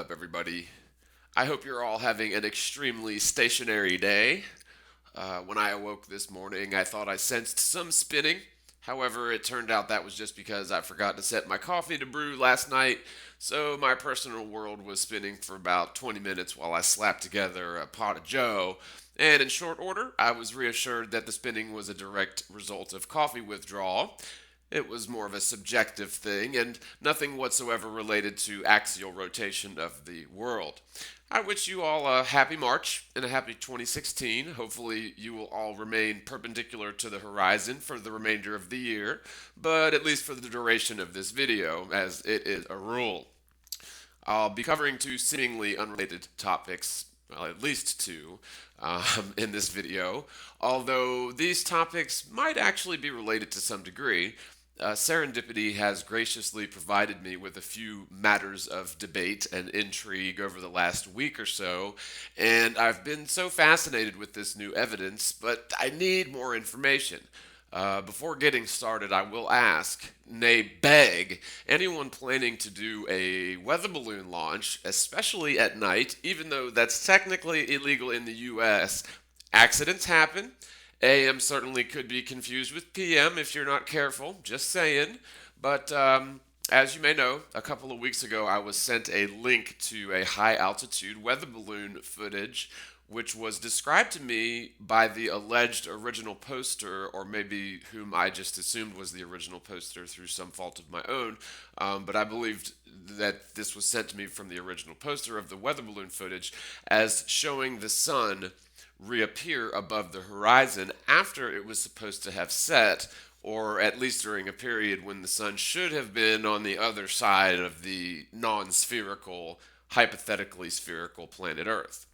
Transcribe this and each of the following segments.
up, everybody? I hope you're all having an extremely stationary day. When I awoke this morning, I thought I sensed some spinning. However, it turned out that was just because I forgot to set my coffee to brew last night, so my personal world was spinning for about 20 minutes while I slapped together a pot of joe. And in short order, I was reassured that the spinning was a direct result of coffee withdrawal. It was more of a subjective thing and nothing whatsoever related to axial rotation of the world. I wish you all a happy March and a happy 2016. Hopefully, you will all remain perpendicular to the horizon for the remainder of the year, but at least for the duration of this video, as it is a rule. I'll be covering two seemingly unrelated topics, well, at least two, in this video, although these topics might actually be related to some degree. Serendipity has graciously provided me with a few matters of debate and intrigue over the last week or so, and I've been so fascinated with this new evidence, but I need more information. Before getting started, I will ask, nay, beg, anyone planning to do a weather balloon launch, especially at night, even though that's technically illegal in the US, accidents happen. AM certainly could be confused with PM if you're not careful, just saying. But as you may know, a couple of weeks ago I was sent a link to a high altitude weather balloon footage, which was described to me by the alleged original poster, or maybe whom I just assumed was the original poster through some fault of my own. But I believed that this was sent to me from the original poster of the weather balloon footage as showing the sun reappear above the horizon after it was supposed to have set, or at least during a period when the sun should have been on the other side of the non spherical, hypothetically spherical planet Earth.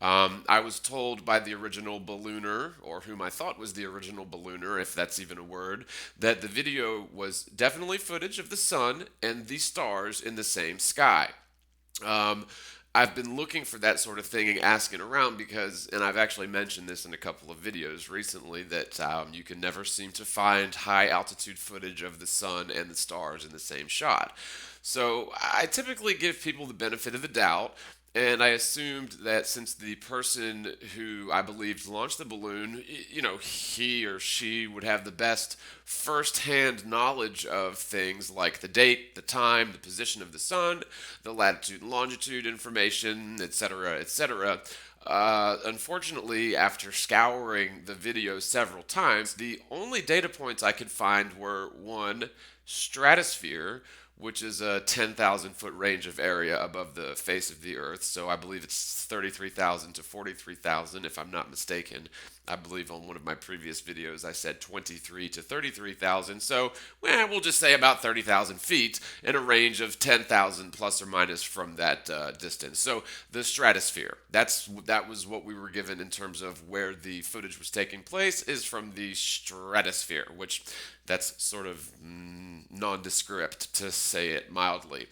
I was told by the original ballooner, or whom I thought was the original ballooner, if that's even a word, that the video was definitely footage of the sun and the stars in the same sky. Um, I've been looking for that sort of thing and asking around because, and I've actually mentioned this in a couple of videos recently, that you can never seem to find high altitude footage of the sun and the stars in the same shot. So I typically give people the benefit of the doubt, and I assumed that since the person who I believed launched the balloon, he or she would have the best first-hand knowledge of things like the date, the time, the position of the sun, the latitude and longitude information, etc., etc. Unfortunately, after scouring the video several times, the only data points I could find were one, stratosphere, which is a 10,000 foot range of area above the face of the earth. So I believe it's 33,000 to 43,000, if I'm not mistaken. I believe on one of my previous videos I said 23 to 33,000. So we'll just say about 30,000 feet in a range of 10,000 plus or minus from that distance. So the stratosphere. That was what we were given in terms of where the footage was taking place, is from the stratosphere, which that's sort of nondescript, to say it mildly.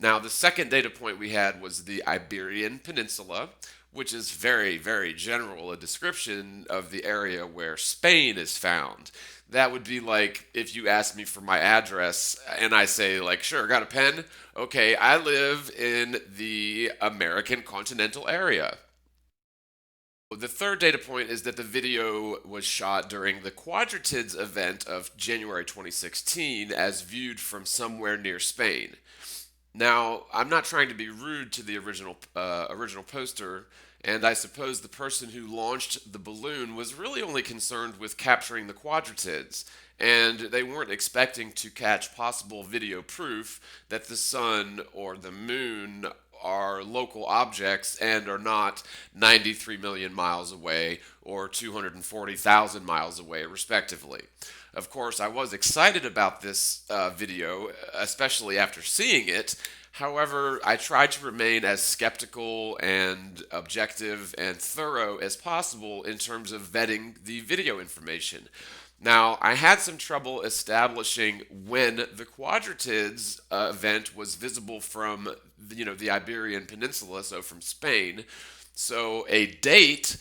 Now, the second data point we had was the Iberian Peninsula, which is very, very general, a description of the area where Spain is found. That would be like if you ask me for my address and I say, like, sure, got a pen? Okay, I live in the American continental area. The third data point is that the video was shot during the Quadrantids event of January 2016 as viewed from somewhere near Spain. Now, I'm not trying to be rude to the original poster, and I suppose the person who launched the balloon was really only concerned with capturing the Quadrantids, and they weren't expecting to catch possible video proof that the sun or the moon are local objects and are not 93 million miles away or 240,000 miles away, respectively. Of course, I was excited about this video, especially after seeing it. However, I tried to remain as skeptical and objective and thorough as possible in terms of vetting the video information. Now, I had some trouble establishing when the Quadrantids event was visible from, the Iberian Peninsula, so from Spain. So a date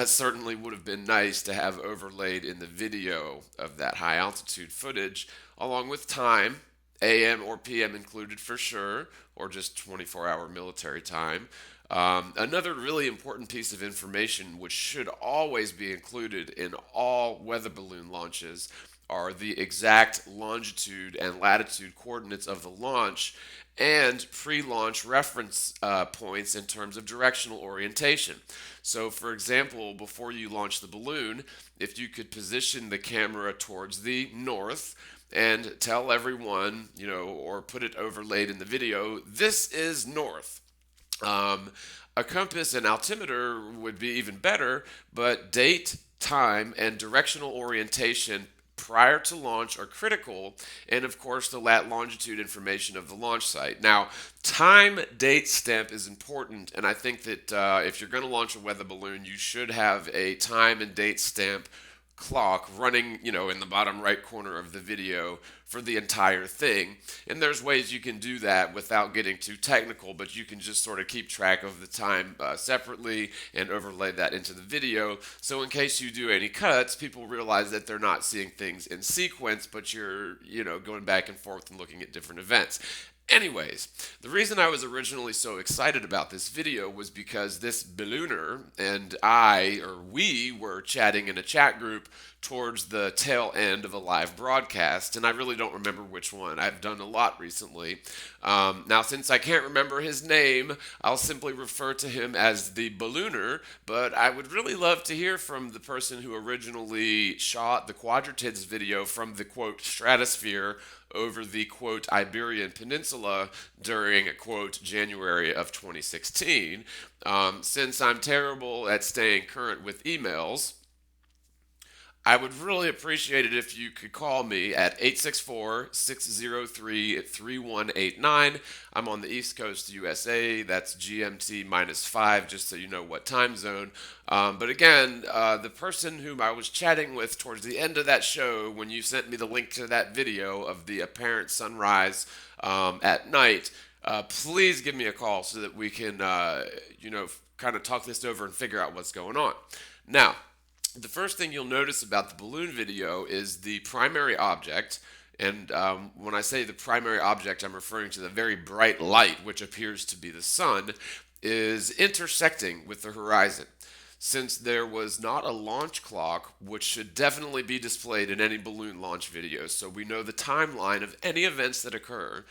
certainly would have been nice to have overlaid in the video of that high altitude footage, along with time, AM or PM included for sure, or just 24-hour military time. Another really important piece of information, which should always be included in all weather balloon launches, are the exact longitude and latitude coordinates of the launch and pre launch reference points in terms of directional orientation. So, for example, before you launch the balloon, if you could position the camera towards the north and tell everyone, or put it overlaid in the video, this is north. Um, a compass and altimeter would be even better, but date, time, and directional orientation prior to launch are critical, and of course, the lat longitude information of the launch site. Now, time date stamp is important, and I think that if you're going to launch a weather balloon, you should have a time and date stamp clock running, in the bottom right corner of the video for the entire thing. And there's ways you can do that without getting too technical, but you can just sort of keep track of the time separately and overlay that into the video. So in case you do any cuts, people realize that they're not seeing things in sequence, but you're, going back and forth and looking at different events. Anyways, the reason I was originally so excited about this video was because this ballooner and we were chatting in a chat group towards the tail end of a live broadcast, and I really don't remember which one. I've done a lot recently. Now, since I can't remember his name, I'll simply refer to him as the ballooner, but I would really love to hear from the person who originally shot the Quadratids video from the, quote, stratosphere over the, quote, Iberian Peninsula during, quote, January of 2016. Since I'm terrible at staying current with emails, I would really appreciate it if you could call me at 864-603-3189. I'm on the East Coast USA. That's GMT -5, just so you know what time zone. But again, the person whom I was chatting with towards the end of that show, when you sent me the link to that video of the apparent sunrise at night, please give me a call so that we can, kind of talk this over and figure out what's going on. Now, the first thing you'll notice about the balloon video is the primary object. And when I say the primary object, I'm referring to the very bright light, which appears to be the sun, is intersecting with the horizon. Since there was not a launch clock, which should definitely be displayed in any balloon launch video, so we know the timeline of any events that occur,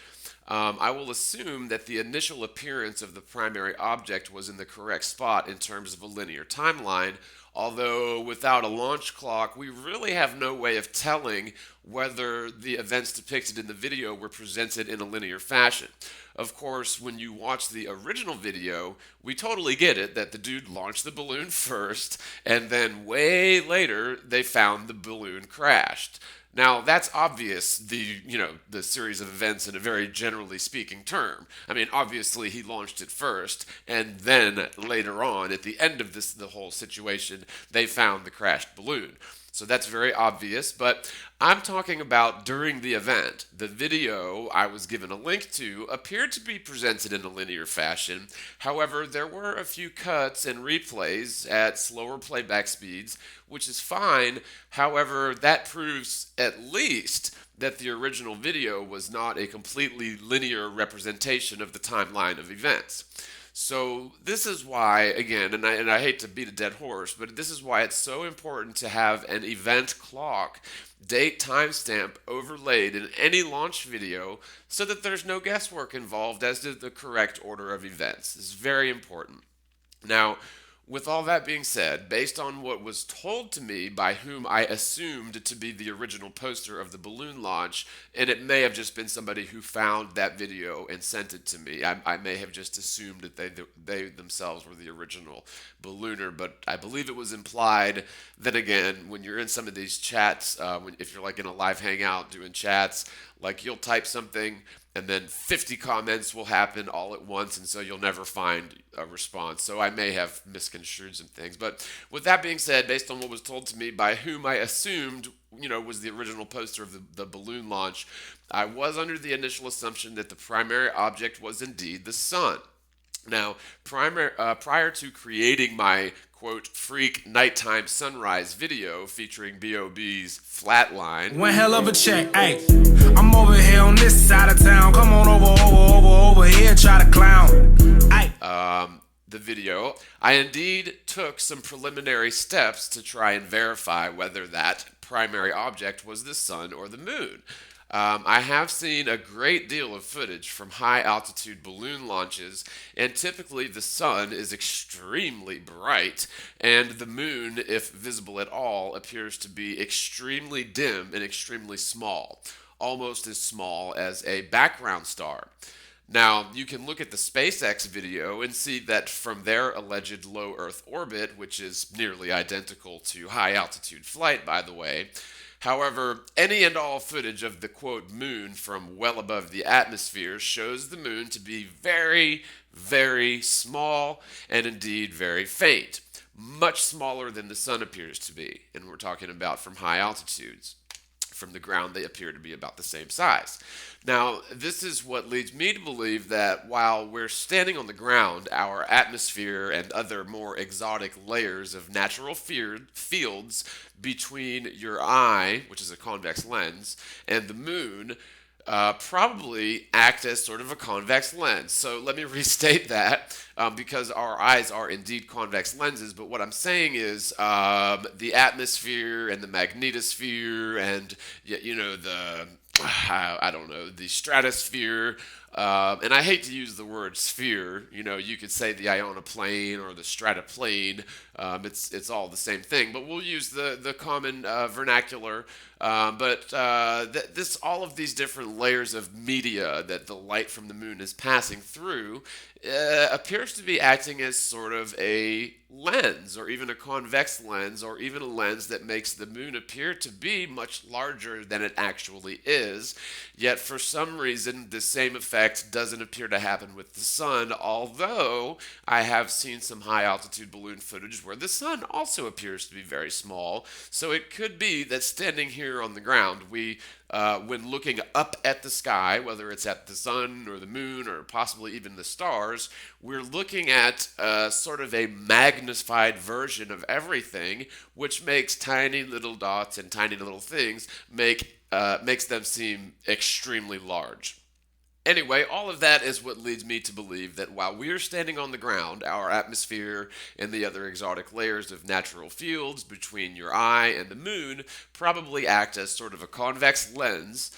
I will assume that the initial appearance of the primary object was in the correct spot in terms of a linear timeline. Although without a launch clock, we really have no way of telling whether the events depicted in the video were presented in a linear fashion. Of course, when you watch the original video, we totally get it that the dude launched the balloon first, and then way later, they found the balloon crashed. Now, that's obvious, the series of events in a very generally speaking term. I mean, obviously he launched it first, and then later on, at the end of the whole situation, they found the crashed balloon. So that's very obvious, but I'm talking about during the event. The video I was given a link to appeared to be presented in a linear fashion. However, there were a few cuts and replays at slower playback speeds, which is fine. However, that proves at least that the original video was not a completely linear representation of the timeline of events. So this is why, again, and I hate to beat a dead horse, but this is why it's so important to have an event clock, date timestamp overlaid in any launch video so that there's no guesswork involved as to the correct order of events. This is very important. Now, with all that being said, based on what was told to me by whom I assumed to be the original poster of the balloon launch, and it may have just been somebody who found that video and sent it to me. I may have just assumed that they themselves were the original ballooner, but I believe it was implied. Then again, when you're in some of these chats, if you're like in a live hangout doing chats, like you'll type something and then 50 comments will happen all at once, and so you'll never find a response. So I may have misconstrued some things. But with that being said, based on what was told to me by whom I assumed, was the original poster of the balloon launch, I was under the initial assumption that the primary object was indeed the sun. Now, prior to creating my quote, freak nighttime sunrise video featuring B.O.B.'s Flatline. One hell of a check, ayy. I'm over here on this side of town. Come on over here, try to clown. Ayy. The video, I indeed took some preliminary steps to try and verify whether that primary object was the sun or the moon. I have seen a great deal of footage from high altitude balloon launches, and typically the sun is extremely bright, and the moon, if visible at all, appears to be extremely dim and extremely small, almost as small as a background star. Now, you can look at the SpaceX video and see that from their alleged low Earth orbit, which is nearly identical to high altitude flight, by the way. However, any and all footage of the quote moon from well above the atmosphere shows the moon to be very, very small and indeed very faint. Much smaller than the sun appears to be. And we're talking about from high altitudes. From the ground, they appear to be about the same size. Now, this is what leads me to believe that while we're standing on the ground, our atmosphere and other more exotic layers of natural fields between your eye, which is a convex lens, and the moon probably act as sort of a convex lens. So let me restate that because our eyes are indeed convex lenses. But what I'm saying is the atmosphere and the magnetosphere and the stratosphere. And I hate to use the word sphere. You could say the ionoplane or the stratoplane. It's all the same thing, but we'll use the common vernacular. All of these different layers of media that the light from the moon is passing through appears to be acting as sort of a lens, or even a convex lens, or even a lens that makes the moon appear to be much larger than it actually is. Yet for some reason, the same effect doesn't appear to happen with the sun, although I have seen some high altitude balloon footage where the sun also appears to be very small. So it could be that standing here on the ground, when looking up at the sky, whether it's at the sun or the moon or possibly even the stars, we're looking at sort of a magnified version of everything, which makes tiny little dots and tiny little things makes them seem extremely large. Anyway, all of that is what leads me to believe that while we are standing on the ground, our atmosphere and the other exotic layers of natural fields between your eye and the moon probably act as sort of a convex lens,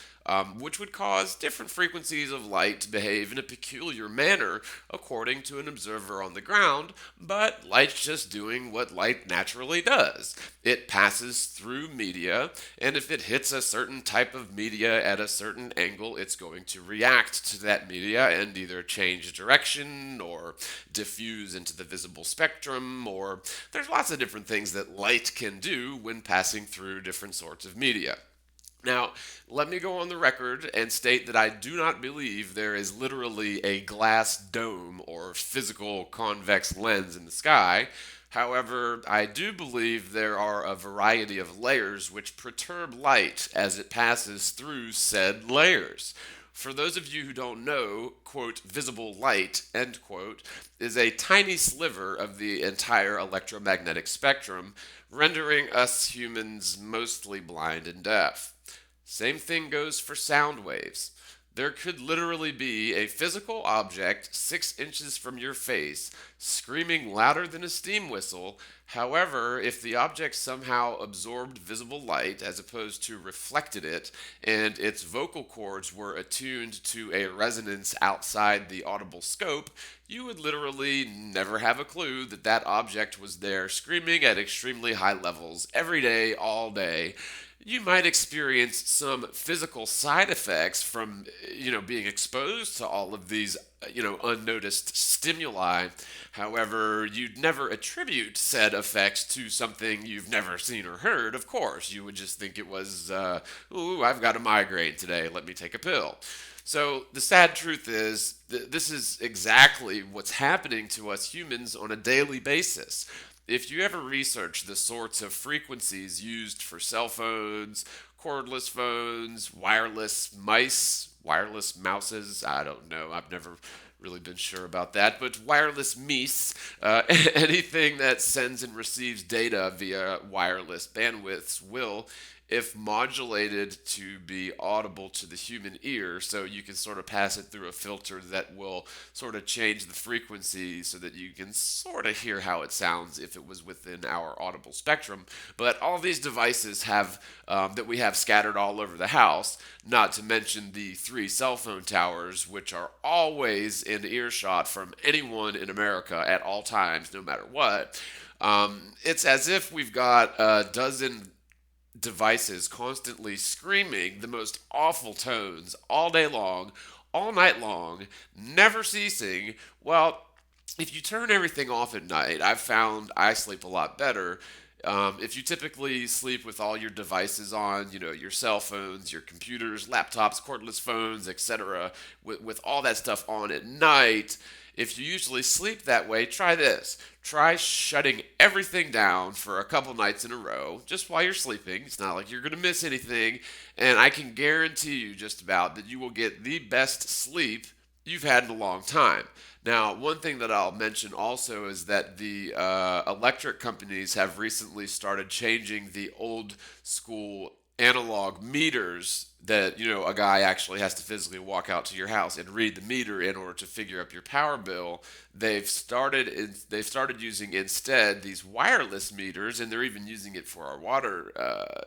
which would cause different frequencies of light to behave in a peculiar manner according to an observer on the ground, but light's just doing what light naturally does. It passes through media, and if it hits a certain type of media at a certain angle, it's going to react to that media and either change direction or diffuse into the visible spectrum, or there's lots of different things that light can do when passing through different sorts of media. Now, let me go on the record and state that I do not believe there is literally a glass dome or physical convex lens in the sky. However, I do believe there are a variety of layers which perturb light as it passes through said layers. For those of you who don't know, quote, visible light, end quote, is a tiny sliver of the entire electromagnetic spectrum, rendering us humans mostly blind and deaf. Same thing goes for sound waves. There could literally be a physical object 6 inches from your face screaming louder than a steam whistle. However, if the object somehow absorbed visible light as opposed to reflected it, and its vocal cords were attuned to a resonance outside the audible scope, you would literally never have a clue that that object was there screaming at extremely high levels every day, all day. You might experience some physical side effects from, being exposed to all of these, unnoticed stimuli. However, you'd never attribute said effects to something you've never seen or heard, of course. You would just think it was, I've got a migraine today, let me take a pill. So the sad truth is, this is exactly what's happening to us humans on a daily basis. If you ever research the sorts of frequencies used for cell phones, cordless phones, wireless mice, wireless mouses, I don't know, I've never really been sure about that, but wireless mesh, anything that sends and receives data via wireless bandwidths will, if modulated to be audible to the human ear, so you can sort of pass it through a filter that will sort of change the frequency so that you can sort of hear how it sounds if it was within our audible spectrum. But all these devices have that we have scattered all over the house, not to mention the 3 cell phone towers, which are always in earshot from anyone in America at all times, no matter what. It's as if we've got a dozen devices constantly screaming the most awful tones all day long, all night long, never ceasing. Well, if you turn everything off at night, I've found I sleep a lot better. If you typically sleep with all your devices on, your cell phones, your computers, laptops, cordless phones, etc., with all that stuff on at night, if you usually sleep that way, try this. Try shutting everything down for a couple nights in a row, just while you're sleeping. It's not like you're going to miss anything. And I can guarantee you just about that you will get the best sleep you've had in a long time. Now, one thing that I'll mention also is that the electric companies have recently started changing the old school analog meters that a guy actually has to physically walk out to your house and read the meter in order to figure up your power bill. They've started using instead these wireless meters, and they're even using it for our water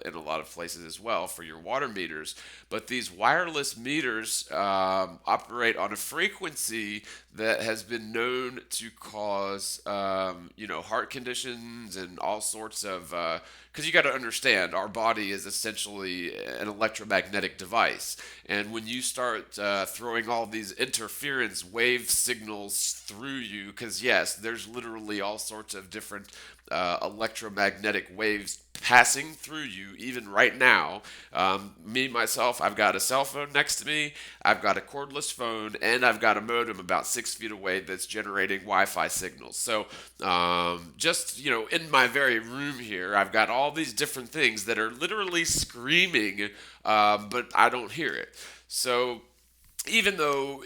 in a lot of places as well for your water meters. But these wireless meters operate on a frequency that has been known to cause heart conditions and all sorts of because you got to understand our body is essentially an electromagnetic device, and when you start throwing all these interference wave signals through you, because yes, there's literally all sorts of different electromagnetic waves passing through you even right now. Me myself, I've got a cell phone next to me, I've got a cordless phone, and I've got a modem about 6 feet away that's generating Wi-Fi signals. So just in my very room here, I've got all these different things that are literally screaming, but I don't hear it. So even though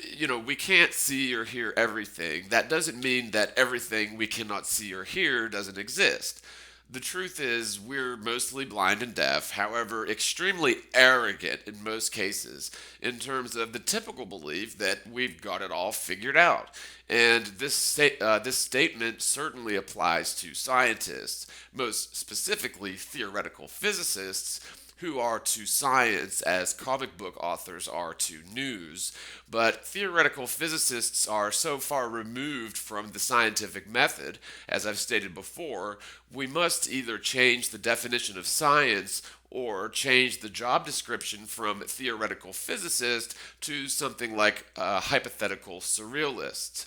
we can't see or hear everything, that doesn't mean that everything we cannot see or hear doesn't exist. The truth is, we're mostly blind and deaf, however, extremely arrogant in most cases, in terms of the typical belief that we've got it all figured out. And this statement certainly applies to scientists, most specifically theoretical physicists, who are to science as comic book authors are to news. But theoretical physicists are so far removed from the scientific method, as I've stated before, we must either change the definition of science or change the job description from theoretical physicist to something like a hypothetical surrealist.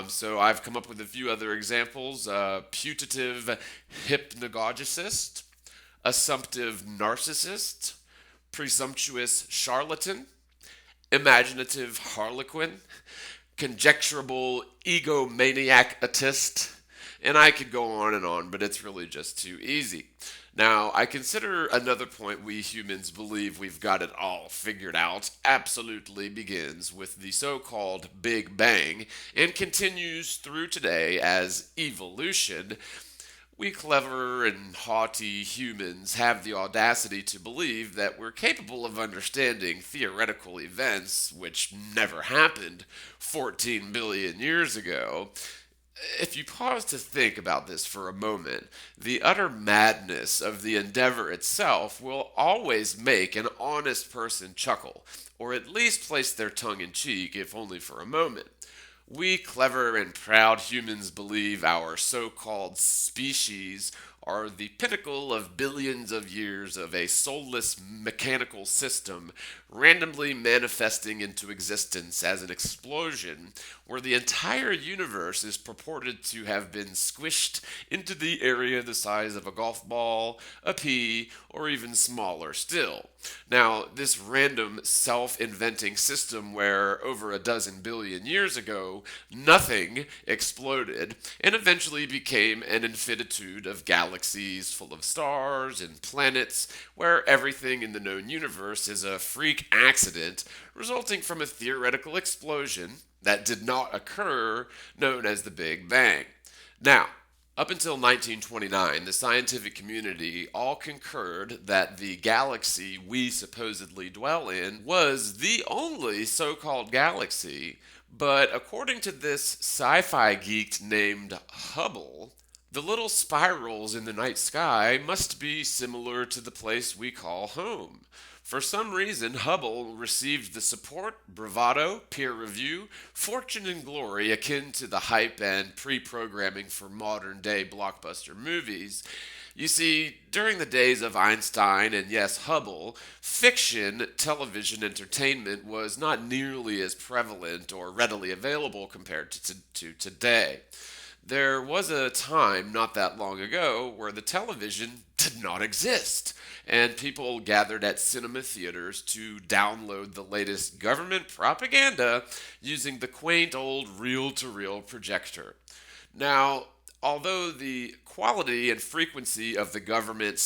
So I've come up with a few other examples. Putative hypnagogist, assumptive narcissist, presumptuous charlatan, imaginative harlequin, conjecturable egomaniacist, and I could go on, but it's really just too easy. Now, I consider another point we humans believe we've got it all figured out absolutely begins with the so-called Big Bang and continues through today as evolution. We clever and haughty humans have the audacity to believe that we're capable of understanding theoretical events which never happened 14 billion years ago. If you pause to think about this for a moment, the utter madness of the endeavor itself will always make an honest person chuckle, or at least place their tongue in cheek, if only for a moment. We clever and proud humans believe our so-called species are the pinnacle of billions of years of a soulless mechanical system randomly manifesting into existence as an explosion where the entire universe is purported to have been squished into the area the size of a golf ball, a pea, or even smaller still. Now, this random self-inventing system where over a dozen billion years ago, nothing exploded and eventually became an infinitude of galaxies full of stars and planets where everything in the known universe is a freak accident resulting from a theoretical explosion that did not occur, known as the Big Bang. Now, up until 1929, the scientific community all concurred that the galaxy we supposedly dwell in was the only so called galaxy, but according to this sci fi geek named Hubble, the little spirals in the night sky must be similar to the place we call home. For some reason, Hubble received the support, bravado, peer review, fortune, and glory akin to the hype and pre programming for modern day blockbuster movies. You see, during the days of Einstein and yes, Hubble, fiction television entertainment was not nearly as prevalent or readily available compared to today. There was a time not that long ago where the television did not exist, and people gathered at cinema theaters to download the latest government propaganda using the quaint old reel to reel projector. Now, although the quality and frequency of the government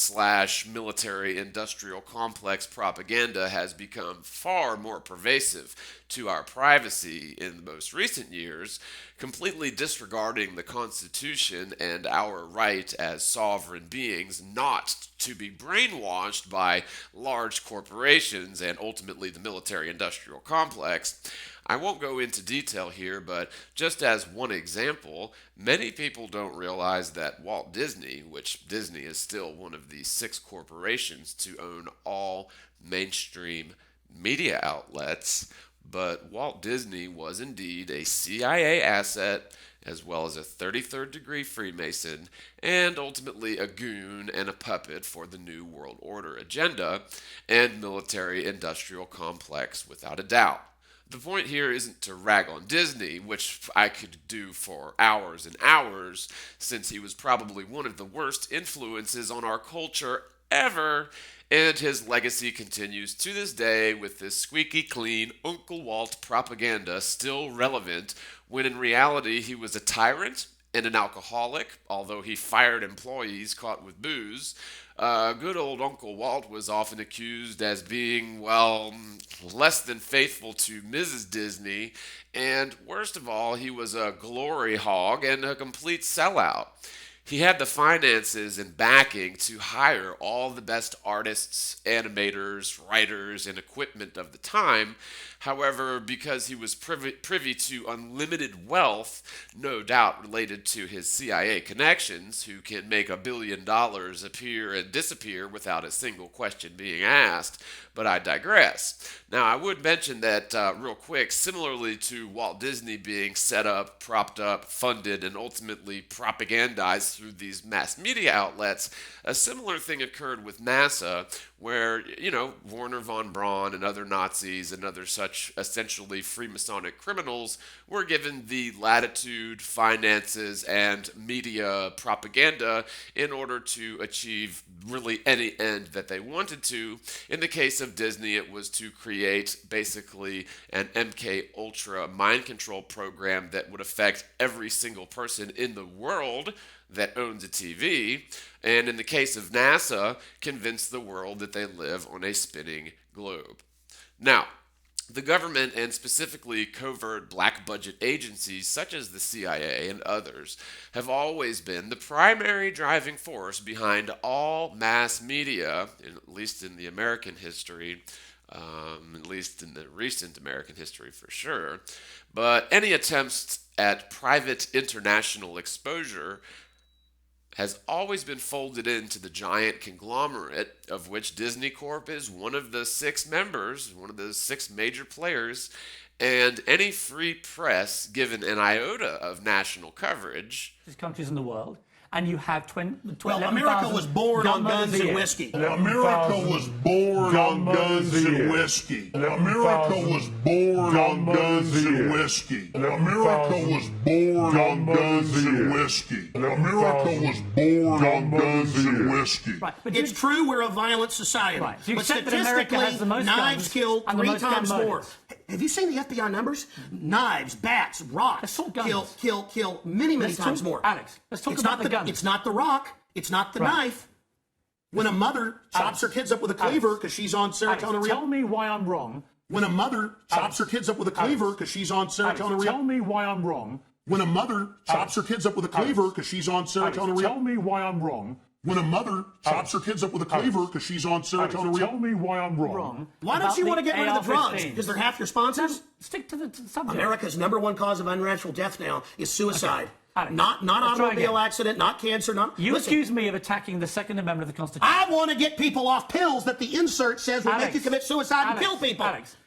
/ military industrial complex propaganda has become far more pervasive to our privacy in the most recent years, completely disregarding the Constitution and our right as sovereign beings not to be brainwashed by large corporations and ultimately the military industrial complex. I won't go into detail here, but just as one example, many people don't realize that Walt Disney, which Disney is still one of the 6 corporations to own all mainstream media outlets, but Walt Disney was indeed a CIA asset, as well as a 33rd degree Freemason, and ultimately a goon and a puppet for the New World Order agenda and military industrial complex without a doubt. The point here isn't to rag on Disney, which I could do for hours and hours, since he was probably one of the worst influences on our culture ever, and his legacy continues to this day with this squeaky clean Uncle Walt propaganda still relevant, when in reality he was a tyrant and an alcoholic, although he fired employees caught with booze. Good old Uncle Walt was often accused as being, well, less than faithful to Mrs. Disney, and worst of all, he was a glory hog and a complete sellout. He had the finances and backing to hire all the best artists, animators, writers, and equipment of the time. However, because he was privy to unlimited wealth, no doubt related to his CIA connections, who can make $1 billion appear and disappear without a single question being asked, but I digress. Now, I would mention that real quick, similarly to Walt Disney being set up, propped up, funded, and ultimately propagandized through these mass media outlets, a similar thing occurred with NASA, where, Werner von Braun and other Nazis and other such essentially Freemasonic criminals were given the latitude, finances, and media propaganda in order to achieve really any end that they wanted to. In the case of Disney, it was to create basically an MK Ultra mind control program that would affect every single person in the world that owns a TV, and in the case of NASA, convince the world that they live on a spinning globe. Now, the government, and specifically covert black budget agencies such as the CIA and others, have always been the primary driving force behind all mass media, at least in the American history, at least in the recent American history for sure. But any attempts at private international exposure has always been folded into the giant conglomerate of which Disney Corp is one of the 6 members, one of the 6 major players, and any free press given an iota of national coverage. Countries in the world. And you have 20. Well, America was born on guns and whiskey. America was born on guns and whiskey. America was born on guns and whiskey. America was born on guns and whiskey. America was born on guns and whiskey. Right. But it's true we're a violent society. Right. So you but accept that America has the most knives guns kill and the 3 most times gun more. murders. Have you seen the FBI numbers? Knives, bats, rocks Assault guns. kill many times more. Alex, let's talk It's about not the guns. It's not the rock. It's not the knife. When a mother chops her kids up with a cleaver because she's on serotonin. Alex, tell me why I'm wrong When a mother chops her kids up with a cleaver because she's on serotonin. Tell me why I'm wrong. When a mother chops her kids up with a cleaver because she's on serotonin. Tell me why I'm wrong. When a mother chops her kids up with a cleaver because she's on serotonin. Tell me why I'm wrong. Why don't you want to get rid of the drugs? Because they're half your sponsors? Stick to the subject. America's number one cause of unnatural death now is suicide. Okay. Alex, not let's try automobile again. accident, not cancer, not... You Listen, accuse me of attacking the Second Amendment of the Constitution. I want to get people off pills that the insert says will make you commit suicide and kill people. Alex,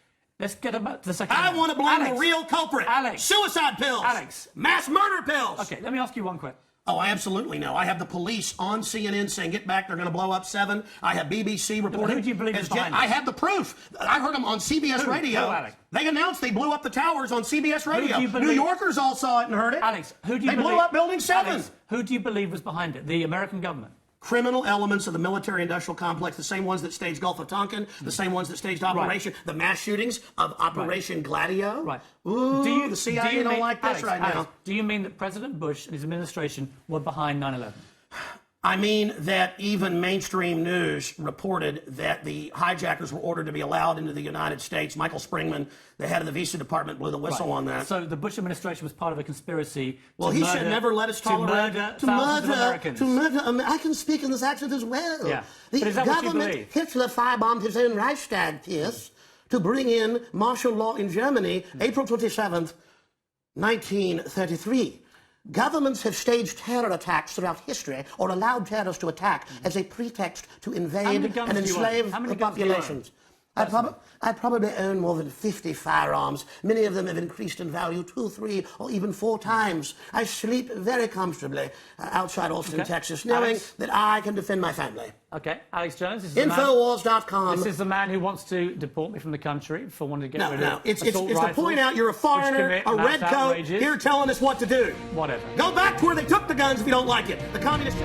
let's get about the Second I Amendment. want to blame Alex, the real culprit. Alex. Suicide pills. Alex. Mass murder pills. Okay, let me ask you one question. Oh, I absolutely know. I have the police on CNN saying, get back, they're going to blow up 7. I have BBC reporting. Who do you believe is behind I this? have the proof. I heard them on CBS Radio. Who, Alex? They announced they blew up the towers on CBS Radio. do you believe- New Yorkers all saw it and heard it. Alex, who do you They believe... blew up Building 7. Alex, who do you believe was behind it? The American government? Criminal elements of the military-industrial complex, the same ones that staged Gulf of Tonkin, the same ones that staged Operation, the mass shootings of Operation Gladio. Right. Ooh, the CIA don't like this Alex, right now. Do you mean that President Bush and his administration were behind 9/11? I mean that even mainstream news reported that the hijackers were ordered to be allowed into the United States. Michael Springman, the head of the Visa Department, blew the whistle on that. So the Bush administration was part of a conspiracy Well, to he murder, should never let us tolerate to murder thousands of Americans. I can speak in this accent as well. Yeah. The But is that what you government, believe? Hitler firebombed his own Reichstag, Pierce, to bring in martial law in Germany, April 27th, 1933. Governments have staged terror attacks throughout history or allowed terrorists to attack as a pretext to invade and enslave the populations. I probably own more than 50 firearms. Many of them have increased in value 2, 3, or even 4 times. I sleep very comfortably outside Austin, Texas, knowing Alex? that I can defend my family. Okay, Alex Jones. This is Infowars.com. This is the man who wants to deport me from the country for wanting to get rid No, of it's assault to rifles, point out you're a foreigner, which a commit red mass coat, outrages. here telling us what to do. Whatever. Go back to where they took the guns if you don't like it. The communists...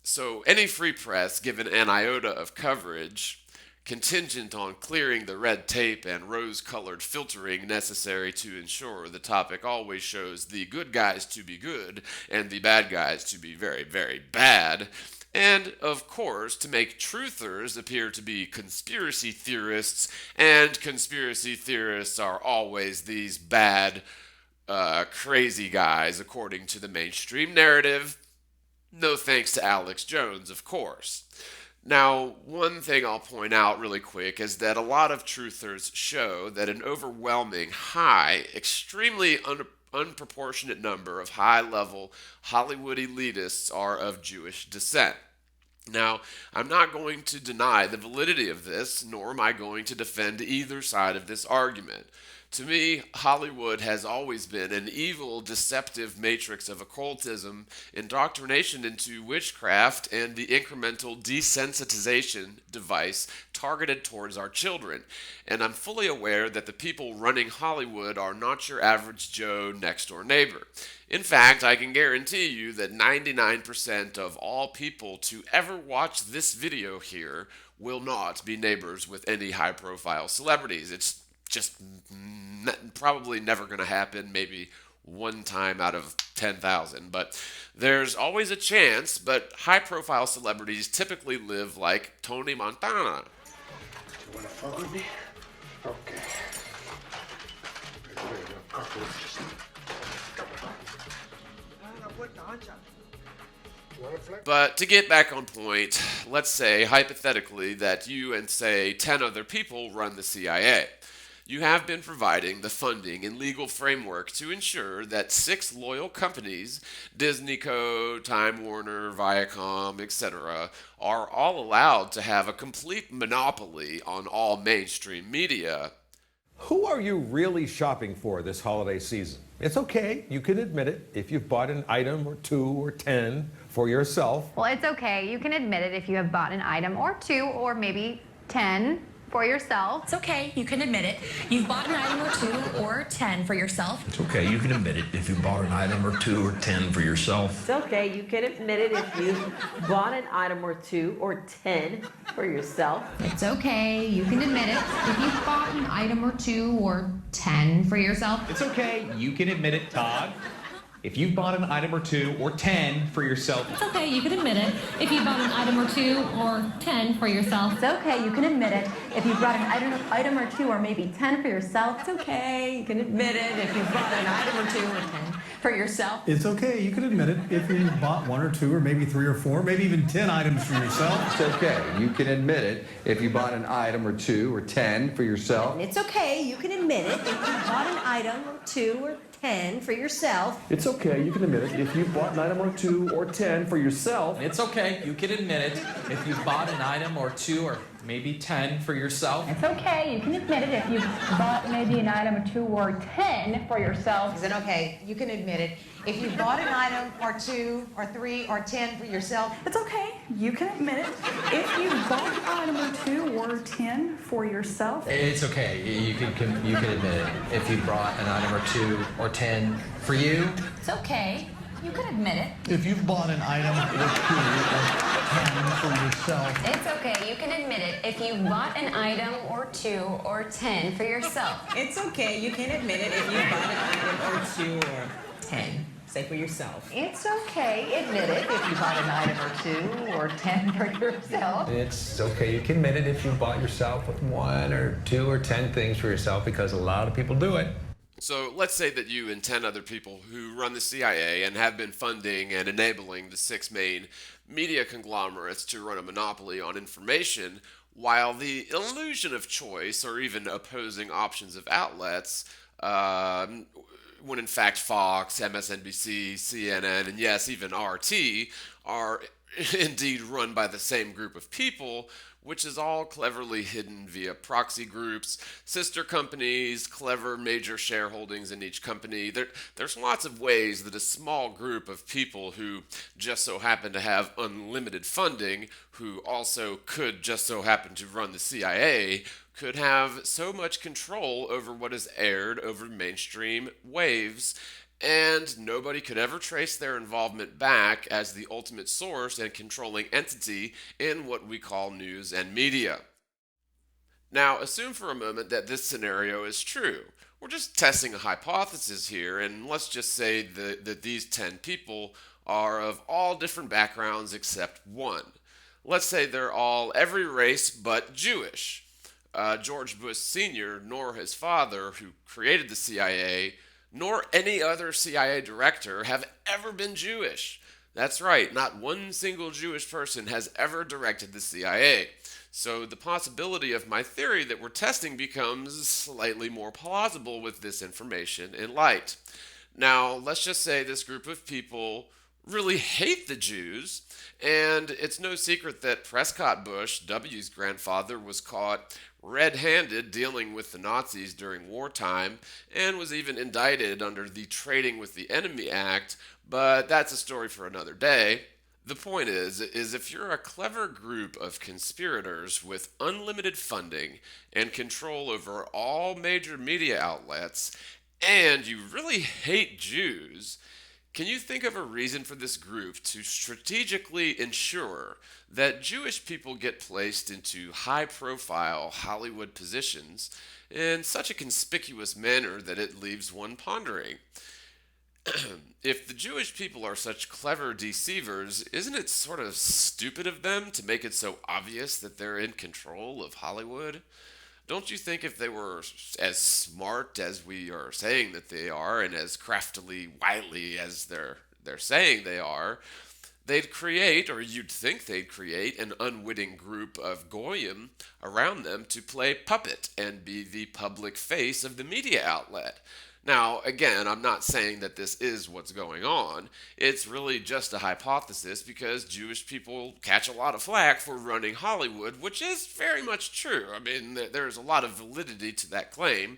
So any free press given an iota of coverage contingent on clearing the red tape and rose-colored filtering necessary to ensure the topic always shows the good guys to be good and the bad guys to be very, very bad, and, of course, to make truthers appear to be conspiracy theorists, and conspiracy theorists are always these bad, crazy guys, according to the mainstream narrative. No thanks to Alex Jones, of course. Now, one thing I'll point out really quick is that a lot of truthers show that an overwhelming, high, extremely unproportionate number of high-level Hollywood elitists are of Jewish descent. Now, I'm not going to deny the validity of this, nor am I going to defend either side of this argument. To me, Hollywood has always been an evil, deceptive matrix of occultism, indoctrination into witchcraft, and the incremental desensitization device targeted towards our children. And I'm fully aware that the people running Hollywood are not your average Joe next-door neighbor. In fact, I can guarantee you that 99% of all people to ever watch this video here will not be neighbors with any high-profile celebrities. It's just probably never going to happen, maybe one time out of 10,000. But there's always a chance, but high-profile celebrities typically live like Tony Montana. You want to fuck with me? Okay. But to get back on point, let's say, hypothetically, that you and, say, 10 other people run the CIA. You have been providing the funding and legal framework to ensure that 6 loyal companies, Disney Co., Time Warner, Viacom, etc., are all allowed to have a complete monopoly on all mainstream media. Who are you really shopping for this holiday season? It's okay, you can admit it, if you've bought an item or 2 or 10 for yourself. Well, it's okay, you can admit it if you have bought an item or 2 or maybe 10 for yourself. It's okay, you can admit it. You've bought an item or 2 or 10 for yourself. It's okay, you can admit it if you bought an item or 2 or 10 for yourself. It's okay, you can admit it if you bought an item or 2 or 10 for yourself. It's okay, you can admit it if you've bought an item or 2 or 10 for yourself. It's okay, you can admit it, Todd. if you've bought an item or 2 or 10 for yourself. It's okay, you can admit it. If you bought an item or 2 or 10 for yourself. It's okay, you can admit it. If you brought an item or 2 or maybe 10 for yourself. It's okay, you can admit it. If you bought an item or 2 or 10 for yourself. It's okay, you can admit it. If you bought 1 or 2 or maybe 3 or 4, maybe even 10 items for yourself. It's okay, you can admit it if you bought an item or 2 or 10 for yourself. It's okay, you can admit it. If you bought an item or 2 or 10 for yourself. It's okay, you can admit it if you bought an item or 2 or 10 for yourself. It's okay, you can admit it if you bought an item or 2 or maybe 10 for yourself. It's okay, you can admit it if you bought maybe an item or 2 or 10 for yourself. Is it okay? You can admit it. If you bought an item or 2 or 3 or 10 for yourself. It's okay, you can admit it. If you bought an item or 2 or 10 for yourself. It's okay, you can admit it if you brought an item or 2 or 10 for you. It's okay, you can admit it. If you've bought an item or 2 or 10 for yourself. It's okay, you can admit it if you bought an item or 2 or 10 for yourself. It's okay, you can admit it if you bought an item or 2 or 10. Say for yourself. It's okay, admit it, if you bought an item or 2 or 10 for yourself. It's okay, you can admit it if you bought yourself 1 or 2 or 10 things for yourself, because a lot of people do it. So let's say that you and 10 other people who run the CIA and have been funding and enabling the 6 main media conglomerates to run a monopoly on information, while the illusion of choice or even opposing options of outlets, when in fact Fox, MSNBC, CNN, and yes, even RT are indeed run by the same group of people, which is all cleverly hidden via proxy groups, sister companies, clever major shareholdings in each company. There's lots of ways that a small group of people who just so happen to have unlimited funding, who also could just so happen to run the CIA, could have so much control over what is aired over mainstream waves, and nobody could ever trace their involvement back as the ultimate source and controlling entity in what we call news and media. Now, assume for a moment that this scenario is true. We're just testing a hypothesis here, and let's just say that these 10 people are of all different backgrounds except one. Let's say they're all every race but Jewish. George Bush Sr., nor his father, who created the CIA, nor any other CIA director have ever been Jewish. That's right, not one single Jewish person has ever directed the CIA. So the possibility of my theory that we're testing becomes slightly more plausible with this information in light. Now, let's just say this group of people really hate the Jews, and it's no secret that Prescott Bush, W's grandfather, was caught red-handed dealing with the Nazis during wartime and was even indicted under the Trading with the Enemy Act, but that's a story for another day. The point is if you're a clever group of conspirators with unlimited funding and control over all major media outlets, and you really hate Jews, can you think of a reason for this group to strategically ensure that Jewish people get placed into high-profile Hollywood positions in such a conspicuous manner that it leaves one pondering? If the Jewish people are such clever deceivers, isn't it sort of stupid of them to make it so obvious that they're in control of Hollywood? Don't you think if they were as smart as we are saying that they are, and as craftily, wily as they're saying they are, they'd create, or you'd think they'd create, an unwitting group of goyim around them to play puppet and be the public face of the media outlet? Now, again, I'm not saying that this is what's going on. It's really just a hypothesis because Jewish people catch a lot of flack for running Hollywood, which is very much true. I mean, there's a lot of validity to that claim.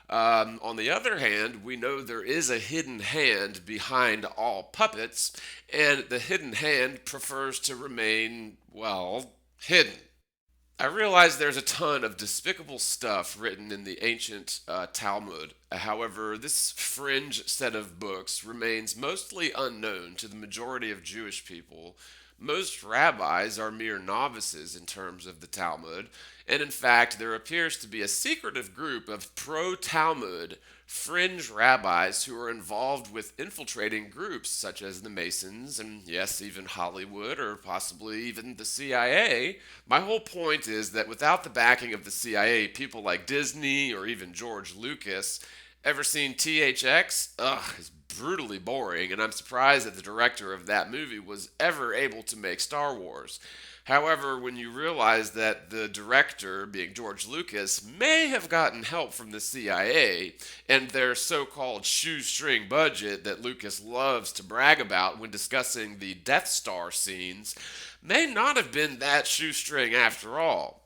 On the other hand, we know there is a hidden hand behind all puppets, and the hidden hand prefers to remain, well, hidden. I realize there's a ton of despicable stuff written in the ancient Talmud. However, this fringe set of books remains mostly unknown to the majority of Jewish people most rabbis are mere novices in terms of the Talmud, and in fact, there appears to be a secretive group of pro-Talmud fringe rabbis who are involved with infiltrating groups such as the Masons and, yes, even Hollywood or possibly even the CIA. My whole point is that without the backing of the CIA, people like Disney or even George Lucas, ever seen THX? Ugh, it's brutally boring, and I'm surprised that the director of that movie was ever able to make Star Wars. However, when you realize that the director, being George Lucas, may have gotten help from the CIA and their so-called shoestring budget that Lucas loves to brag about when discussing the Death Star scenes, may not have been that shoestring after all.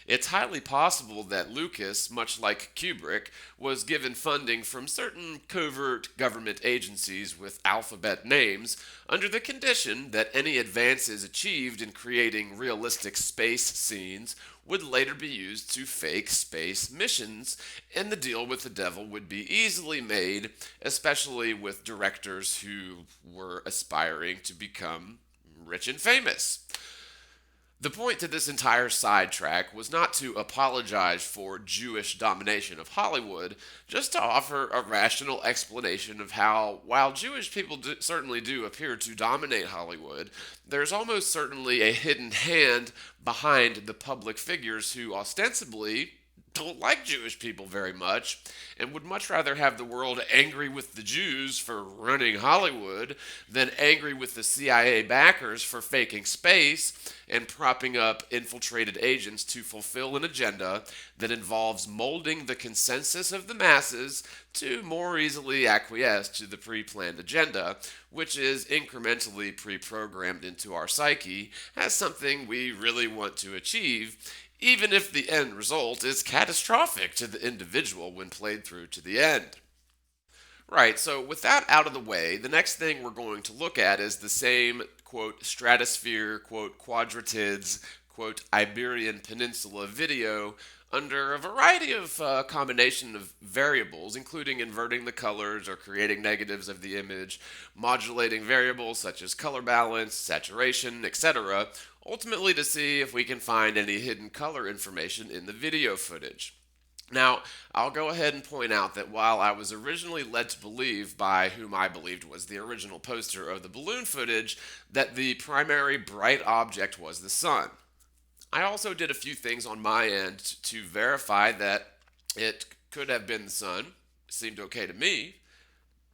It's highly possible that Lucas, much like Kubrick, was given funding from certain covert government agencies with alphabet names under the condition that any advances achieved in creating realistic space scenes would later be used to fake space missions, and the deal with the devil would be easily made, especially with directors who were aspiring to become rich and famous. The point to this entire sidetrack was not to apologize for Jewish domination of Hollywood, just to offer a rational explanation of how, while Jewish people certainly do appear to dominate Hollywood, there's almost certainly a hidden hand behind the public figures who ostensibly don't like Jewish people very much and would much rather have the world angry with the Jews for running Hollywood than angry with the CIA backers for faking space and propping up infiltrated agents to fulfill an agenda that involves molding the consensus of the masses to more easily acquiesce to the pre-planned agenda, which is incrementally pre-programmed into our psyche as something we really want to achieve, even if the end result is catastrophic to the individual when played through to the end. Right, so with that out of the way, the next thing we're going to look at is the same, quote, stratosphere, quote, quadratids, quote, Iberian Peninsula video under a variety of combination of variables, including inverting the colors or creating negatives of the image, modulating variables such as color balance, saturation, etc., ultimately to see if we can find any hidden color information in the video footage. Now, I'll go ahead and point out that while I was originally led to believe by whom I believed was the original poster of the balloon footage that the primary bright object was the sun, I also did a few things on my end to verify that it could have been the sun. It seemed okay to me.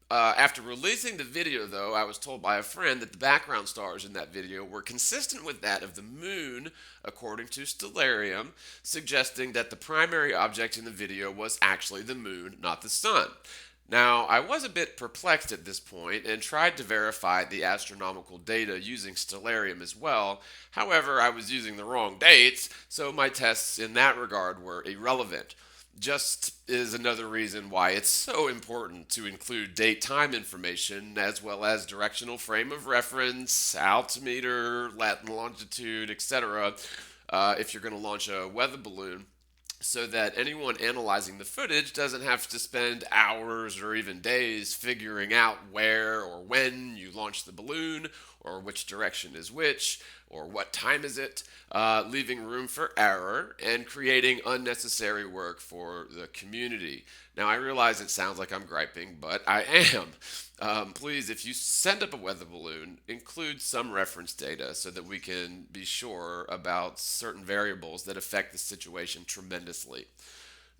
After releasing the video, though, I was told by a friend that the background stars in that video were consistent with that of the moon, according to Stellarium, suggesting that the primary object in the video was actually the moon, not the sun. Now, I was a bit perplexed at this point and tried to verify the astronomical data using Stellarium as well. However, I was using the wrong dates, so my tests in that regard were irrelevant. Just is another reason why it's so important to include date-time information as well as directional frame of reference, altimeter, Latin longitude, etc. If you're going to launch a weather balloon, so that anyone analyzing the footage doesn't have to spend hours or even days figuring out where or when you launch the balloon, or which direction is which, or what time is it, leaving room for error and creating unnecessary work for the community. Now, I realize it sounds like I'm griping, but I am. Please, if you send up a weather balloon, include some reference data so that we can be sure about certain variables that affect the situation tremendously.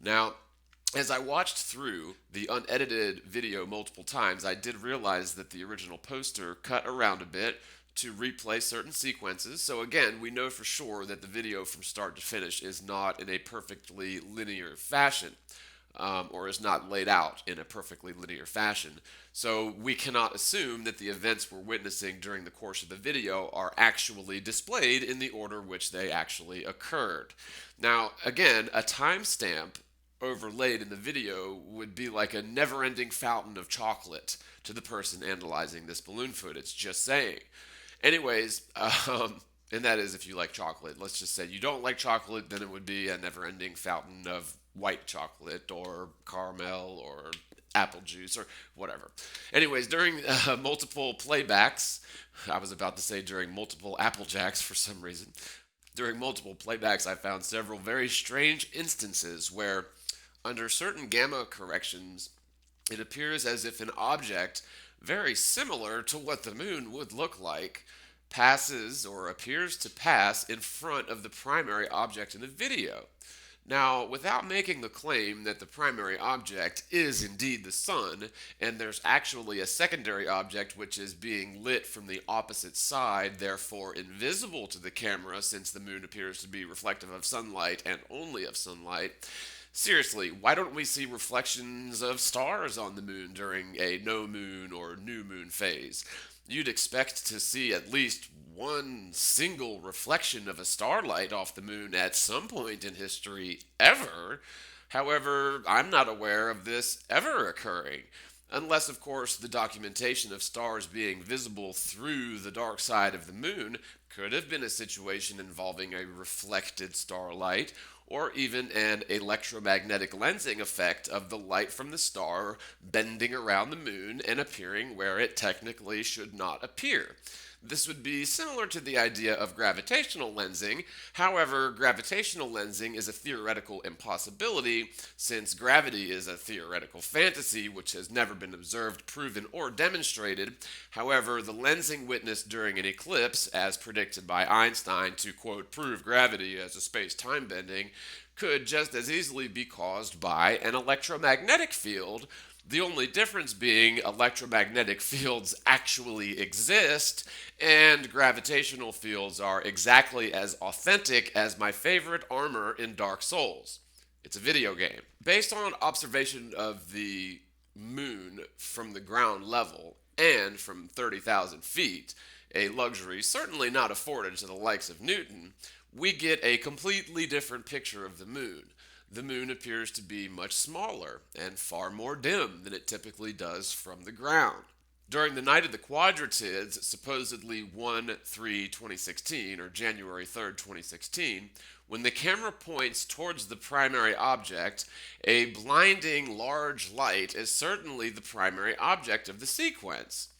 Now, as I watched through the unedited video multiple times, I did realize that the original poster cut around a bit to replay certain sequences. So again, we know for sure that the video from start to finish is not in a perfectly linear fashion, or is not laid out in a perfectly linear fashion. So we cannot assume that the events we're witnessing during the course of the video are actually displayed in the order which they actually occurred. Now, again, a timestamp overlaid in the video would be like a never-ending fountain of chocolate to the person analyzing this balloon footage, just saying. Anyways, and that is if you like chocolate. Let's just say you don't like chocolate, then it would be a never-ending fountain of white chocolate or caramel or apple juice or whatever. Anyways, during multiple playbacks, I was about to say during multiple Apple Jacks for some reason. During multiple playbacks, I found several very strange instances where, under certain gamma corrections, it appears as if an object very similar to what the moon would look like passes or appears to pass in front of the primary object in the video. Now, without making the claim that the primary object is indeed the sun, and there's actually a secondary object which is being lit from the opposite side, therefore invisible to the camera since the moon appears to be reflective of sunlight and only of sunlight, seriously, why don't we see reflections of stars on the moon during a no moon or new moon phase? You'd expect to see at least one single reflection of a starlight off the moon at some point in history ever. However, I'm not aware of this ever occurring. Unless, of course, the documentation of stars being visible through the dark side of the moon could have been a situation involving a reflected starlight, or even an electromagnetic lensing effect of the light from the star bending around the moon and appearing where it technically should not appear. This would be similar to the idea of gravitational lensing. However, gravitational lensing is a theoretical impossibility, since gravity is a theoretical fantasy which has never been observed, proven, or demonstrated. However, the lensing witnessed during an eclipse, as predicted by Einstein to, quote, prove gravity as a space-time bending, could just as easily be caused by an electromagnetic field, the only difference being electromagnetic fields actually exist, and gravitational fields are exactly as authentic as my favorite armor in Dark Souls. It's a video game. Based on observation of the moon from the ground level and from 30,000 feet, a luxury certainly not afforded to the likes of Newton, we get a completely different picture of the moon. The moon appears to be much smaller and far more dim than it typically does from the ground. During the Night of the Quadratids, supposedly 1/3/2016 or January 3rd, 2016, when the camera points towards the primary object, a blinding large light is certainly the primary object of the sequence.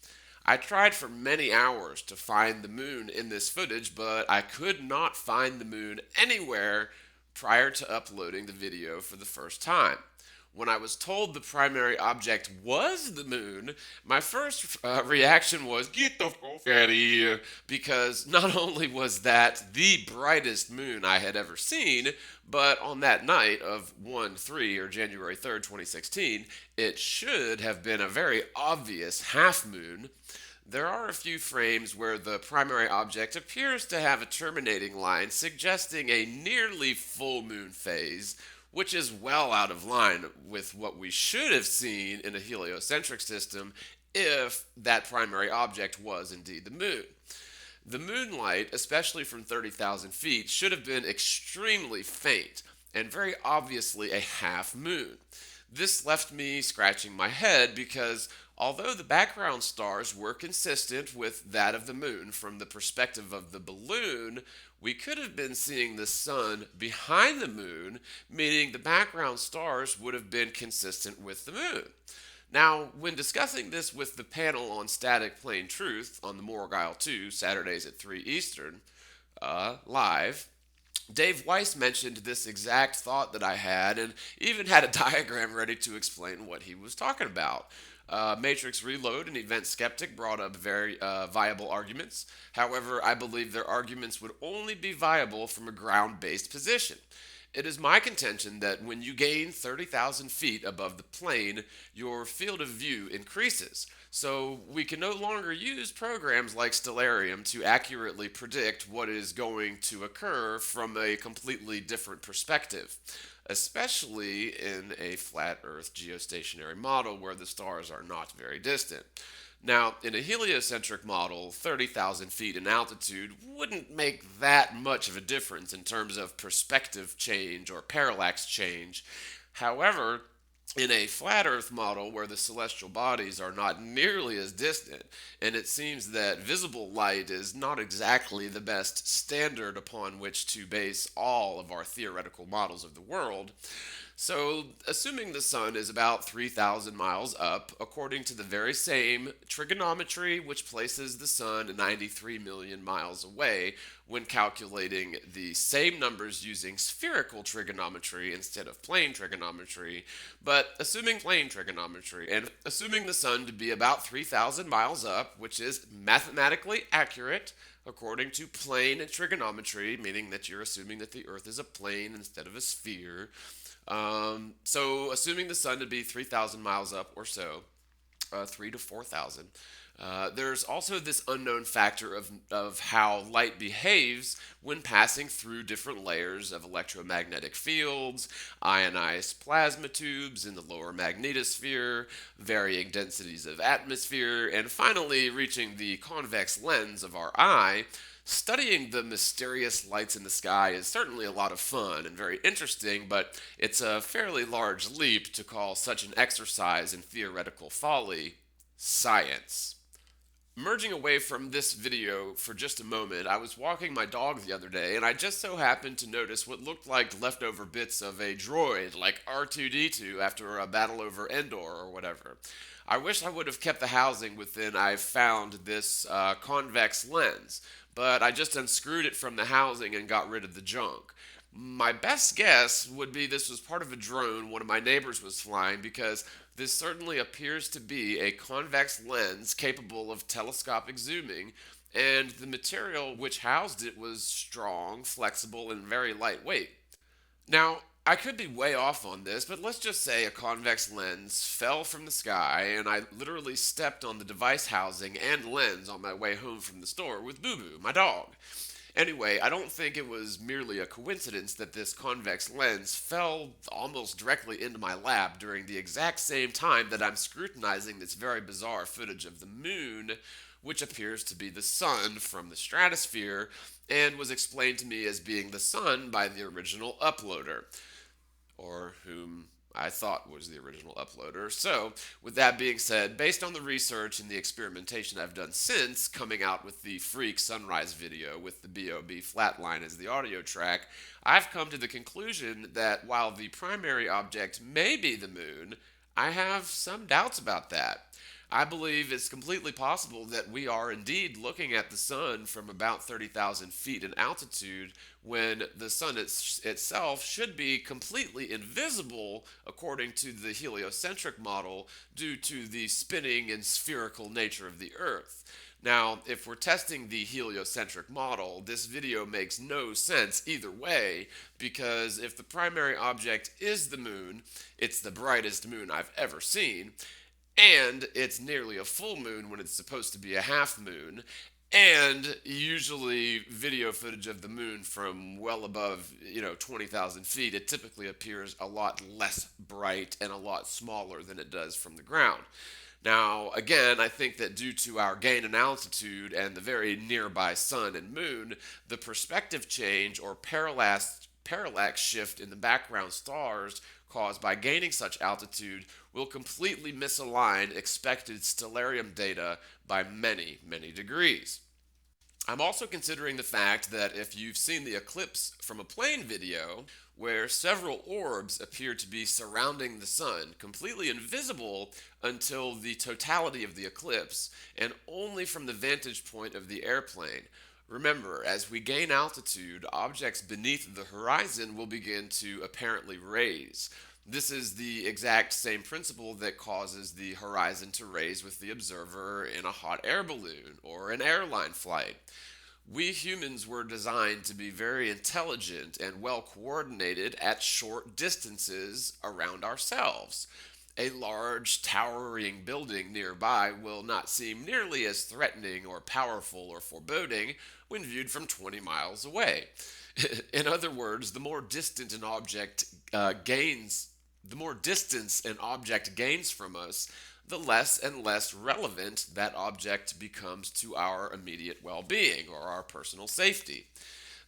I tried for many hours to find the moon in this footage, but I could not find the moon anywhere prior to uploading the video for the first time. When I was told the primary object was the moon, my first reaction was, get the fuck out of here, because not only was that the brightest moon I had ever seen, but on that night of 1/3 or January 3rd, 2016, it should have been a very obvious half moon. There are a few frames where the primary object appears to have a terminating line suggesting a nearly full moon phase, which is well out of line with what we should have seen in a heliocentric system if that primary object was indeed the moon. The moonlight, especially from 30,000 feet, should have been extremely faint and very obviously a half moon. This left me scratching my head because although the background stars were consistent with that of the moon from the perspective of the balloon, we could have been seeing the sun behind the moon, meaning the background stars would have been consistent with the moon. Now, when discussing this with the panel on Static Plain Truth on the Morgile 2, Saturdays at 3 Eastern, live, Dave Weiss mentioned this exact thought that I had and even had a diagram ready to explain what he was talking about. Matrix Reload and Event Skeptic brought up very viable arguments. However, I believe their arguments would only be viable from a ground-based position. It is my contention that when you gain 30,000 feet above the plane, your field of view increases. So we can no longer use programs like Stellarium to accurately predict what is going to occur from a completely different perspective, especially in a flat Earth geostationary model where the stars are not very distant. Now, in a heliocentric model, 30,000 feet in altitude wouldn't make that much of a difference in terms of perspective change or parallax change. However, in a flat Earth model where the celestial bodies are not nearly as distant, and it seems that visible light is not exactly the best standard upon which to base all of our theoretical models of the world. So, assuming the sun is about 3,000 miles up, according to the very same trigonometry which places the sun 93 million miles away when calculating the same numbers using spherical trigonometry instead of plane trigonometry, but assuming plane trigonometry and assuming the sun to be about 3,000 miles up, which is mathematically accurate according to plane trigonometry, meaning that you're assuming that the Earth is a plane instead of a sphere. So assuming the sun to be 3,000 miles up or so, 3 to 4,000. There's also this unknown factor of how light behaves when passing through different layers of electromagnetic fields, ionized plasma tubes in the lower magnetosphere, varying densities of atmosphere, and finally reaching the convex lens of our eye. Studying the mysterious lights in the sky is certainly a lot of fun and very interesting, but it's a fairly large leap to call such an exercise in theoretical folly science. Merging away from this video for just a moment, I was walking my dog the other day, and I just so happened to notice what looked like leftover bits of a droid, like R2-D2 after a battle over Endor or whatever. I wish I would have kept the housing within I found this convex lens, but I just unscrewed it from the housing and got rid of the junk. My best guess would be this was part of a drone one of my neighbors was flying, because this certainly appears to be a convex lens capable of telescopic zooming, and the material which housed it was strong, flexible, and very lightweight. Now, I could be way off on this, but let's just say a convex lens fell from the sky and I literally stepped on the device housing and lens on my way home from the store with Boo Boo, my dog. Anyway, I don't think it was merely a coincidence that this convex lens fell almost directly into my lap during the exact same time that I'm scrutinizing this very bizarre footage of the moon, which appears to be the sun from the stratosphere, and was explained to me as being the sun by the original uploader, or whom I thought was the original uploader. So, with that being said, based on the research and the experimentation I've done since coming out with the Freak Sunrise video with the B.O.B. flatline as the audio track, I've come to the conclusion that while the primary object may be the moon, I have some doubts about that. I believe it's completely possible that we are indeed looking at the sun from about 30,000 feet in altitude, when the sun itself should be completely invisible according to the heliocentric model due to the spinning and spherical nature of the Earth. Now, if we're testing the heliocentric model, this video makes no sense either way, because if the primary object is the moon, it's the brightest moon I've ever seen, and it's nearly a full moon when it's supposed to be a half moon, and usually video footage of the moon from well above, 20,000 feet, it typically appears a lot less bright and a lot smaller than it does from the ground. Now, again, I think that due to our gain in altitude and the very nearby sun and moon, the perspective change or parallax shift in the background stars caused by gaining such altitude will completely misalign expected stellarium data by many, many degrees. I'm also considering the fact that if you've seen the eclipse from a plane video, where several orbs appear to be surrounding the sun, completely invisible until the totality of the eclipse, and only from the vantage point of the airplane. Remember, as we gain altitude, objects beneath the horizon will begin to apparently raise. This is the exact same principle that causes the horizon to raise with the observer in a hot air balloon or an airline flight. We humans were designed to be very intelligent and well coordinated at short distances around ourselves. A large, towering building nearby will not seem nearly as threatening or powerful or foreboding when viewed from 20 miles away. In other words, the more distant an object gains from us, the less and less relevant that object becomes to our immediate well-being or our personal safety.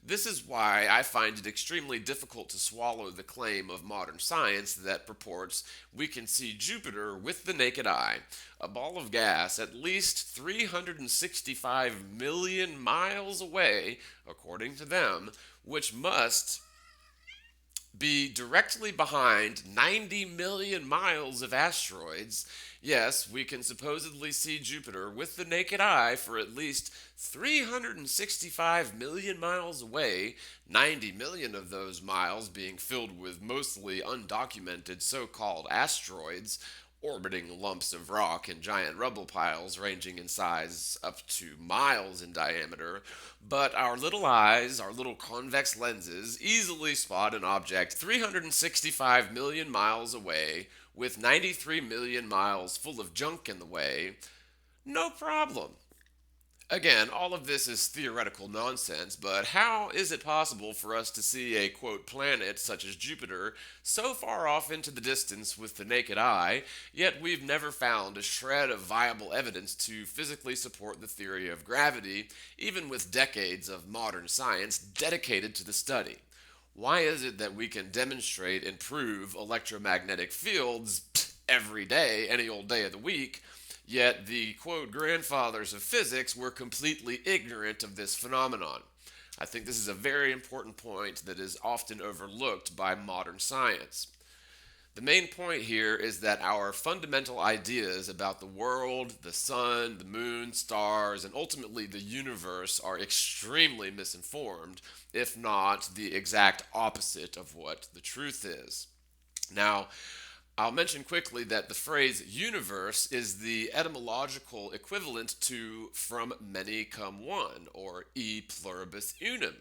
This is why I find it extremely difficult to swallow the claim of modern science that purports we can see Jupiter with the naked eye, a ball of gas at least 365 million miles away, according to them, which must be directly behind 90 million miles of asteroids. Yes, we can supposedly see Jupiter with the naked eye for at least 365 million miles away, 90 million of those miles being filled with mostly undocumented so-called asteroids, orbiting lumps of rock and giant rubble piles ranging in size up to miles in diameter. But our little eyes, our little convex lenses, easily spot an object 365 million miles away with 93 million miles full of junk in the way. No problem. Again, all of this is theoretical nonsense, but how is it possible for us to see a, quote, planet such as Jupiter so far off into the distance with the naked eye, yet we've never found a shred of viable evidence to physically support the theory of gravity, even with decades of modern science dedicated to the study? Why is it that we can demonstrate and prove electromagnetic fields every day, any old day of the week, yet the, quote, grandfathers of physics were completely ignorant of this phenomenon? I think this is a very important point that is often overlooked by modern science. The main point here is that our fundamental ideas about the world, the sun, the moon, stars, and ultimately the universe are extremely misinformed, if not the exact opposite of what the truth is. Now, I'll mention quickly that the phrase universe is the etymological equivalent to from many come one, or e pluribus unum.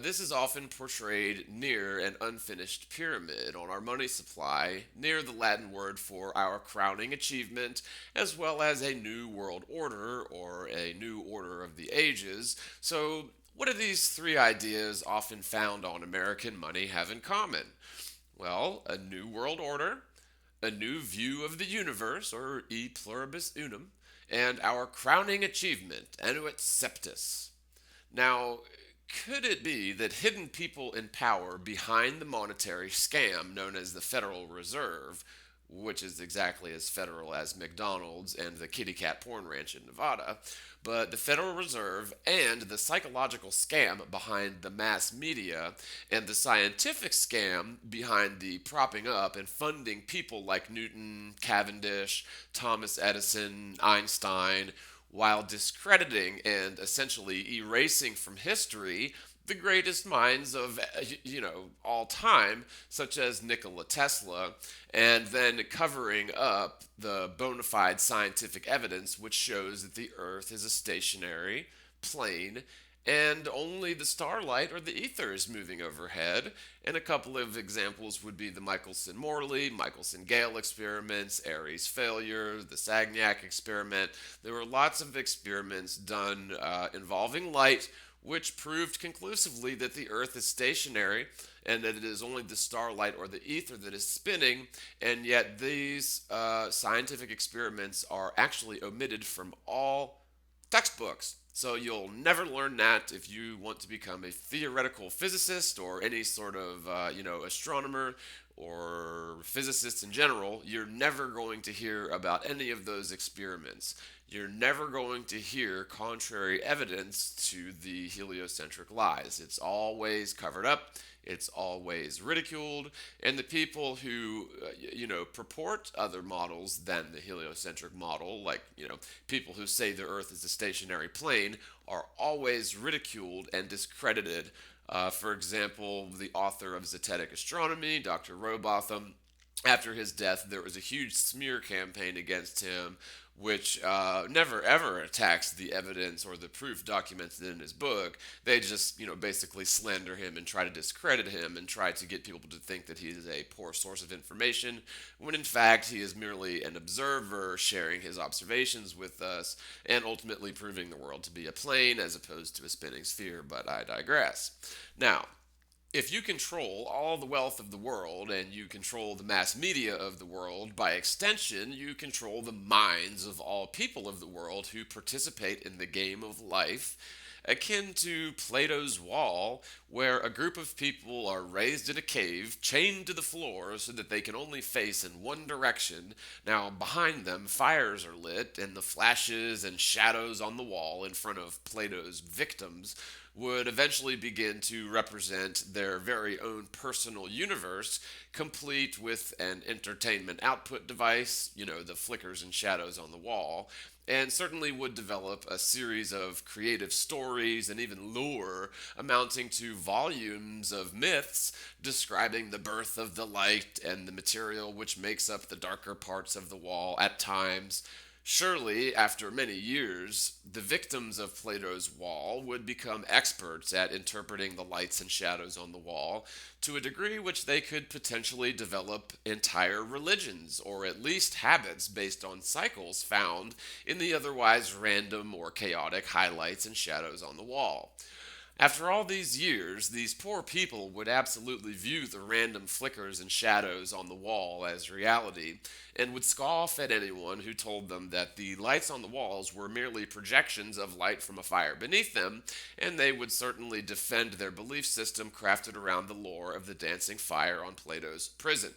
This is often portrayed near an unfinished pyramid on our money supply, near the Latin word for our crowning achievement, as well as a new world order, or a new order of the ages. So, what do these three ideas often found on American money have in common? Well, a new world order, a new view of the universe, or e pluribus unum, and our crowning achievement, annuit septis. Now, could it be that hidden people in power behind the monetary scam known as the Federal Reserve, which is exactly as federal as McDonald's and the kitty cat porn ranch in Nevada, but the Federal Reserve and the psychological scam behind the mass media and the scientific scam behind the propping up and funding people like Newton, Cavendish, Thomas Edison, Einstein, while discrediting and essentially erasing from history the greatest minds of, all time, such as Nikola Tesla, and then covering up the bona fide scientific evidence which shows that the Earth is a stationary plane and only the starlight or the ether is moving overhead. And a couple of examples would be the Michelson-Morley, Michelson-Gale experiments, Airy's failure, the Sagnac experiment. There were lots of experiments done involving light, which proved conclusively that the Earth is stationary and that it is only the starlight or the ether that is spinning, and yet these scientific experiments are actually omitted from all textbooks. So you'll never learn that if you want to become a theoretical physicist or any sort of, astronomer or physicist in general. You're never going to hear about any of those experiments. You're never going to hear contrary evidence to the heliocentric lies. It's always covered up. It's always ridiculed. And the people who, purport other models than the heliocentric model, like, people who say the Earth is a stationary plane, are always ridiculed and discredited. For example, the author of Zetetic Astronomy, Dr. Robotham, after his death, there was a huge smear campaign against him, which never ever attacks the evidence or the proof documented in his book. They just, basically slander him and try to discredit him and try to get people to think that he is a poor source of information, when in fact he is merely an observer sharing his observations with us and ultimately proving the world to be a plane as opposed to a spinning sphere, but I digress. Now, if you control all the wealth of the world and you control the mass media of the world, by extension, you control the minds of all people of the world who participate in the game of life, akin to Plato's Wall, where a group of people are raised in a cave, chained to the floor so that they can only face in one direction. Now, behind them, fires are lit, and the flashes and shadows on the wall in front of Plato's victims would eventually begin to represent their very own personal universe, complete with an entertainment output device, the flickers and shadows on the wall, and certainly would develop a series of creative stories and even lore amounting to volumes of myths describing the birth of the light and the material which makes up the darker parts of the wall at times. Surely, after many years, the victims of Plato's Wall would become experts at interpreting the lights and shadows on the wall to a degree which they could potentially develop entire religions, or at least habits based on cycles found in the otherwise random or chaotic highlights and shadows on the wall. After all these years, these poor people would absolutely view the random flickers and shadows on the wall as reality, and would scoff at anyone who told them that the lights on the walls were merely projections of light from a fire beneath them, and they would certainly defend their belief system crafted around the lore of the dancing fire on Plato's prison.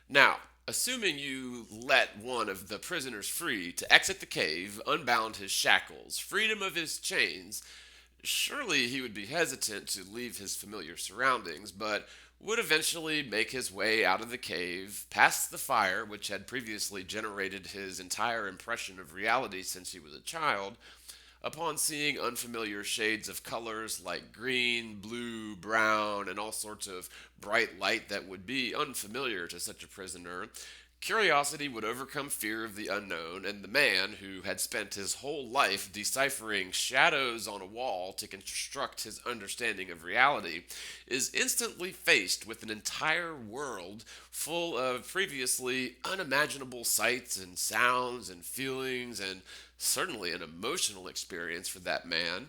Now, assuming you let one of the prisoners free to exit the cave, unbound his shackles, freed him of his chains, surely he would be hesitant to leave his familiar surroundings, but would eventually make his way out of the cave, past the fire which had previously generated his entire impression of reality since he was a child, upon seeing unfamiliar shades of colors like green, blue, brown, and all sorts of bright light that would be unfamiliar to such a prisoner. Curiosity would overcome fear of the unknown, and the man, who had spent his whole life deciphering shadows on a wall to construct his understanding of reality, is instantly faced with an entire world full of previously unimaginable sights and sounds and feelings, and certainly an emotional experience for that man.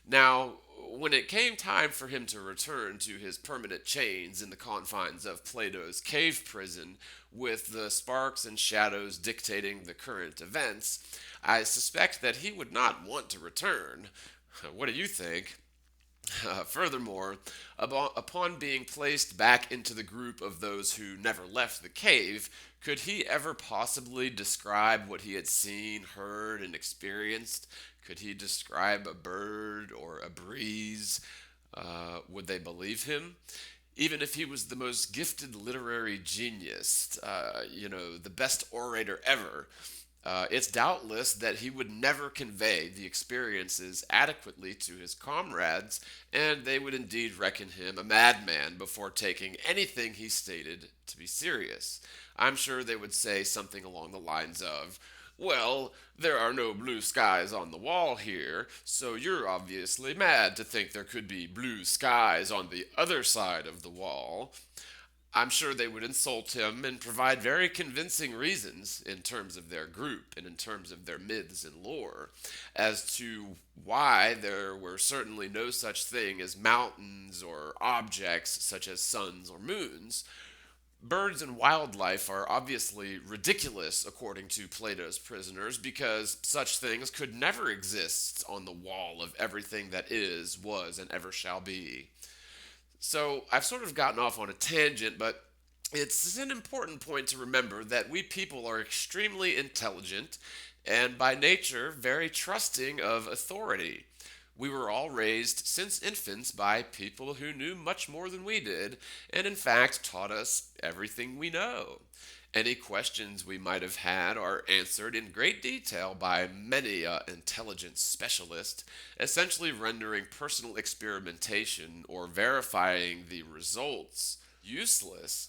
Now, when it came time for him to return to his permanent chains in the confines of Plato's cave prison, with the sparks and shadows dictating the current events, I suspect that he would not want to return. What do you think? Furthermore, upon being placed back into the group of those who never left the cave, could he ever possibly describe what he had seen, heard, and experienced? Could he describe a bird or a breeze? Would they believe him? Even if he was the most gifted literary genius, the best orator ever, it's doubtless that he would never convey the experiences adequately to his comrades, and they would indeed reckon him a madman before taking anything he stated to be serious. I'm sure they would say something along the lines of, "Well, there are no blue skies on the wall here, so you're obviously mad to think there could be blue skies on the other side of the wall." I'm sure they would insult him and provide very convincing reasons in terms of their group and in terms of their myths and lore as to why there were certainly no such thing as mountains or objects such as suns or moons. Birds and wildlife are obviously ridiculous according to Plato's prisoners, because such things could never exist on the wall of everything that is, was, and ever shall be. So I've sort of gotten off on a tangent, but it's an important point to remember that we people are extremely intelligent and by nature very trusting of authority. We were all raised since infants by people who knew much more than we did, and in fact taught us everything we know. Any questions we might have had are answered in great detail by many intelligent specialists, essentially rendering personal experimentation or verifying the results useless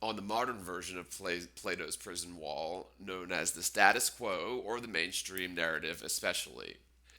on the modern version of Plato's prison wall, known as the status quo or the mainstream narrative especially.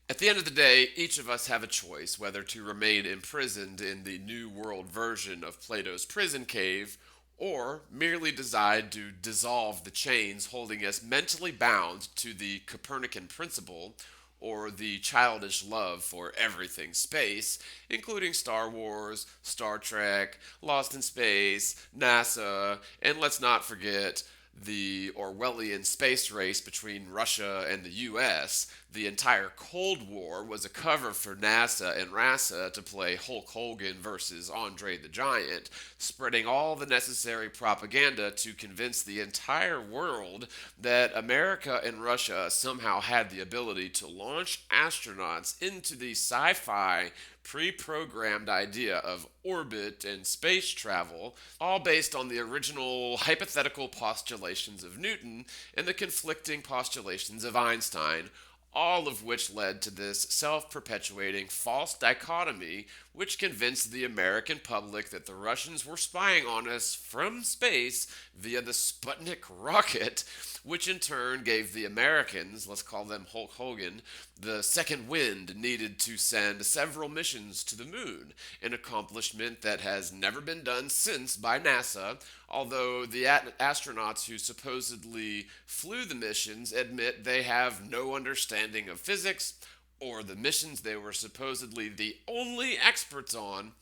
At the end of the day, each of us have a choice whether to remain imprisoned in the New World version of Plato's prison cave, or merely decide to dissolve the chains holding us mentally bound to the Copernican principle, or the childish love for everything space, including Star Wars, Star Trek, Lost in Space, NASA, and let's not forget the Orwellian space race between Russia and the US, the entire Cold War was a cover for NASA and RASA to play Hulk Hogan versus Andre the Giant, spreading all the necessary propaganda to convince the entire world that America and Russia somehow had the ability to launch astronauts into the sci-fi pre-programmed idea of orbit and space travel, all based on the original hypothetical postulations of Newton and the conflicting postulations of Einstein, all of which led to this self-perpetuating false dichotomy which convinced the American public that the Russians were spying on us from space via the Sputnik rocket, which in turn gave the Americans, let's call them Hulk Hogan, the second wind needed to send several missions to the moon, an accomplishment that has never been done since by NASA, although the astronauts who supposedly flew the missions admit they have no understanding of physics or the missions they were supposedly the only experts on.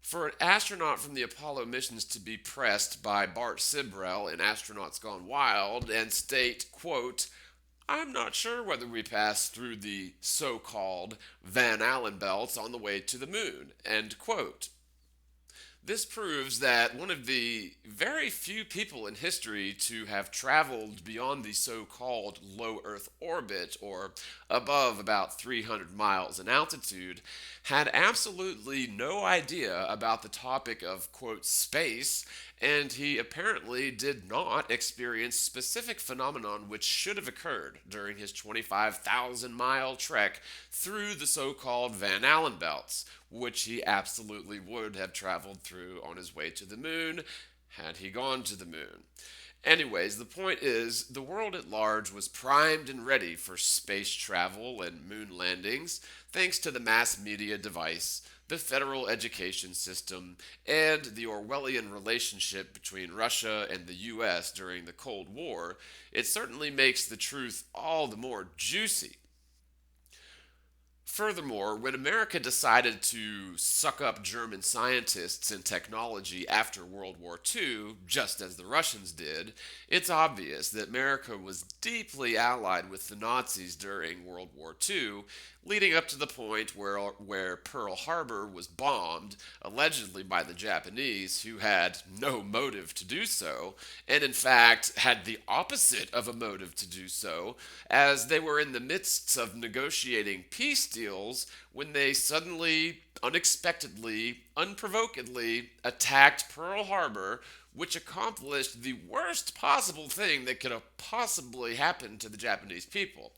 For an astronaut from the Apollo missions to be pressed by Bart Sibrel in Astronauts Gone Wild and state, quote, "I'm not sure whether we passed through the so-called Van Allen belts on the way to the moon," end quote. This proves that one of the very few people in history to have traveled beyond the so-called low Earth orbit, or above about 300 miles in altitude, had absolutely no idea about the topic of, quote, space, and he apparently did not experience specific phenomenon which should have occurred during his 25,000-mile trek through the so-called Van Allen belts, which he absolutely would have traveled through on his way to the moon had he gone to the moon. Anyways, the point is, the world at large was primed and ready for space travel and moon landings, thanks to the mass media device, the federal education system, and the Orwellian relationship between Russia and the US during the Cold War. It certainly makes the truth all the more juicy. Furthermore, when America decided to suck up German scientists and technology after World War II, just as the Russians did, it's obvious that America was deeply allied with the Nazis during World War II, leading up to the point where Pearl Harbor was bombed, allegedly by the Japanese, who had no motive to do so, and in fact had the opposite of a motive to do so, as they were in the midst of negotiating peace deals when they suddenly, unexpectedly, unprovokedly attacked Pearl Harbor, which accomplished the worst possible thing that could have possibly happened to the Japanese people.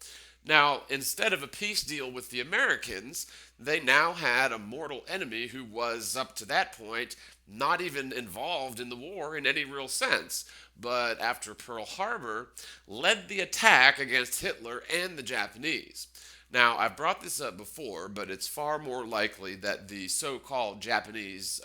Now, instead of a peace deal with the Americans, they now had a mortal enemy who was, up to that point, not even involved in the war in any real sense, but after Pearl Harbor, led the attack against Hitler and the Japanese. Now, I've brought this up before, but it's far more likely that the so-called Japanese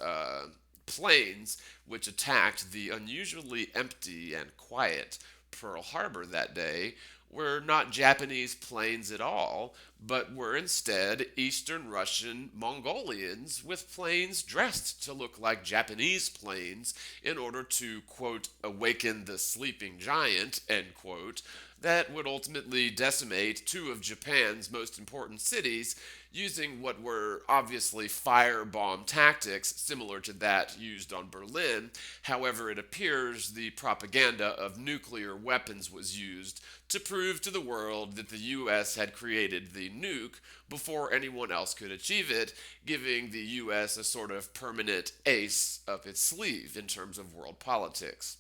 planes, which attacked the unusually empty and quiet Pearl Harbor that day, were not Japanese planes at all, but were instead Eastern Russian Mongolians with planes dressed to look like Japanese planes in order to, quote, awaken the sleeping giant, end quote, that would ultimately decimate two of Japan's most important cities using what were obviously firebomb tactics similar to that used on Berlin. However, it appears the propaganda of nuclear weapons was used to prove to the world that the US had created the nuke before anyone else could achieve it, giving the US a sort of permanent ace up its sleeve in terms of world politics.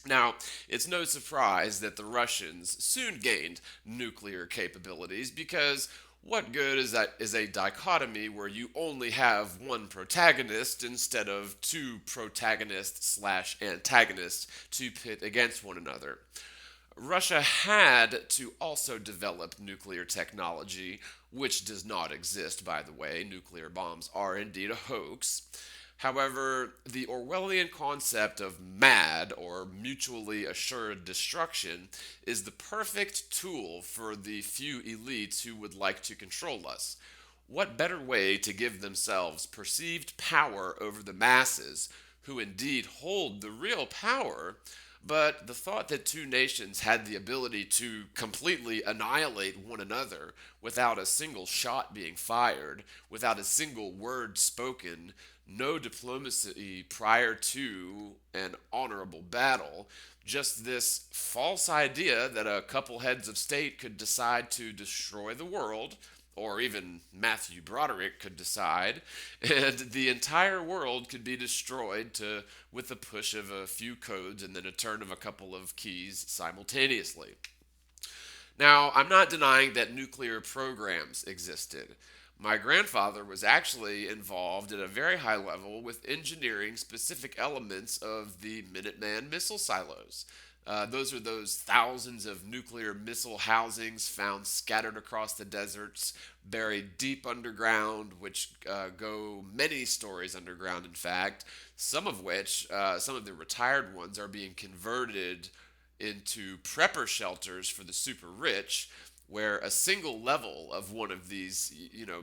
Now, it's no surprise that the Russians soon gained nuclear capabilities, because what good is a dichotomy where you only have one protagonist instead of two protagonists/antagonists to pit against one another? Russia had to also develop nuclear technology, which does not exist, by the way. Nuclear bombs are indeed a hoax. However, the Orwellian concept of MAD, or mutually assured destruction, is the perfect tool for the few elites who would like to control us. What better way to give themselves perceived power over the masses, who indeed hold the real power, But the thought that two nations had the ability to completely annihilate one another without a single shot being fired, without a single word spoken, no diplomacy prior to an honorable battle, just this false idea that a couple heads of state could decide to destroy the world, or even Matthew Broderick could decide, and the entire world could be destroyed with the push of a few codes and then a turn of a couple of keys simultaneously. Now, I'm not denying that nuclear programs existed. My grandfather was actually involved at a very high level with engineering specific elements of the Minuteman missile silos. Those are those thousands of nuclear missile housings found scattered across the deserts, buried deep underground, which go many stories underground, in fact, some of which, some of the retired ones, are being converted into prepper shelters for the super rich, where a single level of one of these,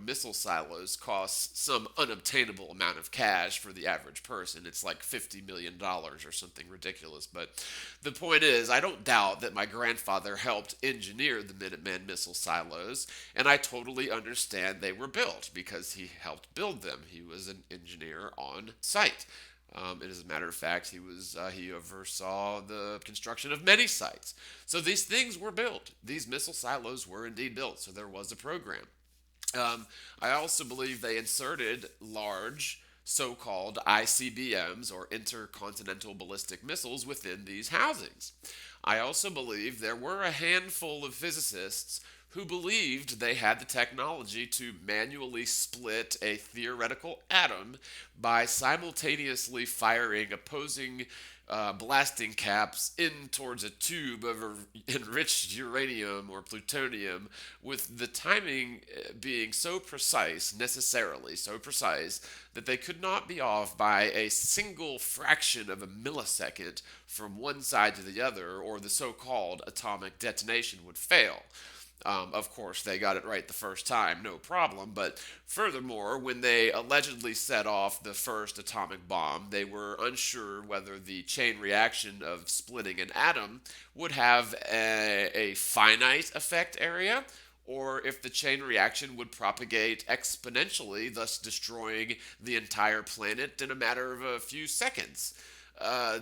missile silos costs some unobtainable amount of cash for the average person. It's like $50 million or something ridiculous. But the point is, I don't doubt that my grandfather helped engineer the Minuteman missile silos, and I totally understand they were built because he helped build them. He was an engineer on site. And as a matter of fact, he oversaw the construction of many sites. So these things were built. These missile silos were indeed built. So there was a program. I also believe they inserted large so-called ICBMs, or intercontinental ballistic missiles, within these housings. I also believe there were a handful of physicists who believed they had the technology to manually split a theoretical atom by simultaneously firing opposing blasting caps in towards a tube of enriched uranium or plutonium, with the timing being so precise, necessarily so precise, that they could not be off by a single fraction of a millisecond from one side to the other, or the so-called atomic detonation would fail. Of course, they got it right the first time, no problem, but furthermore, when they allegedly set off the first atomic bomb, they were unsure whether the chain reaction of splitting an atom would have a finite effect area, or if the chain reaction would propagate exponentially, thus destroying the entire planet in a matter of a few seconds.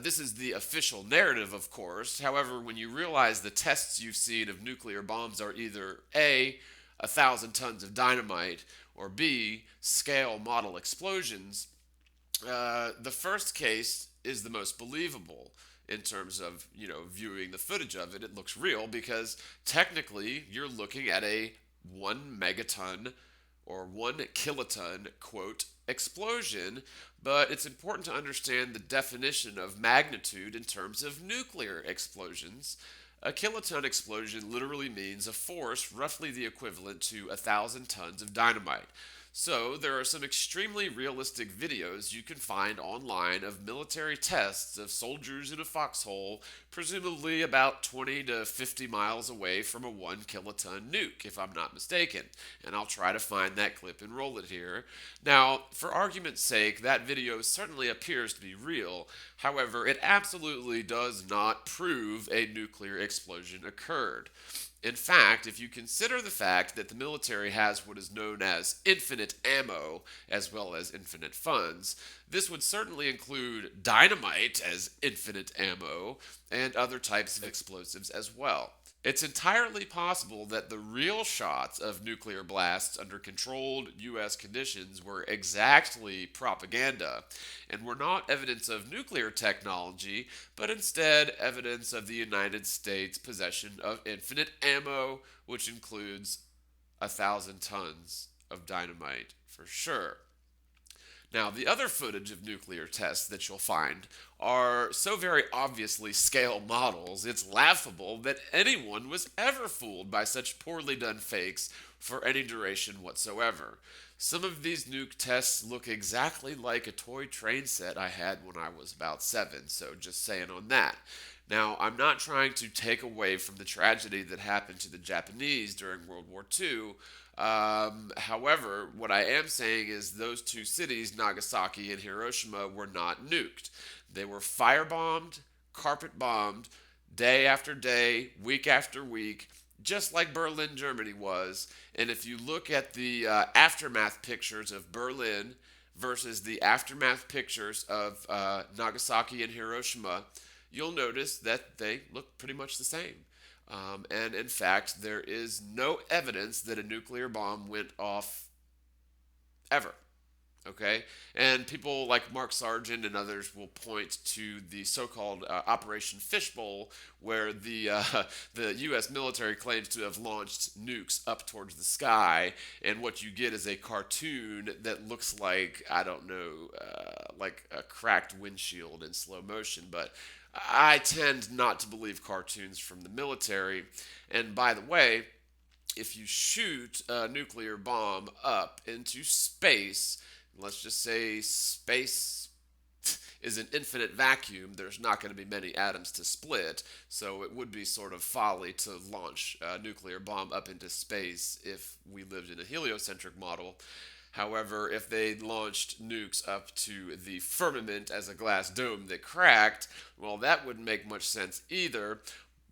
This is the official narrative, of course. However, when you realize the tests you've seen of nuclear bombs are either A, 1,000 tons of dynamite, or B, scale model explosions, the first case is the most believable in terms of, viewing the footage of it. It looks real because technically you're looking at a 1 megaton or 1 kiloton, quote, explosion, but it's important to understand the definition of magnitude in terms of nuclear explosions. A kiloton explosion literally means a force roughly the equivalent to 1,000 tons of dynamite. So there are some extremely realistic videos you can find online of military tests of soldiers in a foxhole, presumably about 20 to 50 miles away from a 1 kiloton nuke, if I'm not mistaken. And I'll try to find that clip and roll it here. Now, for argument's sake, that video certainly appears to be real. However, it absolutely does not prove a nuclear explosion occurred. In fact, if you consider the fact that the military has what is known as infinite ammo as well as infinite funds, this would certainly include dynamite as infinite ammo and other types of explosives as well. It's entirely possible that the real shots of nuclear blasts under controlled U.S. conditions were exactly propaganda and were not evidence of nuclear technology, but instead evidence of the United States' possession of infinite ammo, which includes 1,000 tons of dynamite for sure. Now, the other footage of nuclear tests that you'll find are so very obviously scale models, it's laughable that anyone was ever fooled by such poorly done fakes for any duration whatsoever. Some of these nuke tests look exactly like a toy train set I had when I was about 7, so just saying on that. Now, I'm not trying to take away from the tragedy that happened to the Japanese during World War II. However, what I am saying is those two cities, Nagasaki and Hiroshima, were not nuked. They were firebombed, carpet bombed day after day, week after week, just like Berlin, Germany was. And if you look at the aftermath pictures of Berlin versus the aftermath pictures of Nagasaki and Hiroshima, you'll notice that they look pretty much the same. And in fact, there is no evidence that a nuclear bomb went off ever. Okay? And people like Mark Sargent and others will point to the so-called Operation Fishbowl, where the U.S. military claims to have launched nukes up towards the sky, and what you get is a cartoon that looks like, I don't know, like a cracked windshield in slow motion. But I tend not to believe cartoons from the military. And by the way, if you shoot a nuclear bomb up into space, let's just say space is an infinite vacuum, there's not going to be many atoms to split, so it would be sort of folly to launch a nuclear bomb up into space if we lived in a heliocentric model. However, if they launched nukes up to the firmament as a glass dome that cracked, well, that wouldn't make much sense either.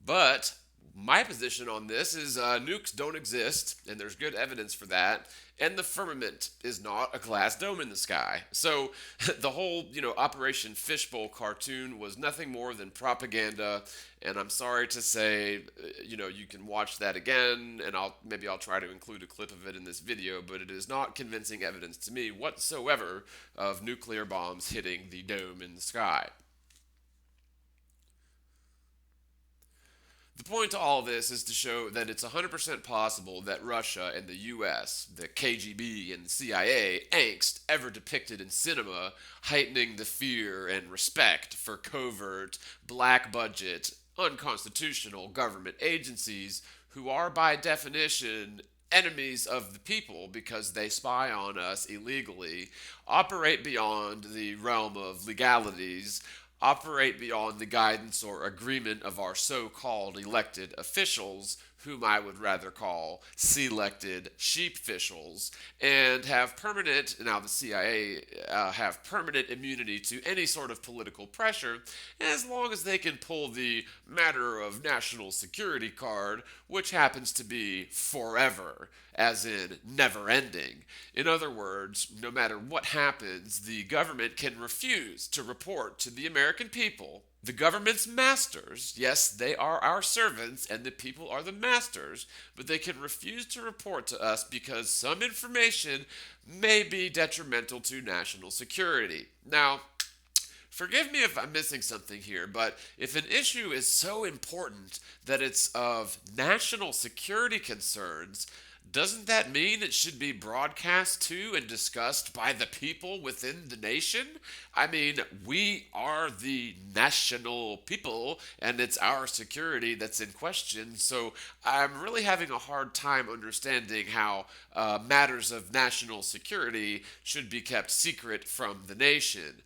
But my position on this is nukes don't exist, and there's good evidence for that, and the firmament is not a glass dome in the sky. So the whole, Operation Fishbowl cartoon was nothing more than propaganda, and I'm sorry to say, you can watch that again, and maybe I'll try to include a clip of it in this video, but it is not convincing evidence to me whatsoever of nuclear bombs hitting the dome in the sky. The point to all of this is to show that it's 100% possible that Russia and the US, the KGB and the CIA angst ever depicted in cinema, heightening the fear and respect for covert, black budget, unconstitutional government agencies who are by definition enemies of the people because they spy on us illegally, operate beyond the realm of legalities, operate beyond the guidance or agreement of our so-called elected officials, whom I would rather call selected sheep-officials, and have permanent, now the CIA have permanent immunity to any sort of political pressure, as long as they can pull the matter of national security card, which happens to be forever, as in never-ending. In other words, no matter what happens, the government can refuse to report to the American people, the government's masters. Yes, they are our servants and the people are the masters, but they can refuse to report to us because some information may be detrimental to national security. Now, forgive me if I'm missing something here, but if an issue is so important that it's of national security concerns, doesn't that mean it should be broadcast to and discussed by the people within the nation? I mean, we are the national people, and it's our security that's in question, so I'm really having a hard time understanding how matters of national security should be kept secret from the nation.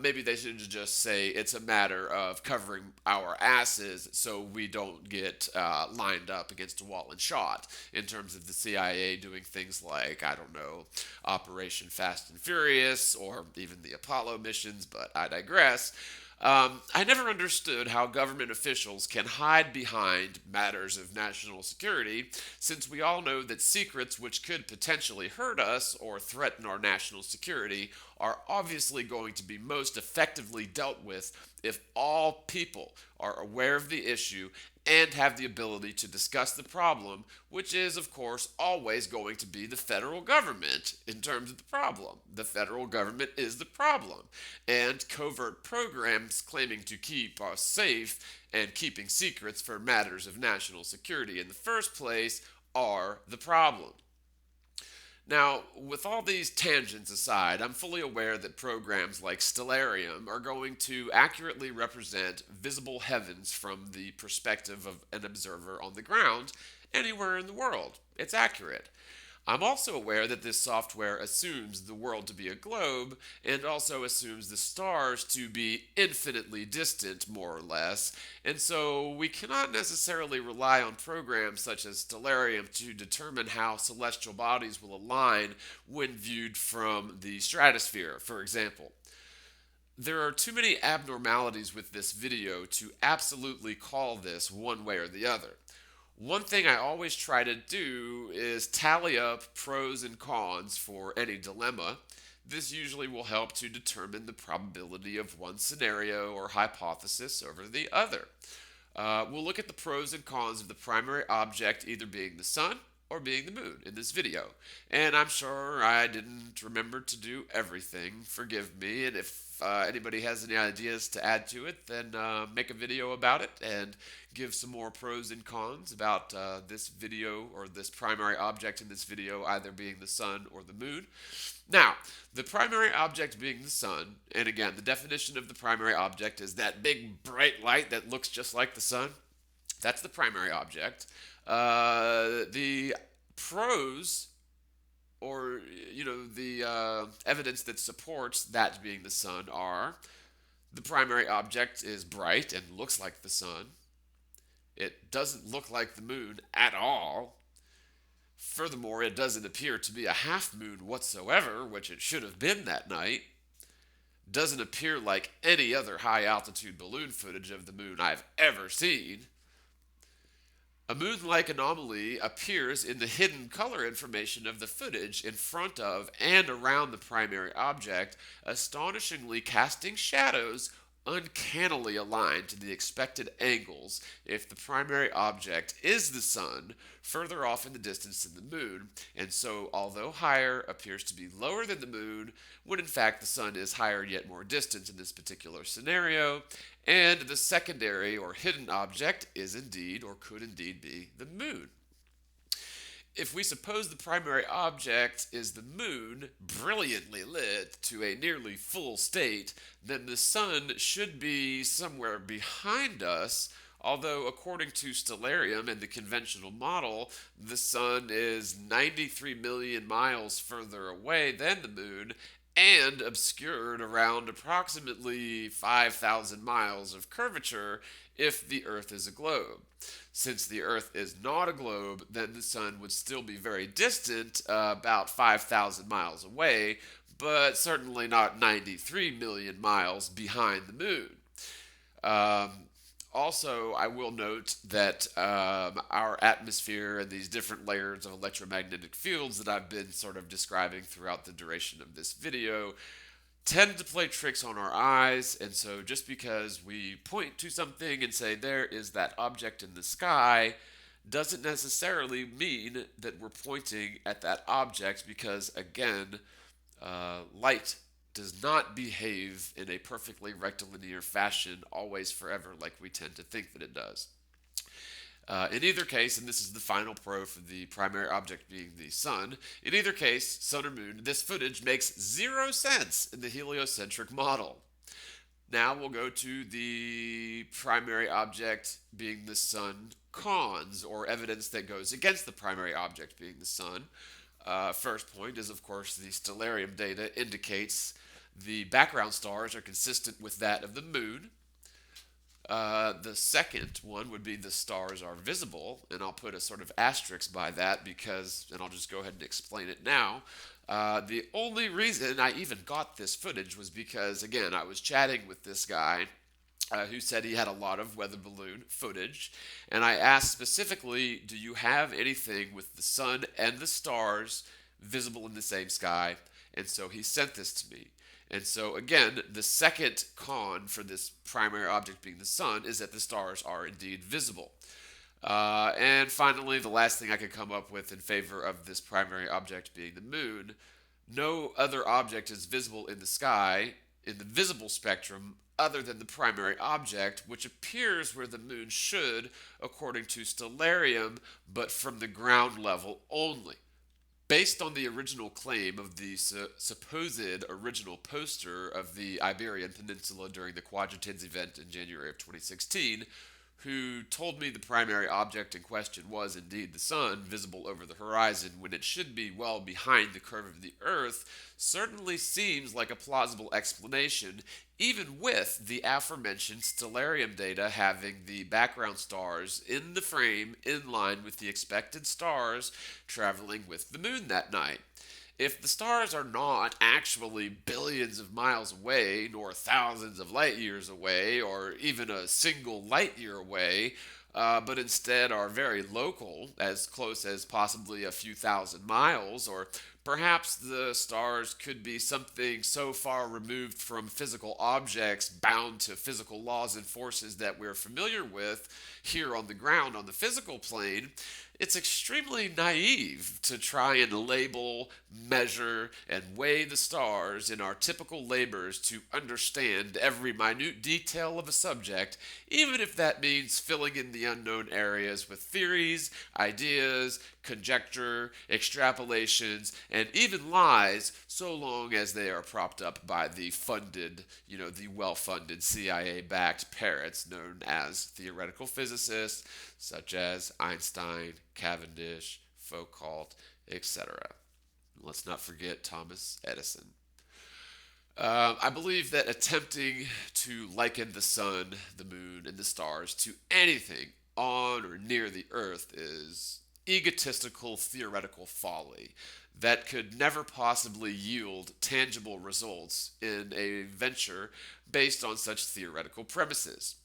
Maybe they should just say it's a matter of covering our asses so we don't get lined up against a wall and shot, in terms of the CIA doing things like, I don't know, Operation Fast and Furious, or even the Apollo missions, but I digress. I never understood how government officials can hide behind matters of national security, since we all know that secrets which could potentially hurt us or threaten our national security are obviously going to be most effectively dealt with if all people are aware of the issue and have the ability to discuss the problem, which is, of course, always going to be the federal government in terms of the problem. The federal government is the problem, and covert programs claiming to keep us safe and keeping secrets for matters of national security in the first place are the problem. Now, with all these tangents aside, I'm fully aware that programs like Stellarium are going to accurately represent visible heavens from the perspective of an observer on the ground anywhere in the world. It's accurate. I'm also aware that this software assumes the world to be a globe and also assumes the stars to be infinitely distant, more or less, and so we cannot necessarily rely on programs such as Stellarium to determine how celestial bodies will align when viewed from the stratosphere, for example. there are too many abnormalities with this video to absolutely call this one way or the other. One thing I always try to do is tally up pros and cons for any dilemma. This usually will help to determine the probability of one scenario or hypothesis over the other. We'll look at the pros and cons of the primary object either being the sun or being the moon in this video. And I'm sure I didn't remember to do everything. Forgive me. And if anybody has any ideas to add to it, then make a video about it and give some more pros and cons about this video or this primary object in this video either being the sun or the moon. Now, the primary object being the sun, and again, the definition of the primary object is that big bright light that looks just like the sun. That's the primary object. The pros, or the evidence that supports that being the sun are: the primary object is bright and looks like the sun. It doesn't look like the moon at all. Furthermore, it doesn't appear to be a half moon whatsoever, which it should have been that night. Doesn't appear like any other high altitude balloon footage of the moon I've ever seen. A moon-like anomaly appears in the hidden color information of the footage in front of and around the primary object, astonishingly casting shadows uncannily aligned to the expected angles if the primary object is the sun further off in the distance than the moon, and so although higher appears to be lower than the moon when in fact the sun is higher yet more distant in this particular scenario, and the secondary or hidden object is indeed or could indeed be the moon. If we suppose the primary object is the moon, brilliantly lit to a nearly full state, then the sun should be somewhere behind us, although according to Stellarium and the conventional model, the sun is 93 million miles further away than the moon and obscured around approximately 5,000 miles of curvature if the Earth is a globe. Since the Earth is not a globe, then the sun would still be very distant, about 5,000 miles away, but certainly not 93 million miles behind the moon. Also, I will note that our atmosphere and these different layers of electromagnetic fields that I've been sort of describing throughout the duration of this video tend to play tricks on our eyes, and so just because we point to something and say there is that object in the sky doesn't necessarily mean that we're pointing at that object, because again, light does not behave in a perfectly rectilinear fashion always forever like we tend to think that it does. In either case, and this is the final pro for the primary object being the sun, in either case, sun or moon, this footage makes zero sense in the heliocentric model. Now we'll go to the primary object being the sun cons, or evidence that goes against the primary object being the sun. First point is, of course, the Stellarium data indicates the background stars are consistent with that of the moon. The second one would be the stars are visible, and I'll put a sort of asterisk by that because, and I'll just go ahead and explain it now. The only reason I even got this footage was because, again, I was chatting with this guy who said he had a lot of weather balloon footage, and I asked specifically, do you have anything with the sun and the stars visible in the same sky? And so he sent this to me. And so, again, the second con for this primary object being the sun is that the stars are indeed visible. And finally, the last thing I could come up with in favor of this primary object being the moon, no other object is visible in the sky in the visible spectrum other than the primary object, which appears where the moon should, according to Stellarium, but from the ground level only. Based on the original claim of the supposed original poster of the Iberian Peninsula during the Quadratins event in January of 2016, who told me the primary object in question was indeed the sun, visible over the horizon when it should be well behind the curve of the Earth, certainly seems like a plausible explanation, even with the aforementioned Stellarium data having the background stars in the frame in line with the expected stars traveling with the moon that night. If the stars are not actually billions of miles away, nor thousands of light years away, or even a single light year away, but instead are very local, as close as possibly a few thousand miles, or perhaps the stars could be something so far removed from physical objects bound to physical laws and forces that we're familiar with here on the ground on the physical plane. It's extremely naive to try and label, measure, and weigh the stars in our typical labors to understand every minute detail of a subject, even if that means filling in the unknown areas with theories, ideas, conjecture, extrapolations, and even lies, so long as they are propped up by the funded, the well-funded CIA-backed parrots known as theoretical physicists, such as Einstein, Cavendish, Foucault, etc. Let's not forget Thomas Edison. I believe that attempting to liken the sun, the moon, and the stars to anything on or near the earth is egotistical theoretical folly that could never possibly yield tangible results in a venture based on such theoretical premises.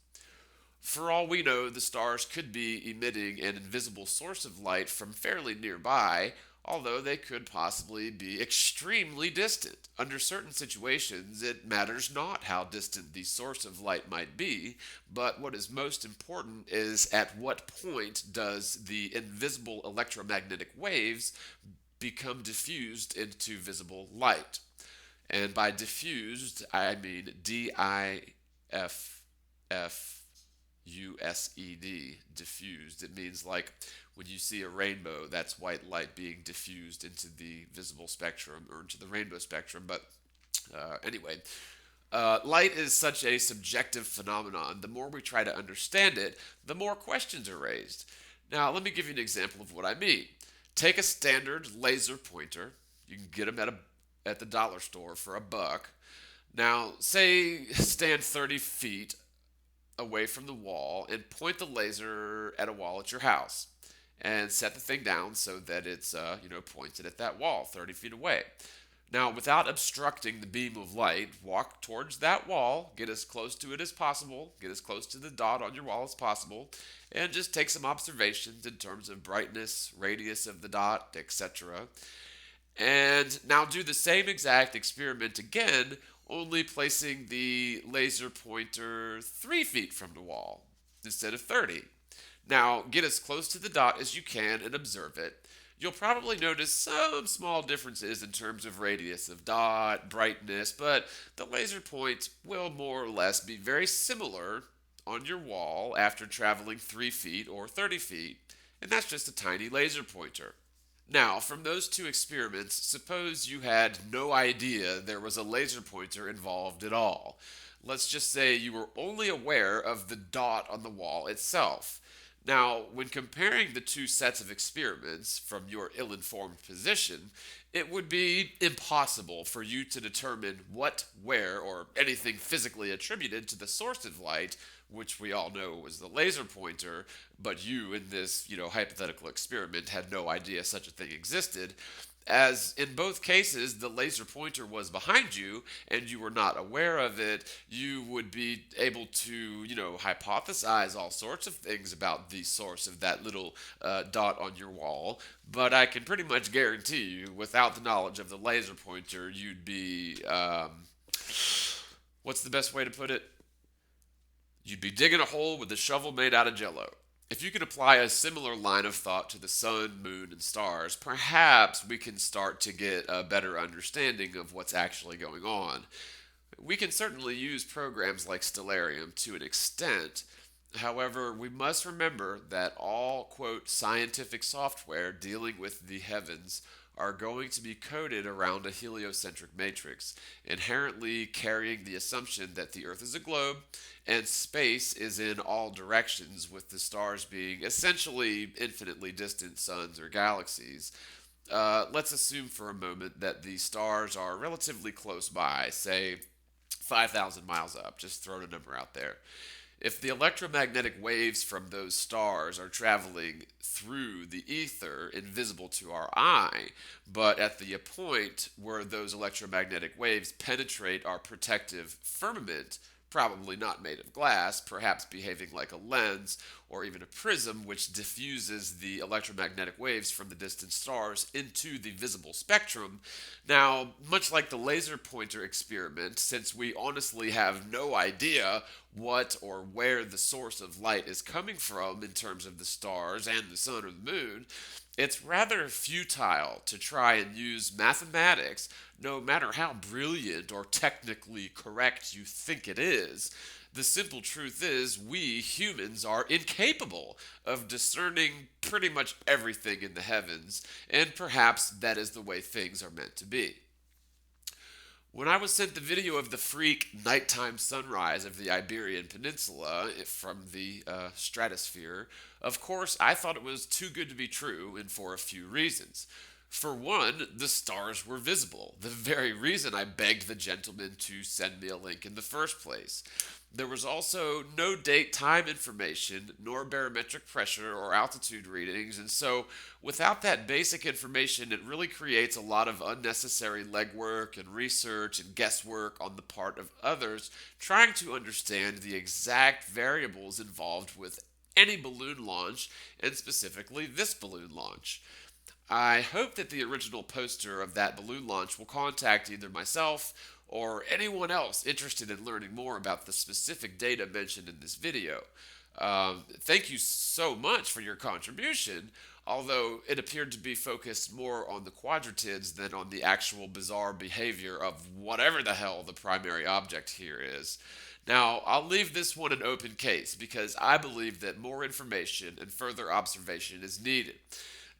For all we know, the stars could be emitting an invisible source of light from fairly nearby, although they could possibly be extremely distant. Under certain situations, it matters not how distant the source of light might be, but what is most important is at what point does the invisible electromagnetic waves become diffused into visible light. And by diffused, I mean D-I-F-F-U-S-E-D, diffused. It means like when you see a rainbow, that's white light being diffused into the visible spectrum or into the rainbow spectrum. But anyway, light is such a subjective phenomenon. The more we try to understand it, the more questions are raised. Now, let me give you an example of what I mean. Take a standard laser pointer. You can get them at the dollar store for $1. Now, say stand 30 feet away from the wall and point the laser at a wall at your house and set the thing down so that it's pointed at that wall 30 feet away. Now, without obstructing the beam of light, walk towards that wall, get as close to it as possible, get as close to the dot on your wall as possible, and just take some observations in terms of brightness, radius of the dot, etc. And now do the same exact experiment again, only placing the laser pointer 3 feet from the wall instead of 30. Now, get as close to the dot as you can and observe it. You'll probably notice some small differences in terms of radius of dot, brightness, but the laser point will more or less be very similar on your wall after traveling 3 feet or 30 feet, and that's just a tiny laser pointer. Now, from those two experiments, suppose you had no idea there was a laser pointer involved at all. Let's just say you were only aware of the dot on the wall itself. Now, when comparing the two sets of experiments from your ill-informed position, it would be impossible for you to determine what, where, or anything physically attributed to the source of light, which we all know was the laser pointer, but you in this, hypothetical experiment had no idea such a thing existed. As in both cases, the laser pointer was behind you and you were not aware of it, you would be able to, hypothesize all sorts of things about the source of that little dot on your wall. But I can pretty much guarantee you, without the knowledge of the laser pointer, you'd be, what's the best way to put it? You'd be digging a hole with a shovel made out of Jell-O. If you could apply a similar line of thought to the sun, moon, and stars, perhaps we can start to get a better understanding of what's actually going on. We can certainly use programs like Stellarium to an extent. However, we must remember that all, quote, scientific software dealing with the heavens are going to be coded around a heliocentric matrix, inherently carrying the assumption that the Earth is a globe and space is in all directions, with the stars being essentially infinitely distant suns or galaxies. Let's assume for a moment that the stars are relatively close by, say 5,000 miles up, just throwing a number out there. If the electromagnetic waves from those stars are traveling through the ether, invisible to our eye, but at the point where those electromagnetic waves penetrate our protective firmament, probably not made of glass, perhaps behaving like a lens or even a prism which diffuses the electromagnetic waves from the distant stars into the visible spectrum. Now, much like the laser pointer experiment, since we honestly have no idea what or where the source of light is coming from in terms of the stars and the sun or the moon, it's rather futile to try and use mathematics, no matter how brilliant or technically correct you think it is. The simple truth is, we humans are incapable of discerning pretty much everything in the heavens, and perhaps that is the way things are meant to be. When I was sent the video of the freak nighttime sunrise of the Iberian Peninsula from the stratosphere, of course I thought it was too good to be true, and for a few reasons. For one, the stars were visible, the very reason I begged the gentleman to send me a link in the first place. There was also no date time information, nor barometric pressure or altitude readings, and so without that basic information, it really creates a lot of unnecessary legwork and research and guesswork on the part of others trying to understand the exact variables involved with any balloon launch, and specifically this balloon launch. I hope that the original poster of that balloon launch will contact either myself or anyone else interested in learning more about the specific data mentioned in this video. Thank you so much for your contribution, although it appeared to be focused more on the quadratids than on the actual bizarre behavior of whatever the hell the primary object here is. Now, I'll leave this one an open case because I believe that more information and further observation is needed.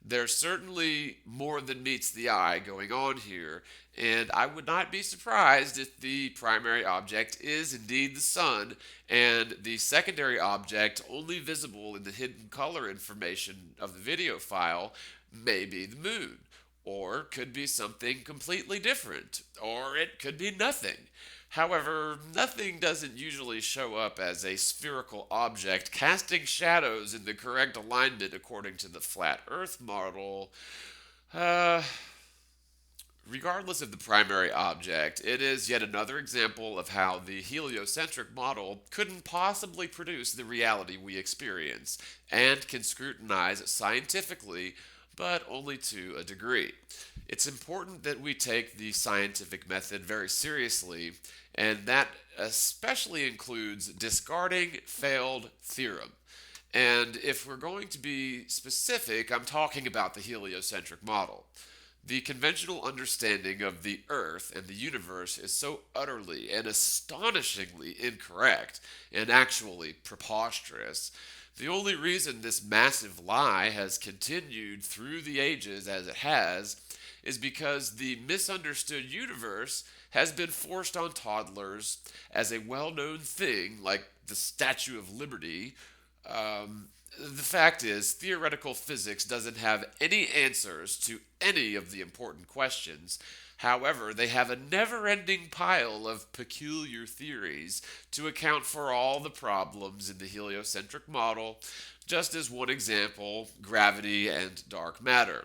There's certainly more than meets the eye going on here, and I would not be surprised if the primary object is indeed the sun, and the secondary object, only visible in the hidden color information of the video file, may be the moon, or could be something completely different, or it could be nothing. However, nothing doesn't usually show up as a spherical object casting shadows in the correct alignment according to the flat Earth model. Regardless of the primary object, it is yet another example of how the heliocentric model couldn't possibly produce the reality we experience, and can scrutinize scientifically, but only to a degree. It's important that we take the scientific method very seriously, and that especially includes discarding failed theorem. And if we're going to be specific, I'm talking about the heliocentric model. The conventional understanding of the Earth and the universe is so utterly and astonishingly incorrect, and actually preposterous. The only reason this massive lie has continued through the ages as it has is because the misunderstood universe has been forced on toddlers as a well-known thing, like the Statue of Liberty. The fact is, theoretical physics doesn't have any answers to any of the important questions. However, they have a never-ending pile of peculiar theories to account for all the problems in the heliocentric model, just as one example, gravity and dark matter.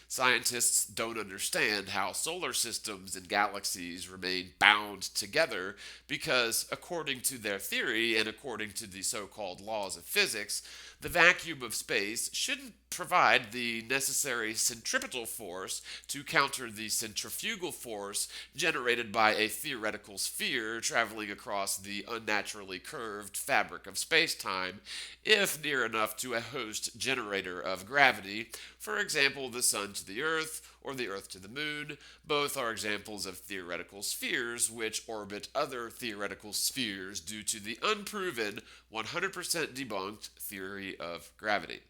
Scientists don't understand how solar systems and galaxies remain bound together because, according to their theory and according to the so-called laws of physics, the vacuum of space shouldn't provide the necessary centripetal force to counter the centrifugal force generated by a theoretical sphere traveling across the unnaturally curved fabric of space-time, if near enough to a host generator of gravity, for example, the sun to the earth or the earth to the moon. Both are examples of theoretical spheres which orbit other theoretical spheres due to the unproven, 100% debunked theory of gravity.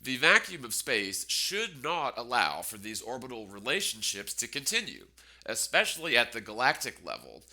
The vacuum of space should not allow for these orbital relationships to continue, especially at the galactic level,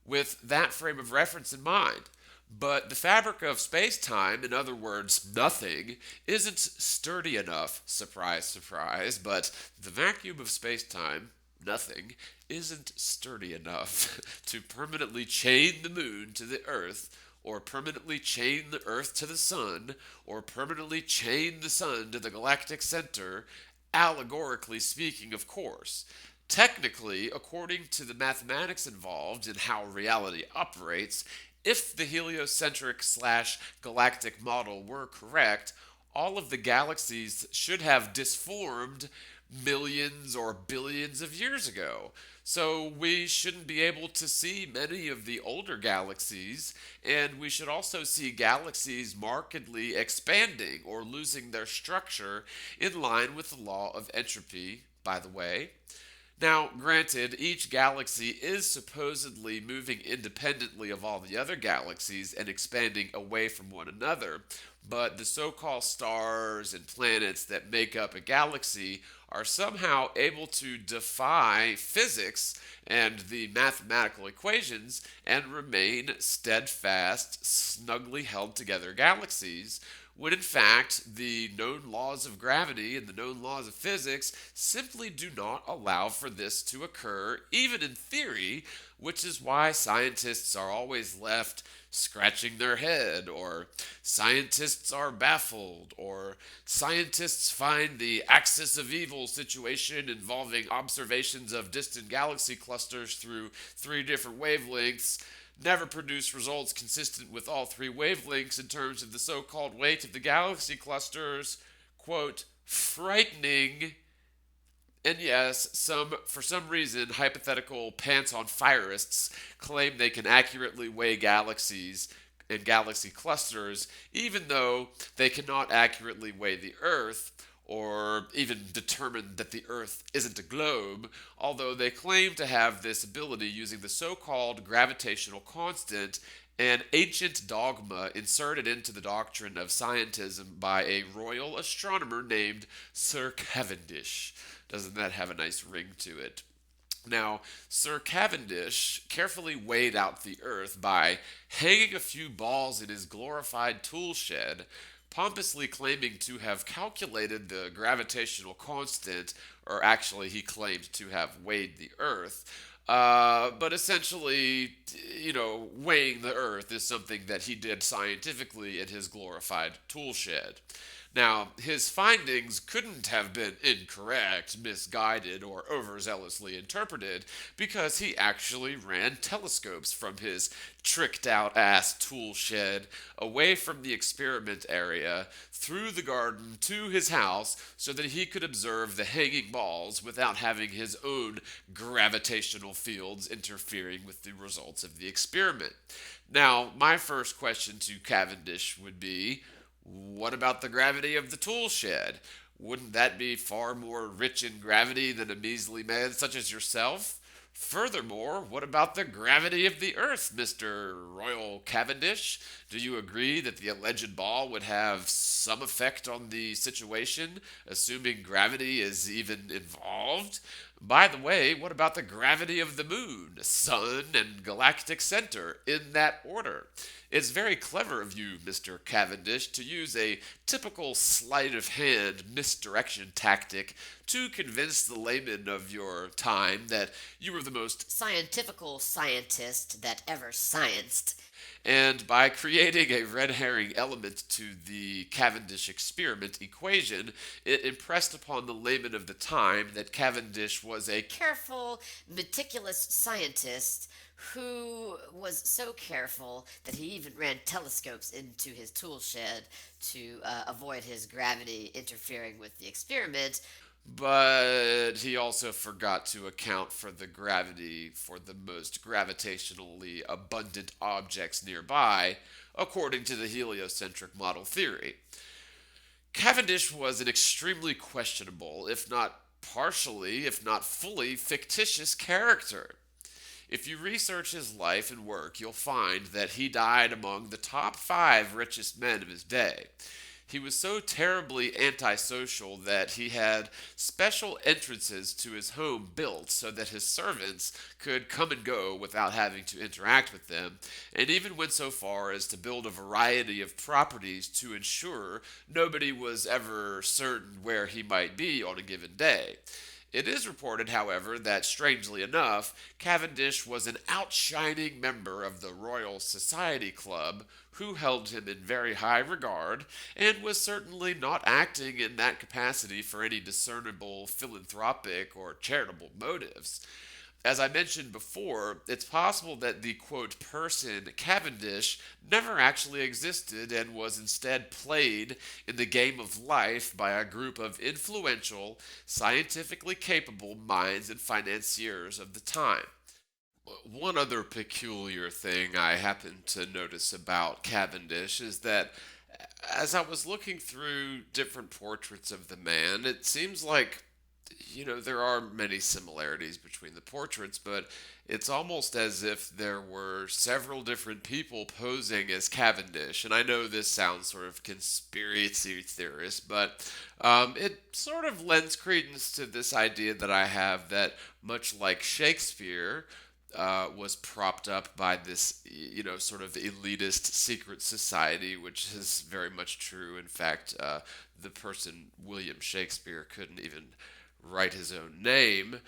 with that frame of reference in mind. But the fabric of space-time, in other words, nothing, isn't sturdy enough, surprise, surprise, but the vacuum of space-time, nothing, isn't sturdy enough to permanently chain the moon to the Earth or permanently chain the Earth to the Sun, or permanently chain the Sun to the galactic center, allegorically speaking, of course. Technically, according to the mathematics involved in how reality operates, if the heliocentric / galactic model were correct, all of the galaxies should have disformed millions or billions of years ago. So we shouldn't be able to see many of the older galaxies, and we should also see galaxies markedly expanding or losing their structure in line with the law of entropy, by the way. Now, granted, each galaxy is supposedly moving independently of all the other galaxies and expanding away from one another, but the so-called stars and planets that make up a galaxy are somehow able to defy physics and the mathematical equations and remain steadfast, snugly held together galaxies, when in fact the known laws of gravity and the known laws of physics simply do not allow for this to occur, even in theory, which is why scientists are always left scratching their head, or scientists are baffled, or scientists find the axis of evil situation involving observations of distant galaxy clusters through 3 different wavelengths never produce results consistent with all 3 wavelengths in terms of the so-called weight of the galaxy clusters, quote, frightening. And yes, for some reason, hypothetical pants-on-fireists claim they can accurately weigh galaxies and galaxy clusters, even though they cannot accurately weigh the Earth, or even determine that the Earth isn't a globe, although they claim to have this ability using the so-called gravitational constant, an ancient dogma inserted into the doctrine of scientism by a royal astronomer named Sir Cavendish. Doesn't that have a nice ring to it? Now, Sir Cavendish carefully weighed out the Earth by hanging a few balls in his glorified tool shed, pompously claiming to have calculated the gravitational constant, or actually he claimed to have weighed the Earth. But essentially, weighing the Earth is something that he did scientifically in his glorified tool shed. Now, his findings couldn't have been incorrect, misguided, or overzealously interpreted because he actually ran telescopes from his tricked-out-ass tool shed away from the experiment area through the garden to his house so that he could observe the hanging balls without having his own gravitational fields interfering with the results of the experiment. Now, my first question to Cavendish would be, what about the gravity of the tool shed? Wouldn't that be far more rich in gravity than a measly man such as yourself? Furthermore, what about the gravity of the Earth, Mr. Royal Cavendish? Do you agree that the alleged ball would have some effect on the situation, assuming gravity is even involved? By the way, what about the gravity of the moon, sun, and galactic center, in that order? It's very clever of you, Mr. Cavendish, to use a typical sleight of hand misdirection tactic to convince the laymen of your time that you were the most scientifical scientist that ever scienced. And by creating a red herring element to the Cavendish experiment equation, it impressed upon the laymen of the time that Cavendish was a careful, meticulous scientist who was so careful that he even ran telescopes into his tool shed to avoid his gravity interfering with the experiment. But he also forgot to account for the gravity for the most gravitationally abundant objects nearby, according to the heliocentric model theory. Cavendish was an extremely questionable, if not partially, if not fully fictitious character. If you research his life and work, you'll find that he died among the top 5 richest men of his day. He was so terribly antisocial that he had special entrances to his home built so that his servants could come and go without having to interact with them, and even went so far as to build a variety of properties to ensure nobody was ever certain where he might be on a given day. It is reported, however, that strangely enough, Cavendish was an outshining member of the Royal Society Club who held him in very high regard and was certainly not acting in that capacity for any discernible philanthropic or charitable motives. As I mentioned before, it's possible that the quote person Cavendish never actually existed and was instead played in the game of life by a group of influential, scientifically capable minds and financiers of the time. One other peculiar thing I happened to notice about Cavendish is that as I was looking through different portraits of the man, it seems like there are many similarities between the portraits, but it's almost as if there were several different people posing as Cavendish. And I know this sounds sort of conspiracy theorist, but it sort of lends credence to this idea that I have that much like Shakespeare was propped up by this, sort of elitist secret society, which is very much true. In fact, the person William Shakespeare couldn't even write his own name,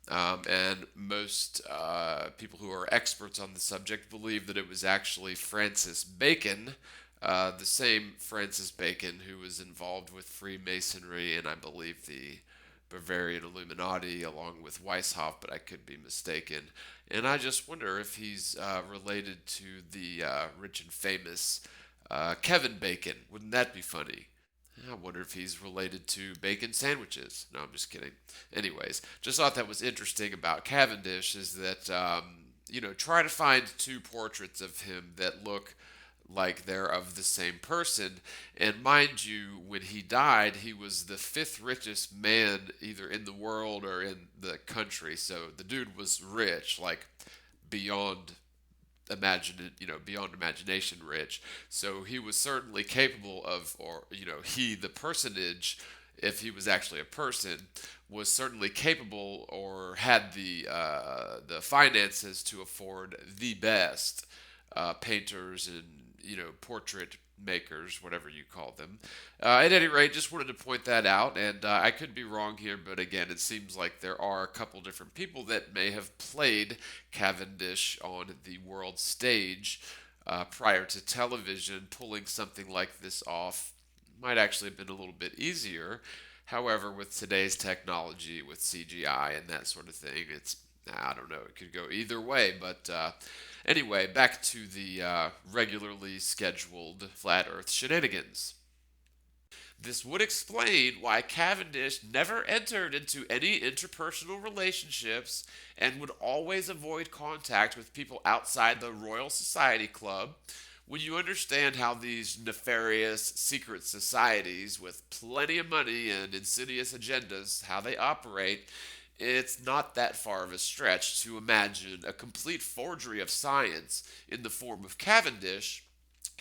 and most people who are experts on the subject believe that it was actually Francis Bacon, the same Francis Bacon who was involved with Freemasonry and I believe the Bavarian Illuminati along with Weishaupt, but I could be mistaken. And I just wonder if he's related to the rich and famous Kevin Bacon. Wouldn't that be funny? I wonder if he's related to bacon sandwiches. No, I'm just kidding. Anyways, just thought that was interesting about Cavendish is that, try to find two portraits of him that look like they're of the same person. And mind you, when he died, he was the fifth richest man either in the world or in the country. So the dude was rich, like beyond beyond imagination rich. So he was certainly capable of, the personage, if he was actually a person, was certainly capable or had the finances to afford the best painters and portrait makers, whatever you call them. At any rate, just wanted to point that out, and I could be wrong here, but again, it seems like there are a couple different people that may have played Cavendish on the world stage prior to television. Pulling something like this off might actually have been a little bit easier. However, with today's technology, with CGI and that sort of thing, I don't know, it could go either way, but anyway, back to the regularly scheduled Flat Earth shenanigans. This would explain why Cavendish never entered into any interpersonal relationships and would always avoid contact with people outside the Royal Society Club. When you understand how these nefarious secret societies with plenty of money and insidious agendas, how they operate, it's not that far of a stretch to imagine a complete forgery of science in the form of Cavendish,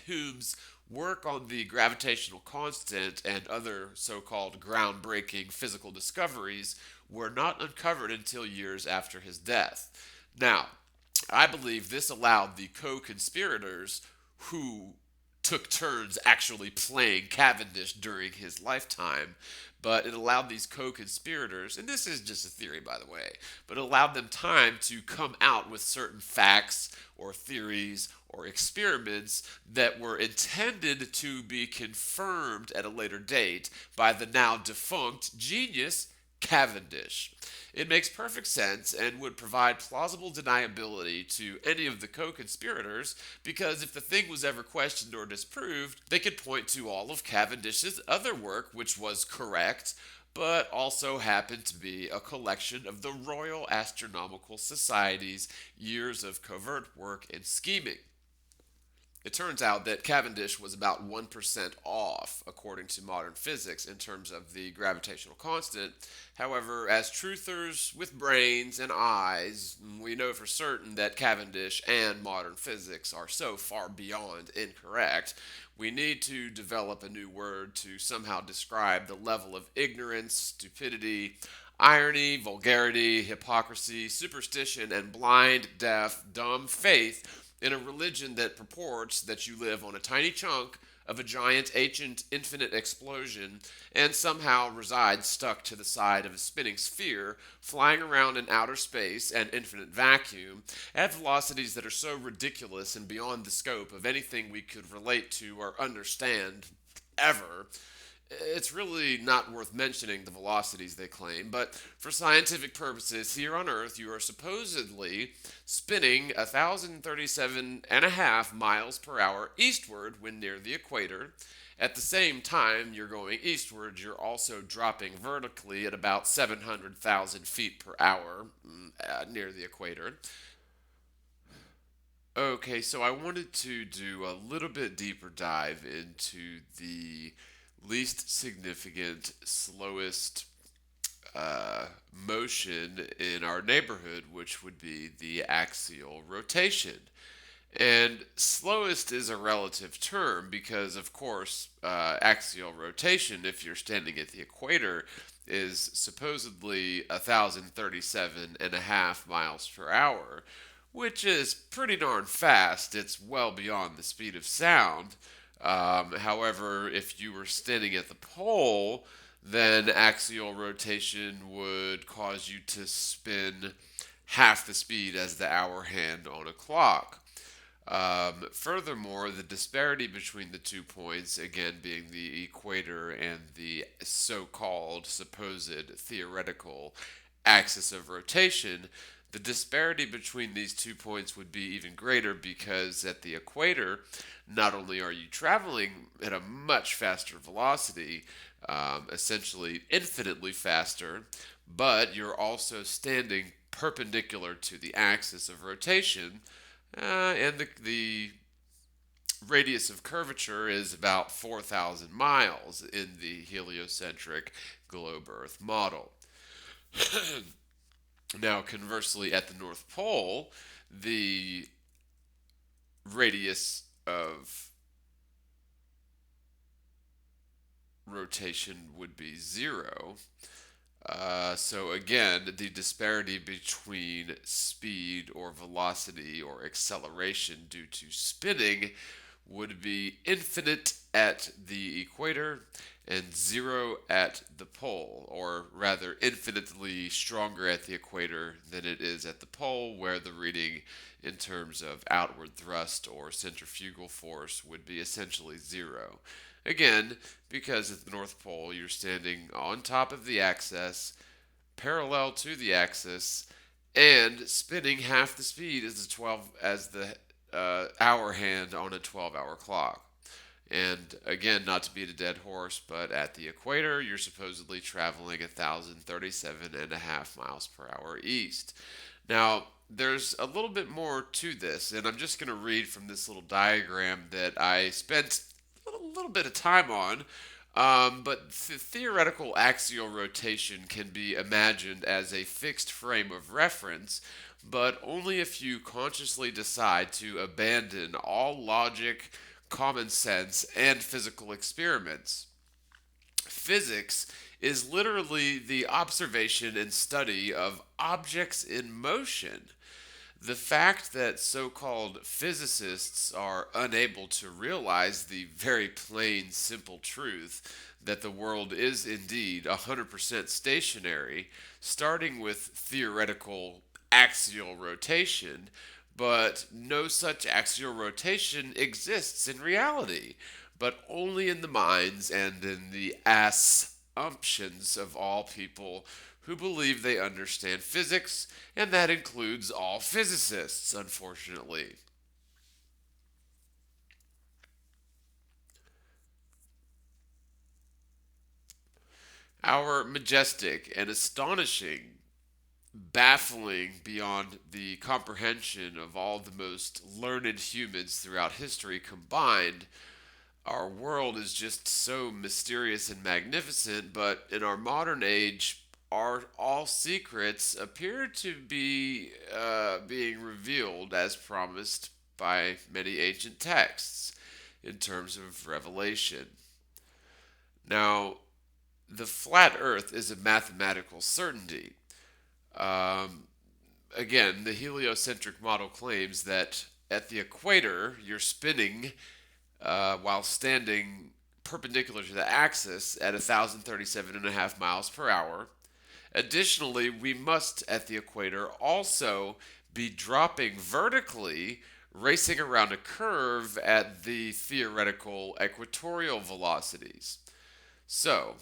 whose work on the gravitational constant and other so-called groundbreaking physical discoveries were not uncovered until years after his death. Now, I believe this allowed the co-conspirators who took turns actually playing Cavendish during his lifetime, but it allowed these co-conspirators, and this is just a theory by the way, but it allowed them time to come out with certain facts or theories or experiments that were intended to be confirmed at a later date by the now defunct genius Cavendish. It makes perfect sense and would provide plausible deniability to any of the co-conspirators because if the thing was ever questioned or disproved, they could point to all of Cavendish's other work, which was correct, but also happened to be a collection of the Royal Astronomical Society's years of covert work and scheming. It turns out that Cavendish was about 1% off, according to modern physics, in terms of the gravitational constant. However, as truthers with brains and eyes, we know for certain that Cavendish and modern physics are so far beyond incorrect, we need to develop a new word to somehow describe the level of ignorance, stupidity, irony, vulgarity, hypocrisy, superstition, and blind, deaf, dumb faith in a religion that purports that you live on a tiny chunk of a giant, ancient, infinite explosion and somehow reside stuck to the side of a spinning sphere, flying around in outer space and infinite vacuum at velocities that are so ridiculous and beyond the scope of anything we could relate to or understand ever. It's really not worth mentioning the velocities they claim, but for scientific purposes, here on Earth, you are supposedly spinning 1,037.5 miles per hour eastward when near the equator. At the same time you're going eastward, you're also dropping vertically at about 700,000 feet per hour near the equator. Okay, so I wanted to do a little bit deeper dive into the least significant, slowest motion in our neighborhood, which would be the axial rotation. And slowest is a relative term because, of course, axial rotation, if you're standing at the equator, is supposedly 1,037.5 miles per hour, which is pretty darn fast. It's well beyond the speed of sound. However, if you were standing at the pole, then axial rotation would cause you to spin half the speed as the hour hand on a clock. Furthermore, the disparity between the 2 points, again being the equator and the so-called supposed theoretical axis of rotation, the disparity between these 2 points would be even greater because at the equator, not only are you traveling at a much faster velocity, essentially infinitely faster, but you're also standing perpendicular to the axis of rotation, and the radius of curvature is about 4,000 miles in the heliocentric globe Earth model. Now, conversely, at the North Pole, the radius of rotation would be 0. So again, the disparity between speed or velocity or acceleration due to spinning would be infinite at the equator and 0 at the pole, or rather infinitely stronger at the equator than it is at the pole, where the reading in terms of outward thrust or centrifugal force would be essentially 0. Again, because at the North Pole you're standing on top of the axis, parallel to the axis, and spinning half the speed as the hour hand on a 12-hour clock. And again, not to beat a dead horse, but at the equator, you're supposedly traveling 1,037.5 miles per hour east. Now, there's a little bit more to this, and I'm just going to read from this little diagram that I spent a little bit of time on. But theoretical axial rotation can be imagined as a fixed frame of reference, but only if you consciously decide to abandon all logic, common sense, and physical experiments. Physics is literally the observation and study of objects in motion. The fact that so-called physicists are unable to realize the very plain, simple truth that the world is indeed 100% stationary, starting with theoretical axial rotation, but no such axial rotation exists in reality, but only in the minds and in the assumptions of all people who believe they understand physics, and that includes all physicists, unfortunately. Our majestic and astonishing, baffling beyond the comprehension of all the most learned humans throughout history combined, our world is just so mysterious and magnificent, but in our modern age, all secrets appear to be being revealed as promised by many ancient texts in terms of revelation. Now, the flat earth is a mathematical certainty. Again, the heliocentric model claims that at the equator, you're spinning while standing perpendicular to the axis at 1,037.5 miles per hour. Additionally, we must, at the equator, also be dropping vertically, racing around a curve at the theoretical equatorial velocities. So,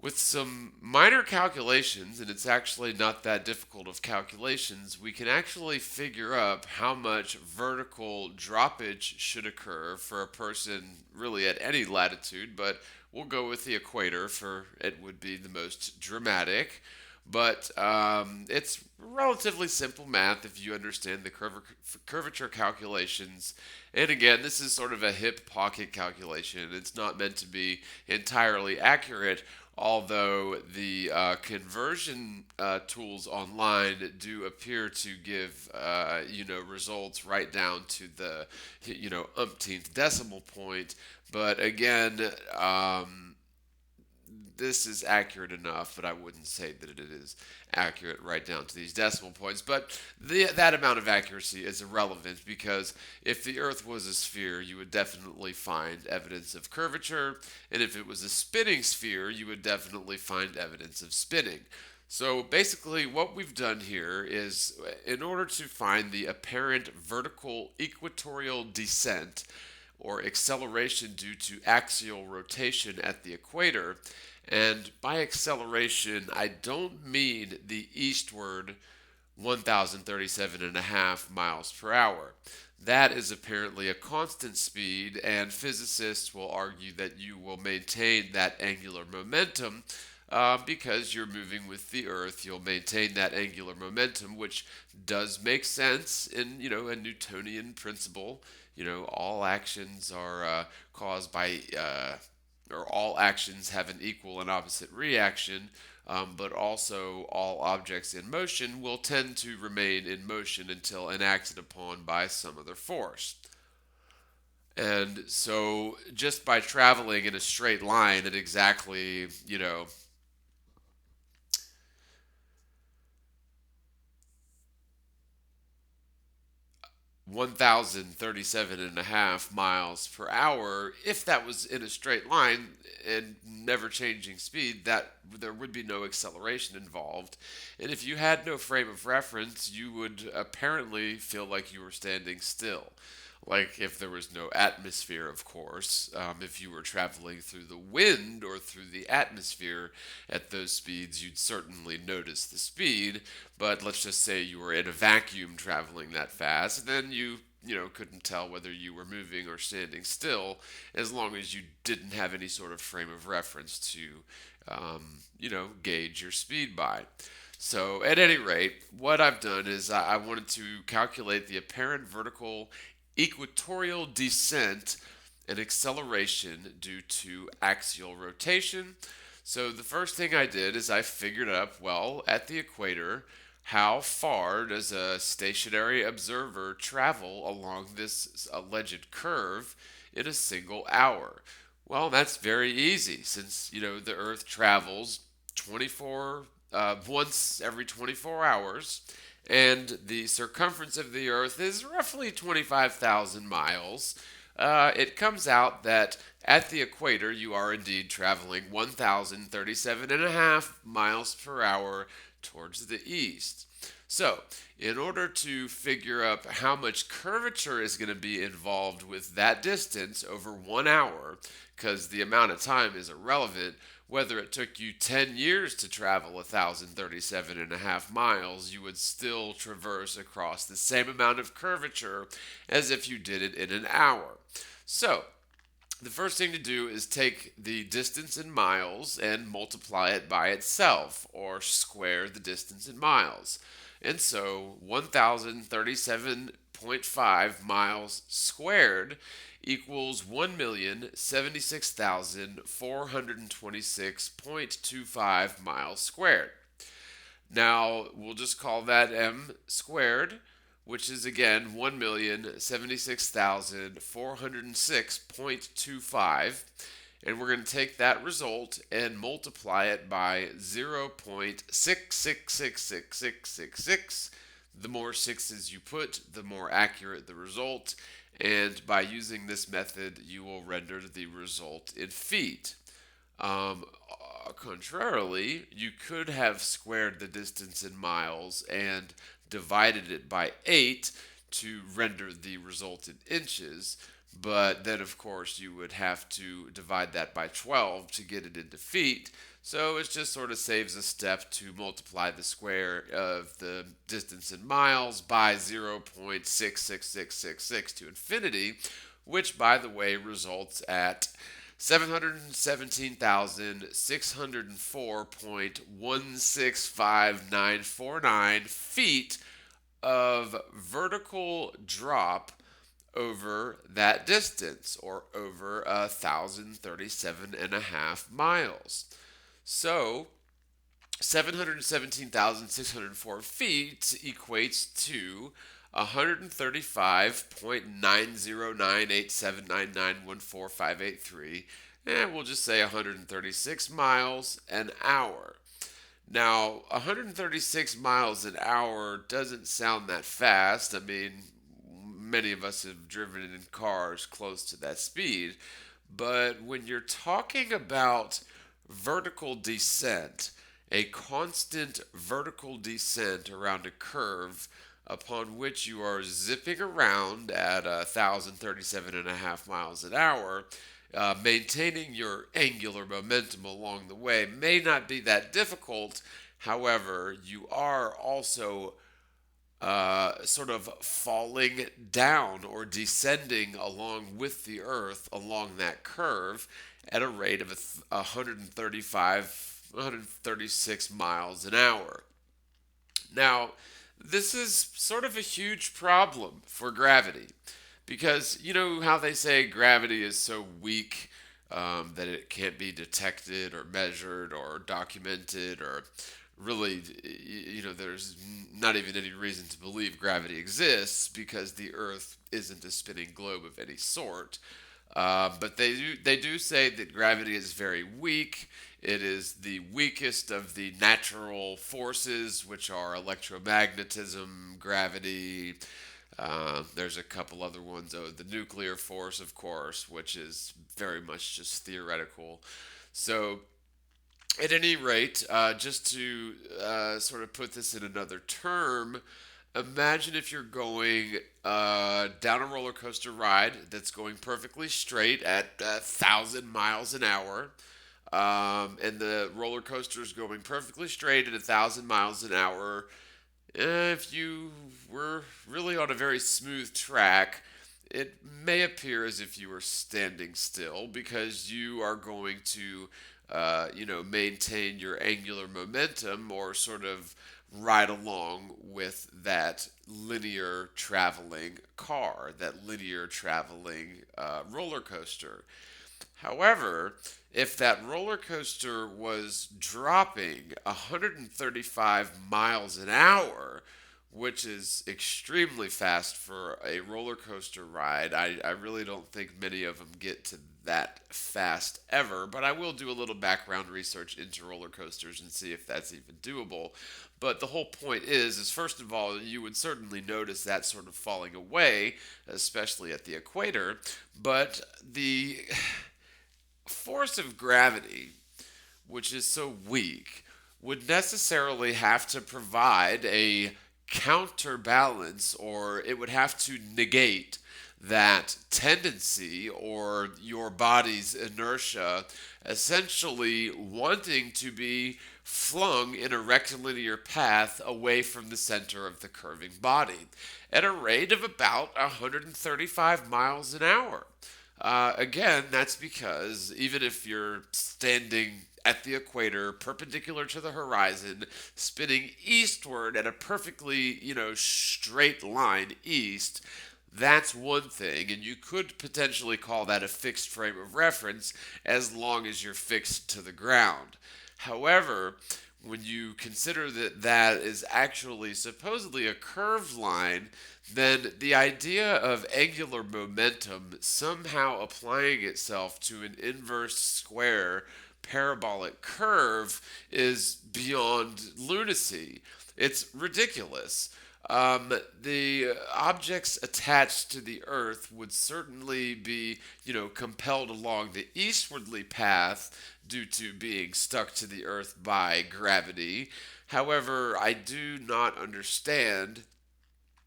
with some minor calculations, and it's actually not that difficult of calculations, we can actually figure up how much vertical droppage should occur for a person really at any latitude, but we'll go with the equator for it would be the most dramatic. But it's relatively simple math if you understand the curvature calculations. And again, this is sort of a hip pocket calculation. It's not meant to be entirely accurate, although the conversion tools online do appear to give results right down to the umpteenth decimal point. But again, this is accurate enough, but I wouldn't say that it is accurate right down to these decimal points. But that amount of accuracy is irrelevant, because if the Earth was a sphere, you would definitely find evidence of curvature, and if it was a spinning sphere, you would definitely find evidence of spinning. So basically what we've done here is, in order to find the apparent vertical equatorial descent or acceleration due to axial rotation at the equator, and by acceleration, I don't mean the eastward 1,037.5 miles per hour. That is apparently a constant speed, and physicists will argue that you will maintain that angular momentum because you're moving with the Earth. You'll maintain that angular momentum, which does make sense in a Newtonian principle. All actions are caused by or all actions have an equal and opposite reaction, but also all objects in motion will tend to remain in motion until enacted upon by some other force. And so just by traveling in a straight line at exactly, 1,037.5 miles per hour, if that was in a straight line and never changing speed, that there would be no acceleration involved. And if you had no frame of reference, you would apparently feel like you were standing still. Like if there was no atmosphere, of course. If you were traveling through the wind or through the atmosphere at those speeds, you'd certainly notice the speed. But let's just say you were in a vacuum traveling that fast, then you couldn't tell whether you were moving or standing still, as long as you didn't have any sort of frame of reference to, gauge your speed by. So at any rate, what I've done is I wanted to calculate the apparent vertical equatorial descent and acceleration due to axial rotation. So the first thing I did is I figured up, at the equator, how far does a stationary observer travel along this alleged curve in a single hour? Well, that's very easy, since the Earth travels once every 24 hours. And the circumference of the Earth is roughly 25,000 miles. It comes out that at the equator, you are indeed traveling 1,037.5 miles per hour towards the east. So, in order to figure out how much curvature is going to be involved with that distance over 1 hour, because the amount of time is irrelevant, whether it took you 10 years to travel 1,037.5 miles, you would still traverse across the same amount of curvature as if you did it in an hour. So, the first thing to do is take the distance in miles and multiply it by itself, or square the distance in miles. And so 1,037.5 miles squared equals 1,076,426.25 miles squared. Now, we'll just call that m squared, which is again 1,076,406.25. And we're going to take that result and multiply it by 0.66666666. The more sixes you put, the more accurate the result, and by using this method, you will render the result in feet. Contrarily, you could have squared the distance in miles and divided it by 8 to render the result in inches, but then of course you would have to divide that by 12 to get it into feet. So it just sort of saves a step to multiply the square of the distance in miles by 0.66666 to infinity, which by the way results at 717,604.165949 feet of vertical drop over that distance, or over 1,037.5 miles. So 717,604 feet equates to 135.90987991453, and we'll just say 136 miles an hour. Now, 136 miles an hour doesn't sound that fast. I mean, many of us have driven in cars close to that speed, but when you're talking about vertical descent, a constant vertical descent around a curve upon which you are zipping around at 1,037.5 miles an hour, maintaining your angular momentum along the way may not be that difficult. However, you are also sort of falling down or descending along with the Earth along that curve at a rate of 136 miles an hour. Now, this is sort of a huge problem for gravity, because you know how they say gravity is so weak that it can't be detected or measured or documented, or really, you know, there's not even any reason to believe gravity exists because the Earth isn't a spinning globe of any sort. But they do say that gravity is very weak. It is the weakest of the natural forces, which are electromagnetism, gravity. There's a couple other ones. Oh, the nuclear force, of course, which is very much just theoretical. So, at any rate, just to sort of put this in another term, imagine if you're going down a roller coaster ride that's going perfectly straight at 1,000 miles an hour, and the roller coaster is going perfectly straight at 1,000 miles an hour. If you were really on a very smooth track, it may appear as if you were standing still, because you are going to maintain your angular momentum, or sort of ride along with that linear traveling car, that linear traveling roller coaster. However, if that roller coaster was dropping 135 miles an hour, which is extremely fast for a roller coaster ride, I really don't think many of them get to that fast ever, but I will do a little background research into roller coasters and see if that's even doable. But the whole point is first of all, you would certainly notice that sort of falling away, especially at the equator, but the force of gravity, which is so weak, would necessarily have to provide a counterbalance, or it would have to negate that tendency, or your body's inertia essentially wanting to be flung in a rectilinear path away from the center of the curving body at a rate of about 135 miles an hour. Again, that's because even if you're standing at the equator, perpendicular to the horizon, spinning eastward at a perfectly, straight line east, that's one thing, and you could potentially call that a fixed frame of reference as long as you're fixed to the ground. However, when you consider that that is actually supposedly a curved line, then the idea of angular momentum somehow applying itself to an inverse square parabolic curve is beyond lunacy. It's ridiculous. The objects attached to the Earth would certainly be, compelled along the eastwardly path due to being stuck to the Earth by gravity. However, I do not understand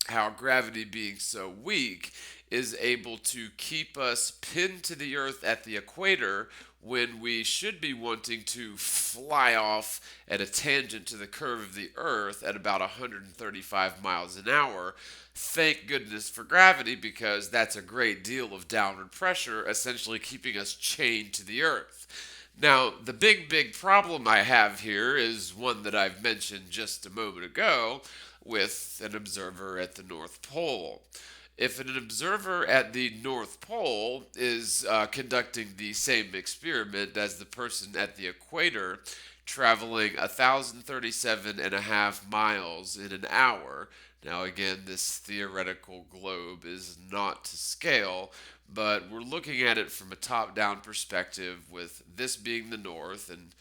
how gravity, being so weak, is able to keep us pinned to the Earth at the equator when we should be wanting to fly off at a tangent to the curve of the Earth at about 135 miles an hour. Thank goodness for gravity, because that's a great deal of downward pressure, essentially keeping us chained to the Earth. Now, the big problem I have here is one that I've mentioned just a moment ago with an observer at the North Pole. If an observer at the North Pole is conducting the same experiment as the person at the equator, traveling 1,037.5 miles in an hour. Now, again, this theoretical globe is not to scale, but we're looking at it from a top-down perspective, with this being the north and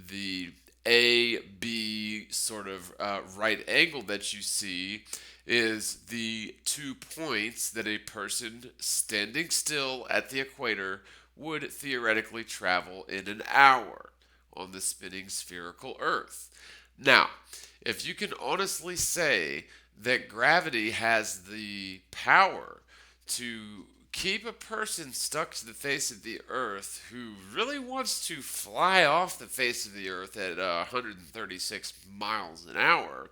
the A-B sort of right angle that you see is the 2 points that a person standing still at the equator would theoretically travel in an hour on the spinning spherical Earth. Now, if you can honestly say that gravity has the power to keep a person stuck to the face of the Earth who really wants to fly off the face of the Earth at 136 miles an hour,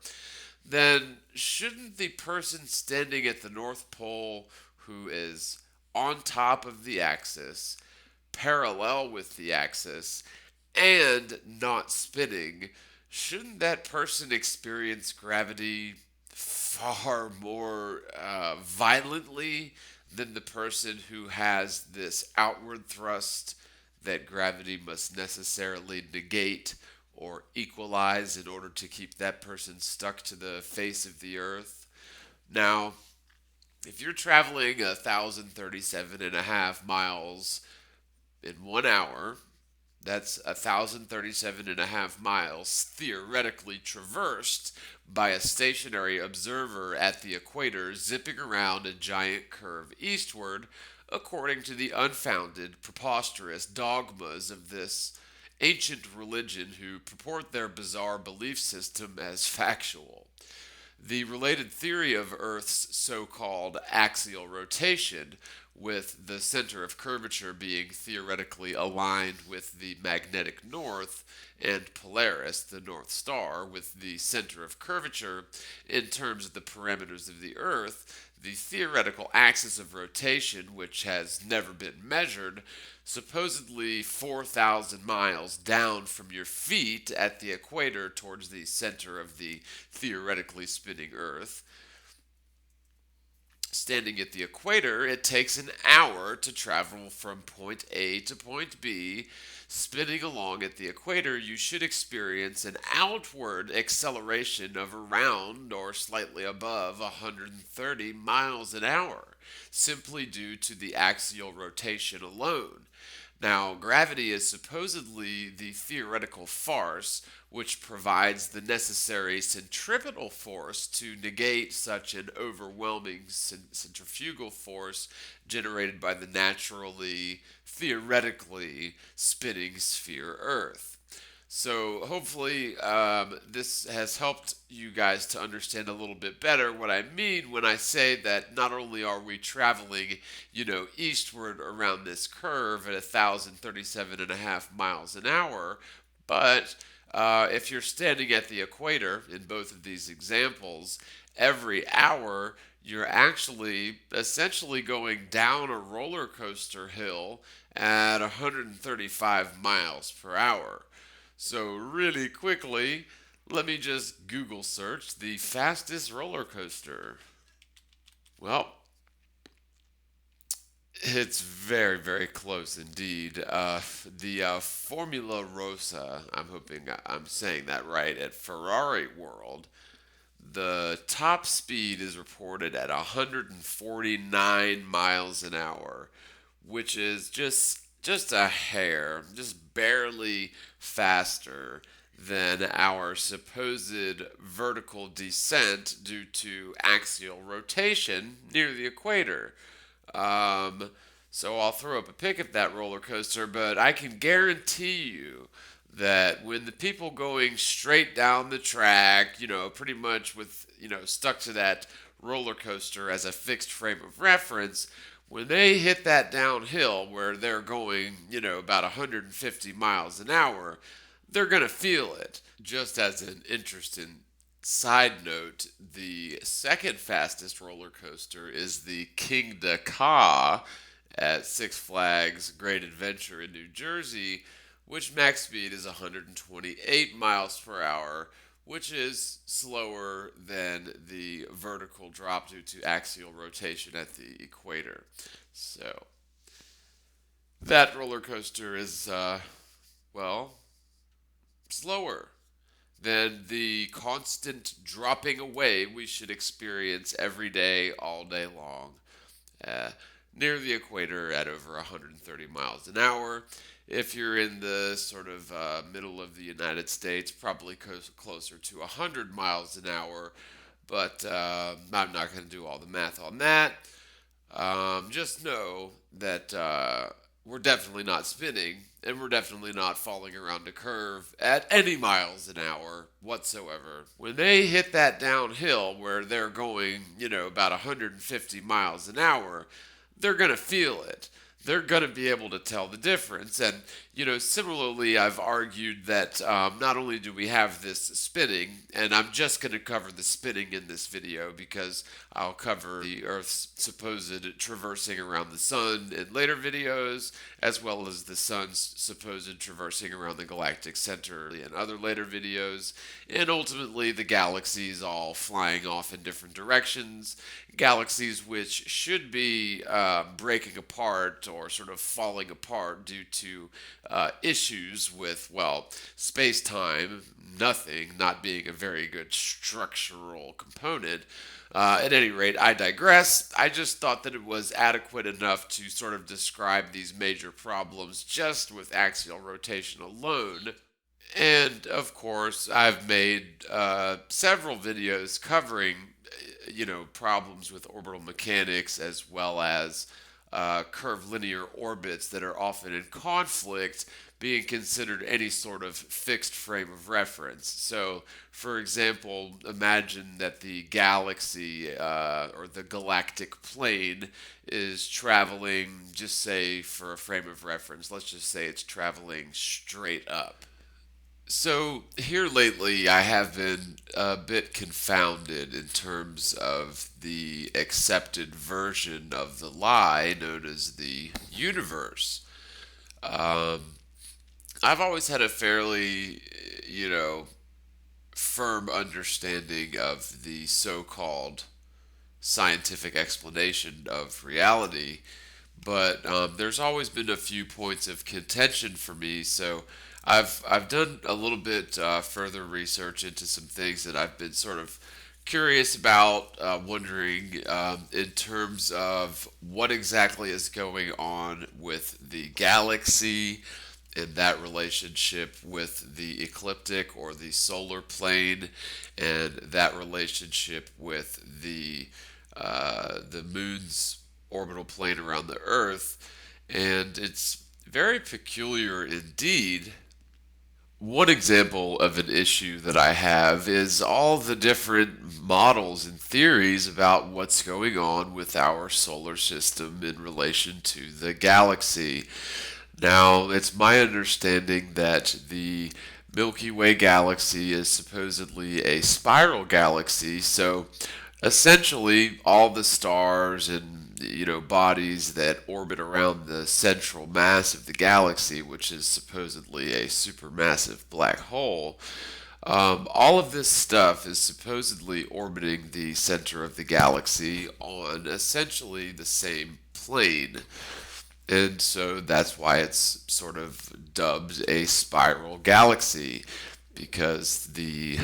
then shouldn't the person standing at the North Pole who is on top of the axis, parallel with the axis, and not spinning, shouldn't that person experience gravity far more violently than the person who has this outward thrust that gravity must necessarily negate or equalize in order to keep that person stuck to the face of the Earth? Now, if you're traveling 1,037.5 miles in 1 hour, that's 1,037.5 miles theoretically traversed by a stationary observer at the equator zipping around a giant curve eastward, according to the unfounded, preposterous dogmas of this ancient religion who purport their bizarre belief system as factual. The related theory of Earth's so-called axial rotation, with the center of curvature being theoretically aligned with the magnetic north, and Polaris, the North Star, with the center of curvature in terms of the parameters of the Earth, the theoretical axis of rotation, which has never been measured, supposedly 4,000 miles down from your feet at the equator towards the center of the theoretically spinning Earth. Standing at the equator, it takes an hour to travel from point A to point B. Spinning along at the equator, you should experience an outward acceleration of around or slightly above 130 miles an hour, simply due to the axial rotation alone. Now, gravity is supposedly the theoretical farce which provides the necessary centripetal force to negate such an overwhelming centrifugal force generated by the naturally, theoretically spinning sphere Earth. So hopefully this has helped you guys to understand a little bit better what I mean when I say that not only are we traveling, eastward around this curve at 1,037.5 miles an hour, but if you're standing at the equator in both of these examples, every hour you're actually essentially going down a roller coaster hill at 135 miles per hour. So really quickly, let me just Google search the fastest roller coaster. Well, it's very, very close indeed. The Formula Rossa, I'm hoping I'm saying that right, at Ferrari World, the top speed is reported at 149 miles an hour, which is just a hair, just barely faster than our supposed vertical descent due to axial rotation near the equator. So I'll throw up a pic at that roller coaster, but I can guarantee you that when the people going straight down the track, pretty much with, stuck to that roller coaster as a fixed frame of reference, when they hit that downhill where they're going, about 150 miles an hour, they're going to feel it. Just as an interesting side note, the second fastest roller coaster is the King de Ka at Six Flags Great Adventure in New Jersey, which max speed is 128 miles per hour, which is slower than the vertical drop due to axial rotation at the equator. So that roller coaster is, slower than the constant dropping away we should experience every day, all day long, near the equator at over 130 miles an hour. If you're in the sort of middle of the United States, probably closer to 100 miles an hour, but I'm not going to do all the math on that. Just know that we're definitely not spinning, and we're definitely not falling around a curve at any miles an hour whatsoever. When they hit that downhill where they're going, about 150 miles an hour, they're going to feel it. They're going to be able to tell the difference. And, similarly, I've argued that not only do we have this spinning, and I'm just going to cover the spinning in this video because I'll cover the Earth's supposed traversing around the sun in later videos, as well as the sun's supposed traversing around the galactic center in other later videos, and ultimately the galaxies all flying off in different directions, galaxies which should be breaking apart or sort of falling apart due to issues with, space-time, not being a very good structural component. At any rate, I digress. I just thought that it was adequate enough to sort of describe these major problems just with axial rotation alone. And, of course, I've made several videos covering, problems with orbital mechanics as well as curvilinear orbits that are often in conflict being considered any sort of fixed frame of reference. So, for example, imagine that the galaxy or the galactic plane is traveling, just say for a frame of reference, let's just say it's traveling straight up. So here lately I have been a bit confounded in terms of the accepted version of the lie known as the universe. I've always had a fairly, firm understanding of the so-called scientific explanation of reality, but there's always been a few points of contention for me, so I've done a little bit further research into some things that I've been sort of curious about, wondering in terms of what exactly is going on with the galaxy and that relationship with the ecliptic or the solar plane, and that relationship with the moon's orbital plane around the Earth. And it's very peculiar indeed. One example of an issue that I have is all the different models and theories about what's going on with our solar system in relation to the galaxy. Now, it's my understanding that the Milky Way galaxy is supposedly a spiral galaxy, so essentially all the stars and bodies that orbit around the central mass of the galaxy, which is supposedly a supermassive black hole, all of this stuff is supposedly orbiting the center of the galaxy on essentially the same plane. And so that's why it's sort of dubbed a spiral galaxy, because the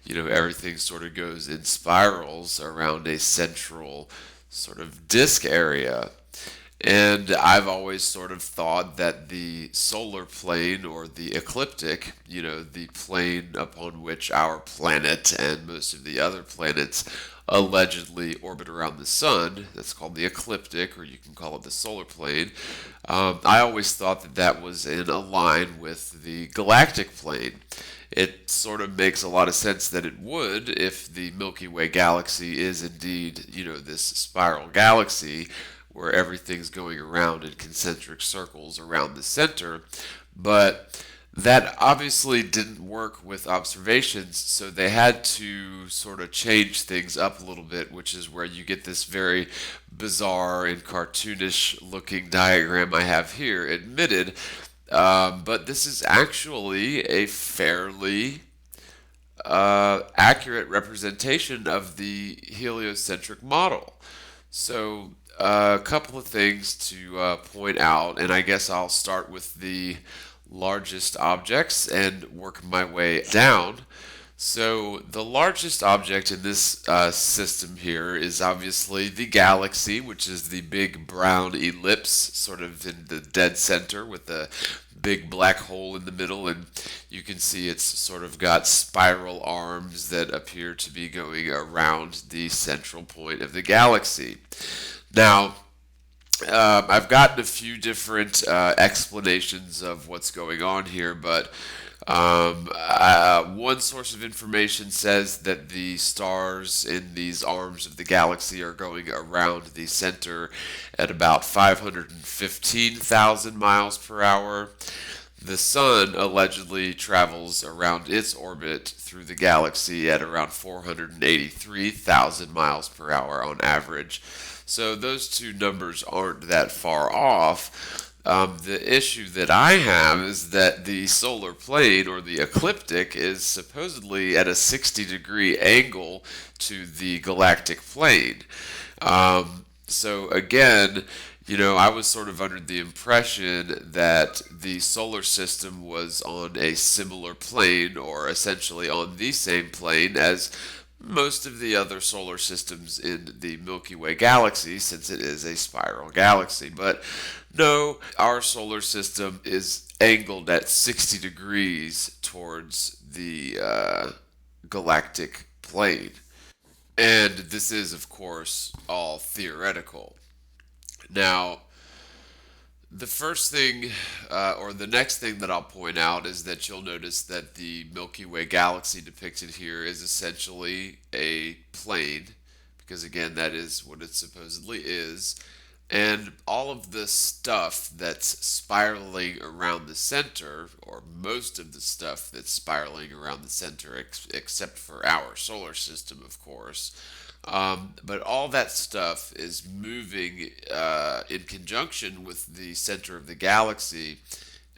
everything sort of goes in spirals around a central sort of disk area. And I've always sort of thought that the solar plane, or the ecliptic, the plane upon which our planet and most of the other planets allegedly orbit around the sun, that's called the ecliptic, or you can call it the solar plane. I always thought that that was in a line with the galactic plane. It sort of makes a lot of sense that it would if the Milky Way galaxy is indeed, this spiral galaxy where everything's going around in concentric circles around the center. But that obviously didn't work with observations, so they had to sort of change things up a little bit, which is where you get this very bizarre and cartoonish looking diagram I have here, admitted. But this is actually a fairly accurate representation of the heliocentric model. So a couple of things to point out, and I guess I'll start with the largest objects and work my way down. So the largest object in this system here is obviously the galaxy, which is the big brown ellipse sort of in the dead center with the big black hole in the middle, and you can see it's sort of got spiral arms that appear to be going around the central point of the galaxy. Now, I've gotten a few different explanations of what's going on here, but one source of information says that the stars in these arms of the galaxy are going around the center at about 515,000 miles per hour. The sun allegedly travels around its orbit through the galaxy at around 483,000 miles per hour on average. So those two numbers aren't that far off. The issue that I have is that the solar plane, or the ecliptic, is supposedly at a 60-degree angle to the galactic plane. So again, I was sort of under the impression that the solar system was on a similar plane, or essentially on the same plane as most of the other solar systems in the Milky Way galaxy, since it is a spiral galaxy. But no, our solar system is angled at 60 degrees towards the galactic plane. And this is, of course, all theoretical. Now, the first thing, or the next thing that I'll point out is that you'll notice that the Milky Way galaxy depicted here is essentially a plane, because again, that is what it supposedly is. And all of the stuff that's spiraling around the center, or most of the stuff that's spiraling around the center, except for our solar system, of course, but all that stuff is moving in conjunction with the center of the galaxy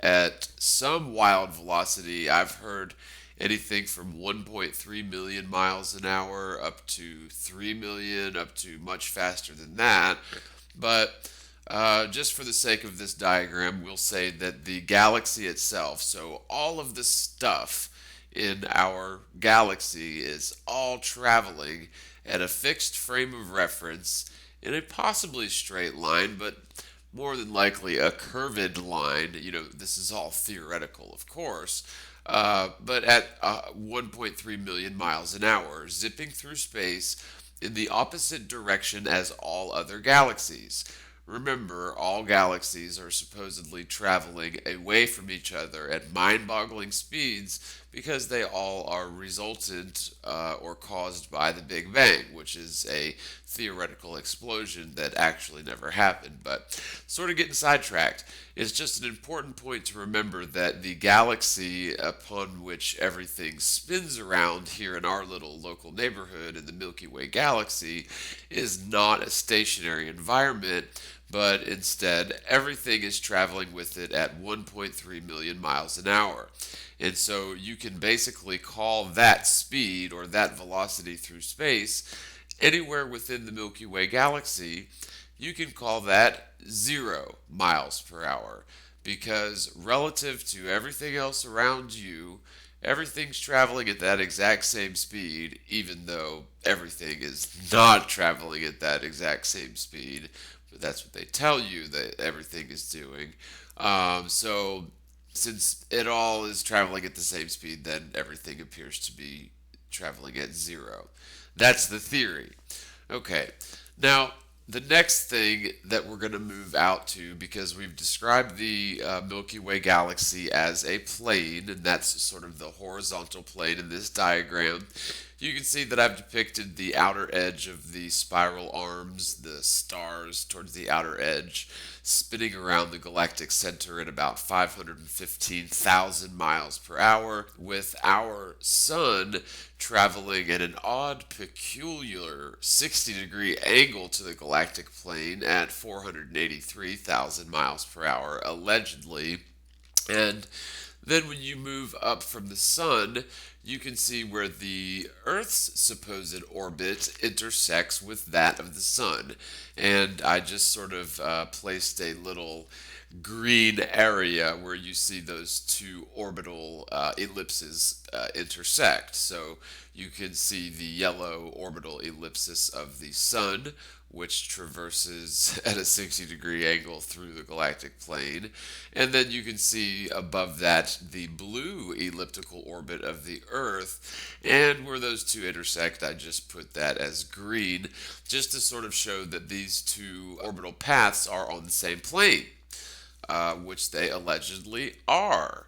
at some wild velocity. I've heard anything from 1.3 million miles an hour up to 3 million, up to much faster than that. But just for the sake of this diagram, we'll say that the galaxy itself, so all of the stuff in our galaxy, is all traveling at a fixed frame of reference in a possibly straight line, but more than likely a curved line. This is all theoretical, of course, but at 1.3 million miles an hour, zipping through space in the opposite direction as all other galaxies. Remember, all galaxies are supposedly traveling away from each other at mind-boggling speeds because they all are resultant or caused by the Big Bang, which is a theoretical explosion that actually never happened. But sort of getting sidetracked, it's just an important point to remember that the galaxy upon which everything spins around here in our little local neighborhood in the Milky Way galaxy is not a stationary environment, but instead everything is traveling with it at 1.3 million miles an hour. And so you can basically call that speed, or that velocity through space, anywhere within the Milky Way galaxy, you can call that 0 miles per hour, because relative to everything else around you, everything's traveling at that exact same speed, even though everything is not traveling at that exact same speed. That's what they tell you that everything is doing. So since it all is traveling at the same speed, then everything appears to be traveling at zero. That's the theory. Okay, now the next thing that we're going to move out to, because we've described the Milky Way galaxy as a plane, and that's sort of the horizontal plane in this diagram. You can see that I've depicted the outer edge of the spiral arms, the stars towards the outer edge, spinning around the galactic center at about 515,000 miles per hour, with our sun traveling at an odd, peculiar 60-degree angle to the galactic plane at 483,000 miles per hour, allegedly. And then when you move up from the sun, you can see where the Earth's supposed orbit intersects with that of the sun. And I just sort of placed a little green area where you see those two orbital ellipses intersect. So you can see the yellow orbital ellipsis of the sun, which traverses at a 60-degree angle through the galactic plane. And then you can see above that the blue elliptical orbit of the Earth. And where those two intersect, I just put that as green, just to sort of show that these two orbital paths are on the same plane, which they allegedly are.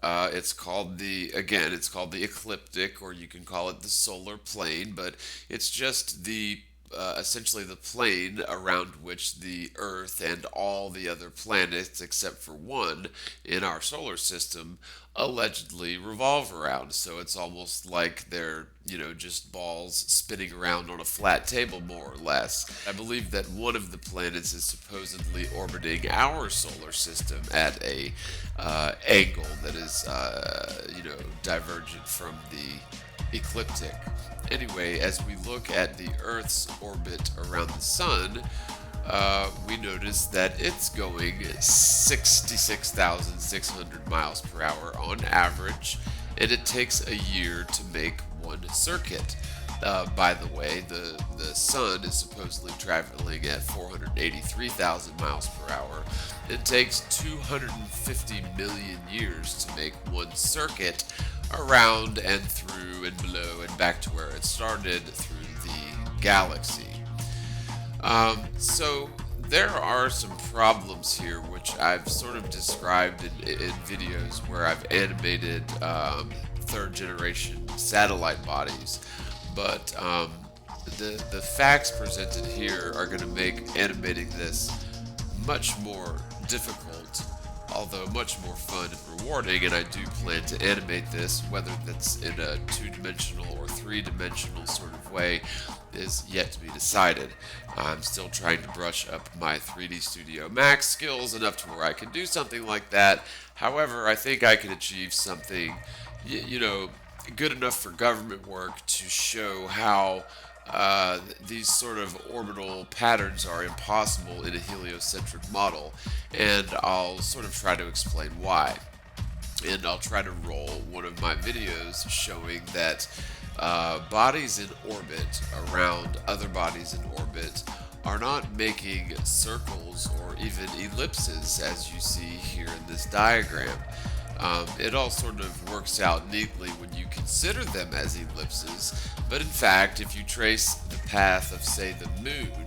It's called the ecliptic, or you can call it the solar plane, but it's just the essentially the plane around which the Earth and all the other planets, except for one in our solar system, allegedly revolve around. So it's almost like they're, just balls spinning around on a flat table, more or less. I believe that one of the planets is supposedly orbiting our solar system at a angle that is, divergent from the ecliptic. Anyway, as we look at the Earth's orbit around the sun, we notice that it's going 66,600 miles per hour on average, and it takes a year to make one circuit. By the way, the sun is supposedly traveling at 483,000 miles per hour. It takes 250 million years to make one circuit around and through and below and back to where it started through the galaxy. So there are some problems here which I've sort of described in videos where I've animated third generation satellite bodies, but the facts presented here are going to make animating this much more difficult, although much more fun and rewarding, and I do plan to animate this, whether that's in a two-dimensional or three-dimensional sort of way is yet to be decided. I'm still trying to brush up my 3D Studio Max skills enough to where I can do something like that. However, I think I can achieve something, good enough for government work to show how these sort of orbital patterns are impossible in a heliocentric model, and I'll sort of try to explain why. And I'll try to roll one of my videos showing that bodies in orbit around other bodies in orbit are not making circles or even ellipses, as you see here in this diagram. It all sort of works out neatly when you consider them as ellipses, but in fact, if you trace the path of, say, the moon,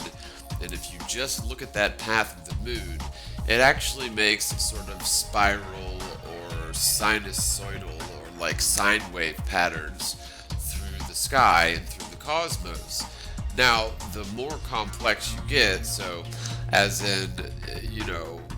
and if you just look at that path of the moon, it actually makes sort of spiral or sinusoidal or like sine wave patterns through the sky and through the cosmos. Now, the more complex you get, so as in,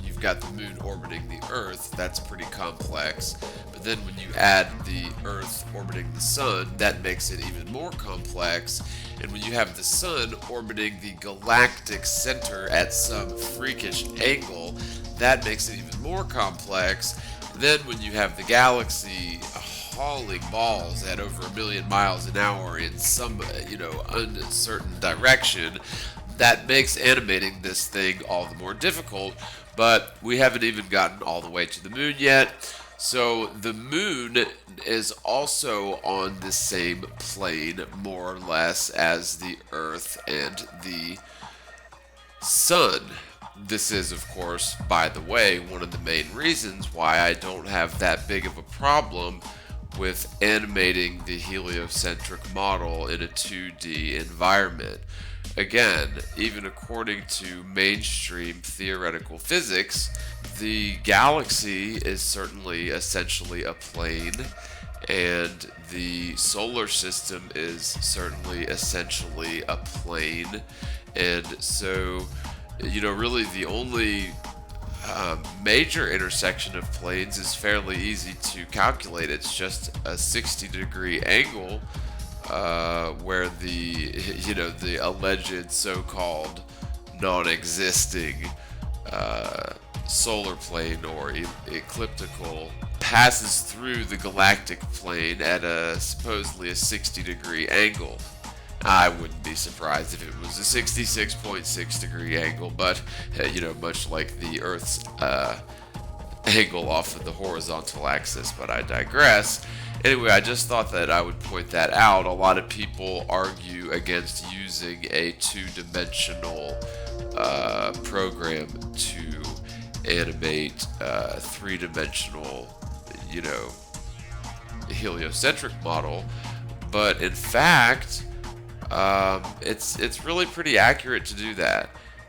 you've got the moon orbiting the Earth, that's pretty complex. But then when you add the Earth orbiting the sun, that makes it even more complex. And when you have the sun orbiting the galactic center at some freakish angle, that makes it even more complex. Then when you have the galaxy hauling balls at over 1 million miles an hour in some, uncertain direction, that makes animating this thing all the more difficult. But we haven't even gotten all the way to the moon yet. So the moon is also on the same plane, more or less, as the Earth and the sun. This is, of course, by the way, one of the main reasons why I don't have that big of a problem with animating the heliocentric model in a 2D environment. Again, even according to mainstream theoretical physics, the galaxy is certainly essentially a plane, and the solar system is certainly essentially a plane. And so, really the only major intersection of planes is fairly easy to calculate. It's just a 60-degree angle where the alleged so-called non-existing solar plane or ecliptical passes through the galactic plane at supposedly a 60-degree angle. I wouldn't be surprised if it was a 66.6 degree angle, but much like the Earth's angle off of the horizontal axis, but I digress. Anyway, I just thought that I would point that out. A lot of people argue against using a two-dimensional program to animate three-dimensional, heliocentric model, but in fact, it's really pretty accurate to do that.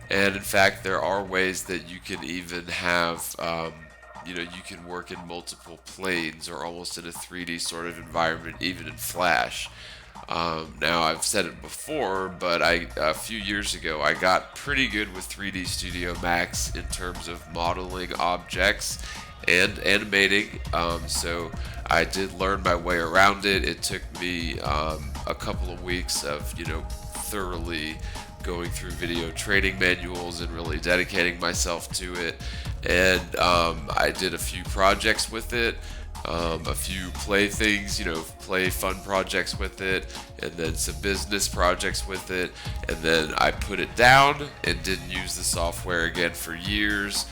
And in fact, there are ways that you can even have, you can work in multiple planes or almost in a 3D sort of environment, even in Flash. Now, I've said it before, but a few years ago, I got pretty good with 3D Studio Max in terms of modeling objects and animating. So I did learn my way around it. It took me a couple of weeks of, thoroughly going through video training manuals and really dedicating myself to it. And I did a few projects with it, a few play things, play fun projects with it, and then some business projects with it. And then I put it down and didn't use the software again for years.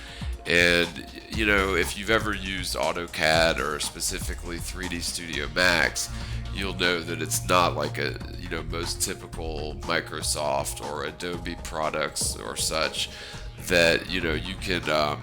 And, if you've ever used AutoCAD or specifically 3D Studio Max, you'll know that it's not like most typical Microsoft or Adobe products or such that, you can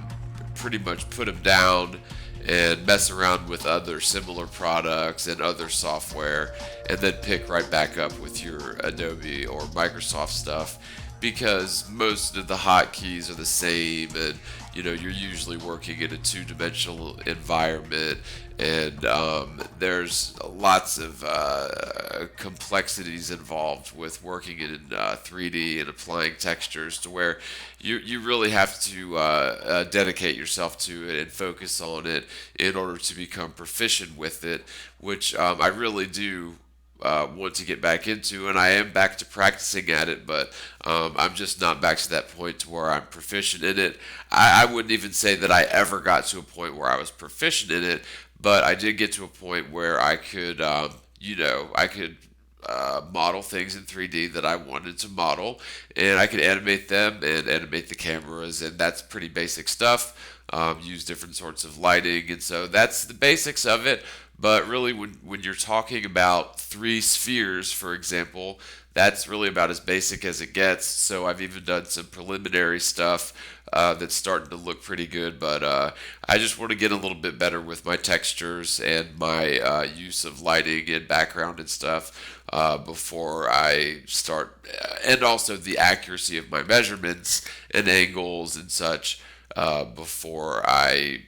pretty much put them down and mess around with other similar products and other software and then pick right back up with your Adobe or Microsoft stuff, because most of the hotkeys are the same, and you're usually working in a two-dimensional environment, and there's lots of complexities involved with working in 3D and applying textures to where you really have to dedicate yourself to it and focus on it in order to become proficient with it, which I really do want to get back into, and I am back to practicing at it, but I'm just not back to that point to where I'm proficient in it. I wouldn't even say that I ever got to a point where I was proficient in it, but I did get to a point where I could, model things in 3D that I wanted to model, and I could animate them and animate the cameras, and that's pretty basic stuff. Use different sorts of lighting, and so that's the basics of it. But really, when you're talking about 3 spheres, for example, that's really about as basic as it gets. So I've even done some preliminary stuff that's starting to look pretty good. But I just want to get a little bit better with my textures and my use of lighting and background and stuff before I start, and also the accuracy of my measurements and angles and such before I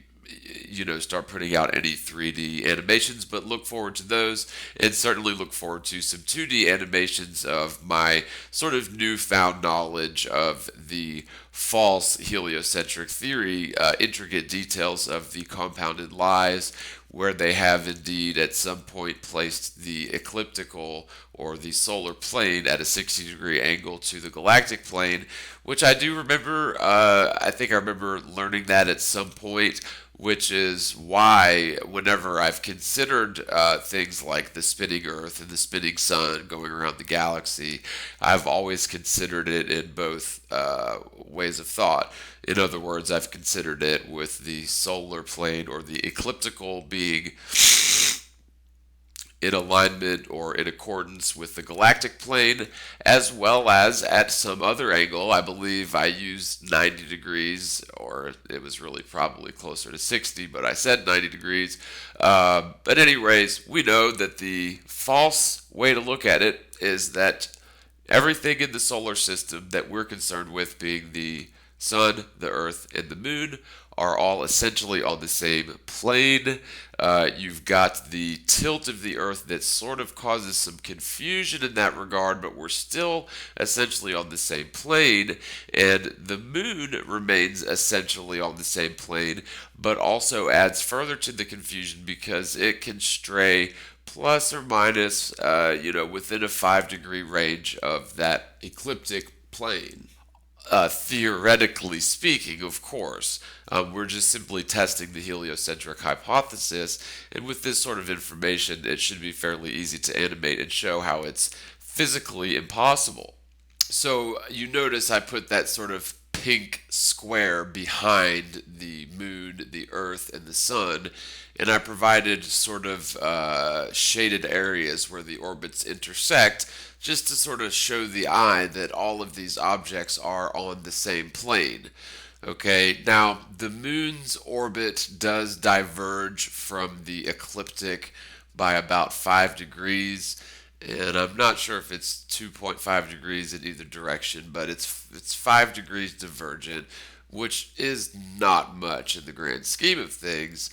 start putting out any 3D animations. But look forward to those, and certainly look forward to some 2D animations of my sort of newfound knowledge of the false heliocentric theory, intricate details of the compounded lies, where they have indeed at some point placed the ecliptical or the solar plane at a 60-degree angle to the galactic plane, which I do remember. I think I remember learning that at some point, which is why whenever I've considered things like the spinning Earth and the spinning sun going around the galaxy, I've always considered it in both ways of thought. In other words, I've considered it with the solar plane or the ecliptical being in alignment or in accordance with the galactic plane, as well as at some other angle. I believe I used 90 degrees, or it was really probably closer to 60, but I said 90 degrees. But anyways, we know that the false way to look at it is that everything in the solar system that we're concerned with, being the sun, the earth, and the moon, are all essentially on the same plane. You've got the tilt of the earth that sort of causes some confusion in that regard, but we're still essentially on the same plane, and the moon remains essentially on the same plane, but also adds further to the confusion because it can stray plus or minus, within a 5-degree range of that ecliptic plane. Theoretically speaking, of course, we're just simply testing the heliocentric hypothesis, and with this sort of information, it should be fairly easy to animate and show how it's physically impossible. So you notice I put that sort of pink square behind the moon, the earth, and the sun, and I provided sort of shaded areas where the orbits intersect, just to sort of show the eye that all of these objects are on the same plane. Okay, now the moon's orbit does diverge from the ecliptic by about 5 degrees, and I'm not sure if it's 2.5 degrees in either direction, but it's 5 degrees divergent, which is not much in the grand scheme of things.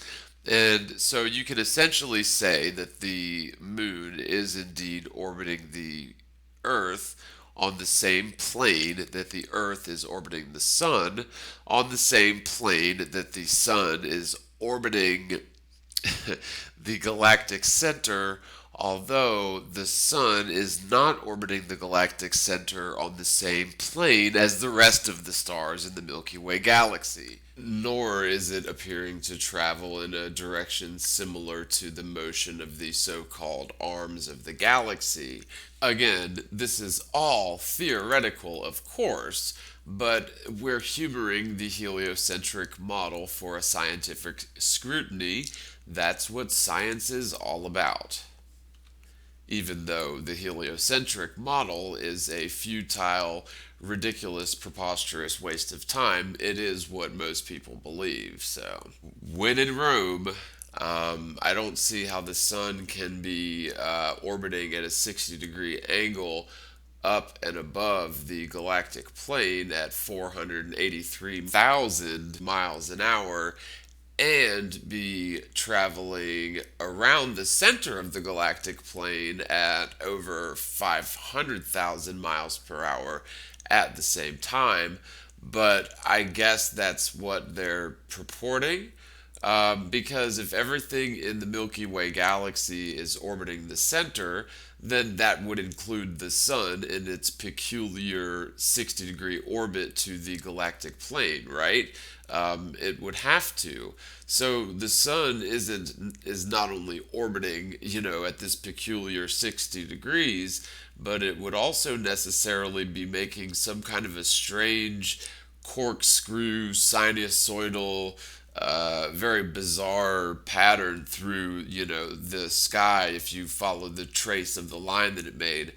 And so you can essentially say that the moon is indeed orbiting the Earth on the same plane that the Earth is orbiting the sun, on the same plane that the sun is orbiting the galactic center, although the sun is not orbiting the galactic center on the same plane as the rest of the stars in the Milky Way galaxy. Nor is it appearing to travel in a direction similar to the motion of the so-called arms of the galaxy. Again, this is all theoretical, of course, but we're humoring the heliocentric model for a scientific scrutiny. That's what science is all about. Even though the heliocentric model is a futile, ridiculous, preposterous waste of time, it is what most people believe. So, when in Rome, I don't see how the sun can be orbiting at a 60-degree angle up and above the galactic plane at 483,000 miles an hour and be traveling around the center of the galactic plane at over 500,000 miles per hour at the same time. But I guess that's what they're purporting, because if everything in the Milky Way galaxy is orbiting the center, then that would include the sun in its peculiar 60-degree orbit to the galactic plane, right? It would have to. So the sun is not only orbiting, at this peculiar 60 degrees, but it would also necessarily be making some kind of a strange corkscrew, sinusoidal, very bizarre pattern through, the sky if you follow the trace of the line that it made.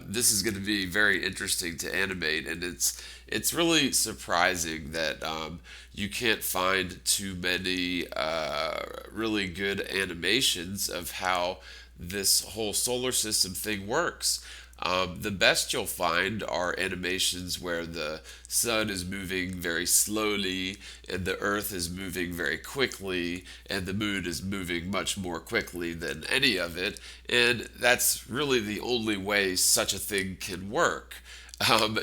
This is going to be very interesting to animate, and it's really surprising that you can't find too many really good animations of how this whole solar system thing works. The best you'll find are animations where the sun is moving very slowly and the earth is moving very quickly and the moon is moving much more quickly than any of it, and that's really the only way such a thing can work.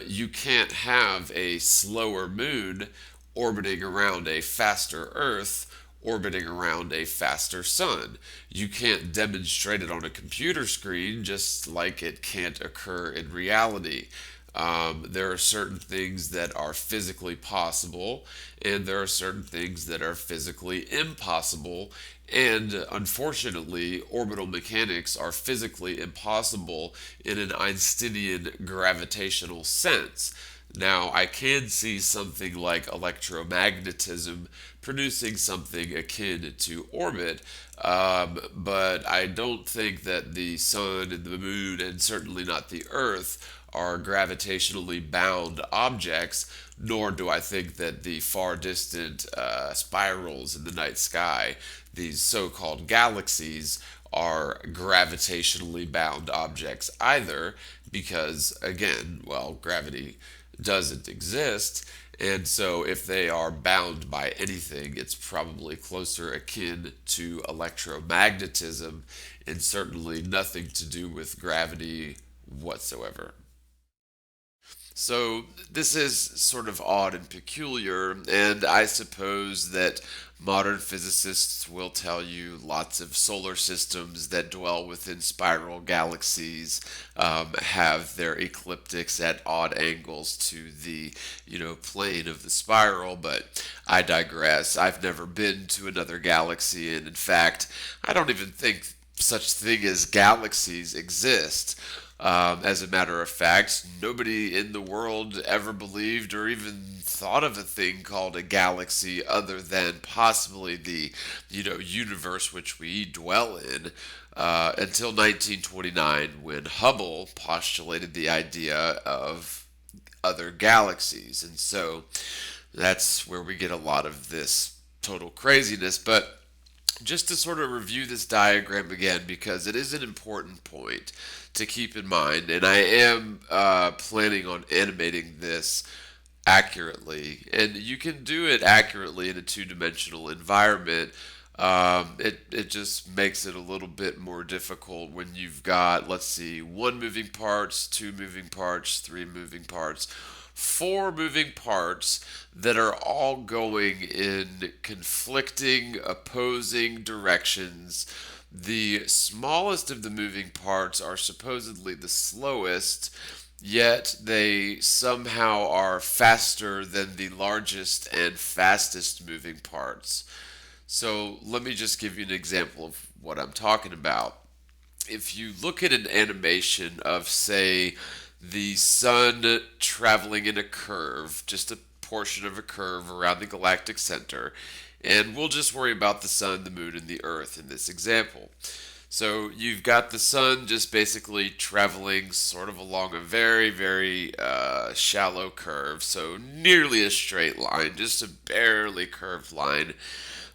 You can't have a slower moon orbiting around a faster earth orbiting around a faster sun. You can't demonstrate it on a computer screen, just like it can't occur in reality. There are certain things that are physically possible, and there are certain things that are physically impossible, and unfortunately, orbital mechanics are physically impossible in an Einsteinian gravitational sense. Now, I can see something like electromagnetism producing something akin to orbit, but I don't think that the sun and the moon, and certainly not the Earth, are gravitationally bound objects, nor do I think that the far distant spirals in the night sky, these so called galaxies, are gravitationally bound objects either, because, again, well, gravity doesn't exist. And so, if they are bound by anything, it's probably closer akin to electromagnetism and certainly nothing to do with gravity whatsoever. So, this is sort of odd and peculiar, and I suppose that modern physicists will tell you lots of solar systems that dwell within spiral galaxies have their ecliptics at odd angles to the, plane of the spiral, but I digress. I've never been to another galaxy, and in fact, I don't even think such thing as galaxies exist. As a matter of fact, nobody in the world ever believed or even thought of a thing called a galaxy other than possibly the, universe which we dwell in until 1929 when Hubble postulated the idea of other galaxies. And so that's where we get a lot of this total craziness. But just to sort of review this diagram again, because it is an important point to keep in mind, and I am planning on animating this accurately, and you can do it accurately in a two-dimensional environment. It just makes it a little bit more difficult when you've got, let's see, 1 moving parts, 2 moving parts, 3 moving parts, 4 moving parts that are all going in conflicting, opposing directions. The smallest of the moving parts are supposedly the slowest, yet they somehow are faster than the largest and fastest moving parts. So let me just give you an example of what I'm talking about. If you look at an animation of, say, the sun traveling in a curve, just a portion of a curve around the galactic center, and we'll just worry about the sun, the moon, and the earth in this example. So you've got the sun just basically traveling sort of along a very, very shallow curve, so nearly a straight line, just a barely curved line.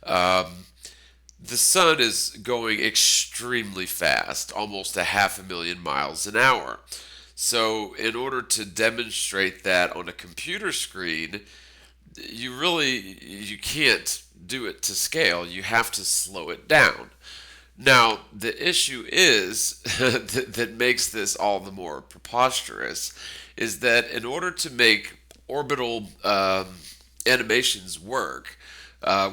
The sun is going extremely fast, almost 500,000 miles an hour. So in order to demonstrate that on a computer screen, you can't do it to scale. You have to slow it down. Now, the issue is that makes this all the more preposterous is that in order to make orbital animations work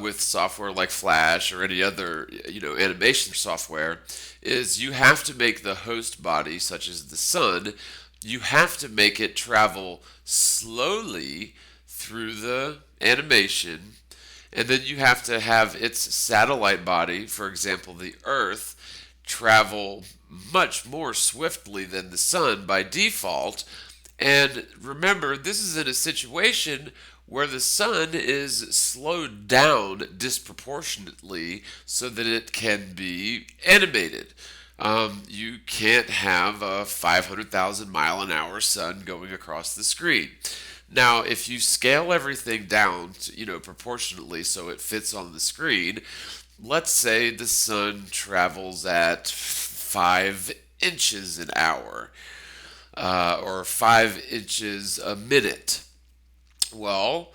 with software like Flash or any other animation software, is you have to make the host body, such as the sun, you have to make it travel slowly through the animation, and then you have to have its satellite body, for example the Earth, travel much more swiftly than the sun by default. And remember, this is in a situation where the sun is slowed down disproportionately so that it can be animated. You can't have a 500,000 mile an hour sun going across the screen. Now, if you scale everything down, proportionately so it fits on the screen, let's say the sun travels at 5 inches an hour, or 5 inches a minute. Well,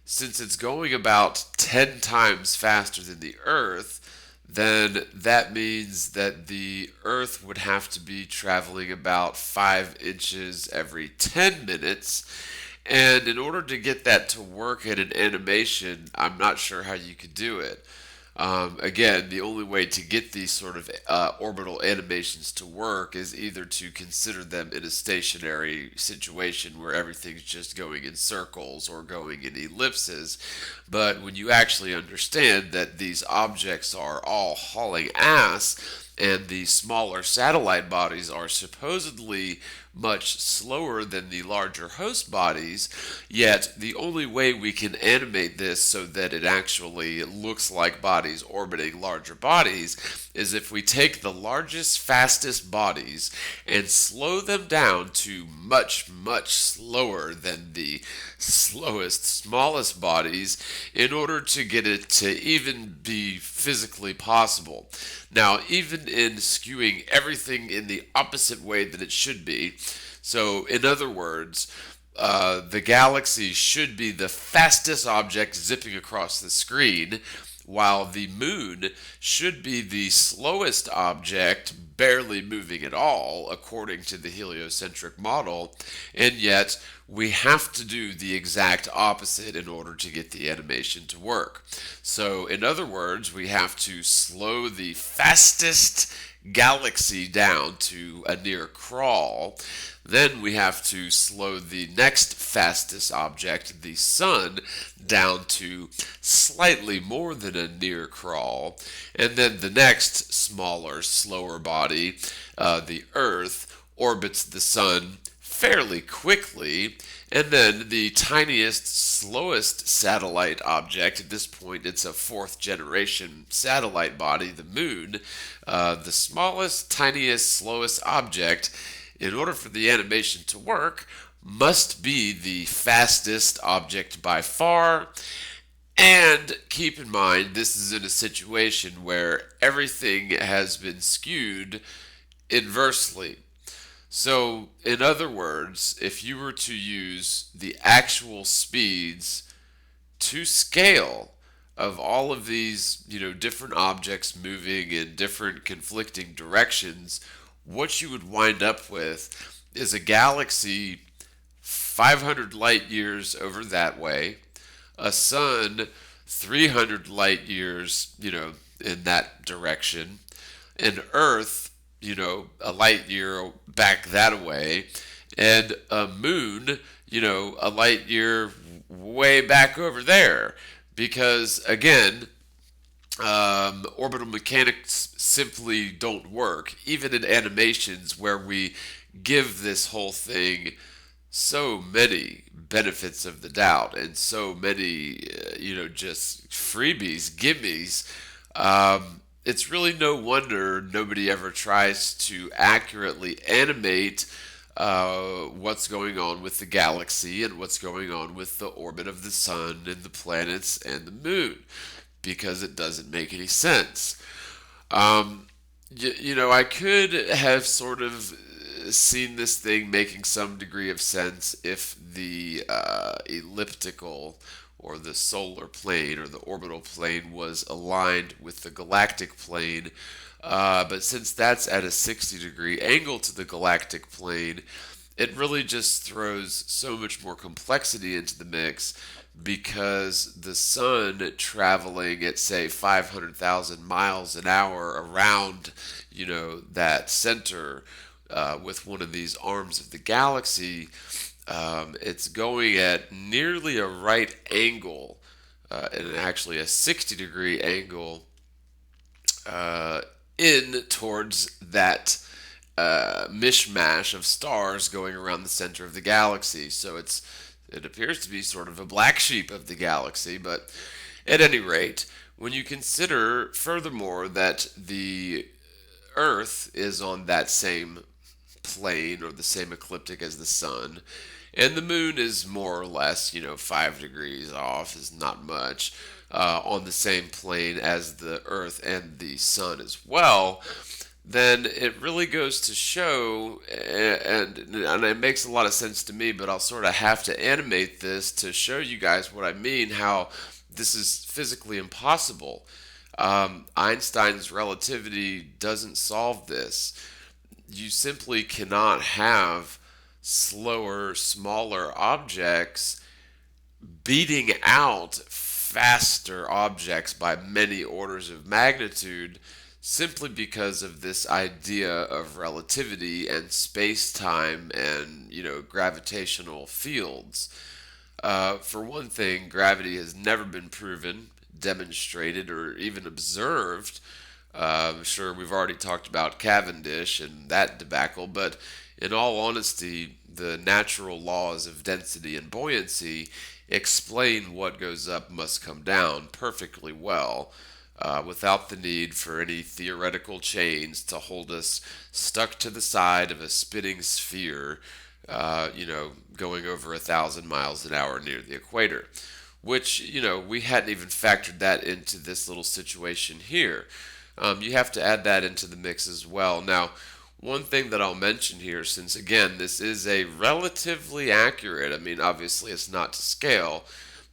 since it's going about 10 times faster than the Earth, then that means that the Earth would have to be traveling about 5 inches every 10 minutes. And in order to get that to work in an animation, I'm not sure how you could do it. Again, the only way to get these sort of orbital animations to work is either to consider them in a stationary situation where everything's just going in circles or going in ellipses. But when you actually understand that these objects are all hauling ass, and the smaller satellite bodies are supposedly much slower than the larger host bodies, yet the only way we can animate this so that it actually looks like bodies orbiting larger bodies is if we take the largest, fastest bodies and slow them down to much, much slower than the slowest, smallest bodies in order to get it to even be physically possible. Now, even in skewing everything in the opposite way that it should be, so in other words, the galaxy should be the fastest object zipping across the screen, while the moon should be the slowest object barely moving at all, according to the heliocentric model, and yet we have to do the exact opposite in order to get the animation to work. So, in other words, we have to slow the fastest galaxy down to a near crawl. Then we have to slow the next fastest object, the sun, down to slightly more than a near crawl. And then the next smaller, slower body, the Earth, orbits the sun fairly quickly. And then the tiniest, slowest satellite object, at this point it's a fourth generation satellite body, the moon, the smallest, tiniest, slowest object, in order for the animation to work, must be the fastest object by far. And keep in mind, this is in a situation where everything has been skewed inversely. So, in other words, if you were to use the actual speeds to scale of all of these, different objects moving in different conflicting directions, what you would wind up with is a galaxy 500 light years over that way, a sun 300 light years, in that direction, an Earth, a light year back that way, and a moon, a light year way back over there. Because, again, orbital mechanics simply don't work, even in animations where we give this whole thing so many benefits of the doubt and so many, just freebies, gimmies. It's really no wonder nobody ever tries to accurately animate what's going on with the galaxy and what's going on with the orbit of the sun and the planets and the moon, because it doesn't make any sense. I could have sort of seen this thing making some degree of sense if the elliptical or the solar plane or the orbital plane was aligned with the galactic plane. But since that's at a 60-degree angle to the galactic plane, it really just throws so much more complexity into the mix, because the sun traveling at, say, 500,000 miles an hour around, that center with one of these arms of the galaxy, it's going at nearly a right angle, and actually a 60-degree angle in towards that mishmash of stars going around the center of the galaxy. So it appears to be sort of a black sheep of the galaxy. But at any rate, when you consider furthermore that the Earth is on that same plane or the same ecliptic as the sun, and the moon is more or less, 5 degrees off, is not much, on the same plane as the Earth and the sun as well, then it really goes to show, and it makes a lot of sense to me, but I'll sort of have to animate this to show you guys what I mean, how this is physically impossible. Einstein's relativity doesn't solve this. You simply cannot have slower, smaller objects beating out faster objects by many orders of magnitude, simply because of this idea of relativity and space-time and, gravitational fields. For one thing, gravity has never been proven, demonstrated, or even observed Sure, we've already talked about Cavendish and that debacle, but in all honesty, the natural laws of density and buoyancy explain what goes up must come down perfectly well, without the need for any theoretical chains to hold us stuck to the side of a spinning sphere, going over 1,000 miles an hour near the equator. Which, we hadn't even factored that into this little situation here. You have to add that into the mix as well. Now, one thing that I'll mention here, since again, this is a relatively accurate, obviously it's not to scale,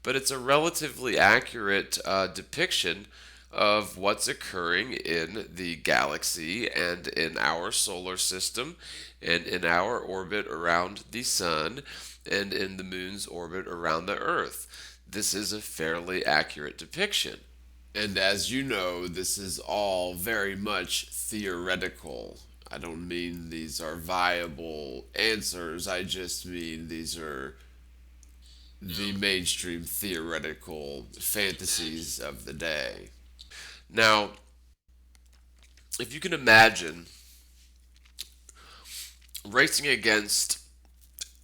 but it's a relatively accurate depiction of what's occurring in the galaxy and in our solar system and in our orbit around the sun and in the moon's orbit around the Earth. This is a fairly accurate depiction. And as you know, this is all very much theoretical. I don't mean these are viable answers, I just mean these are the mainstream theoretical fantasies of the day. Now, if you can imagine racing against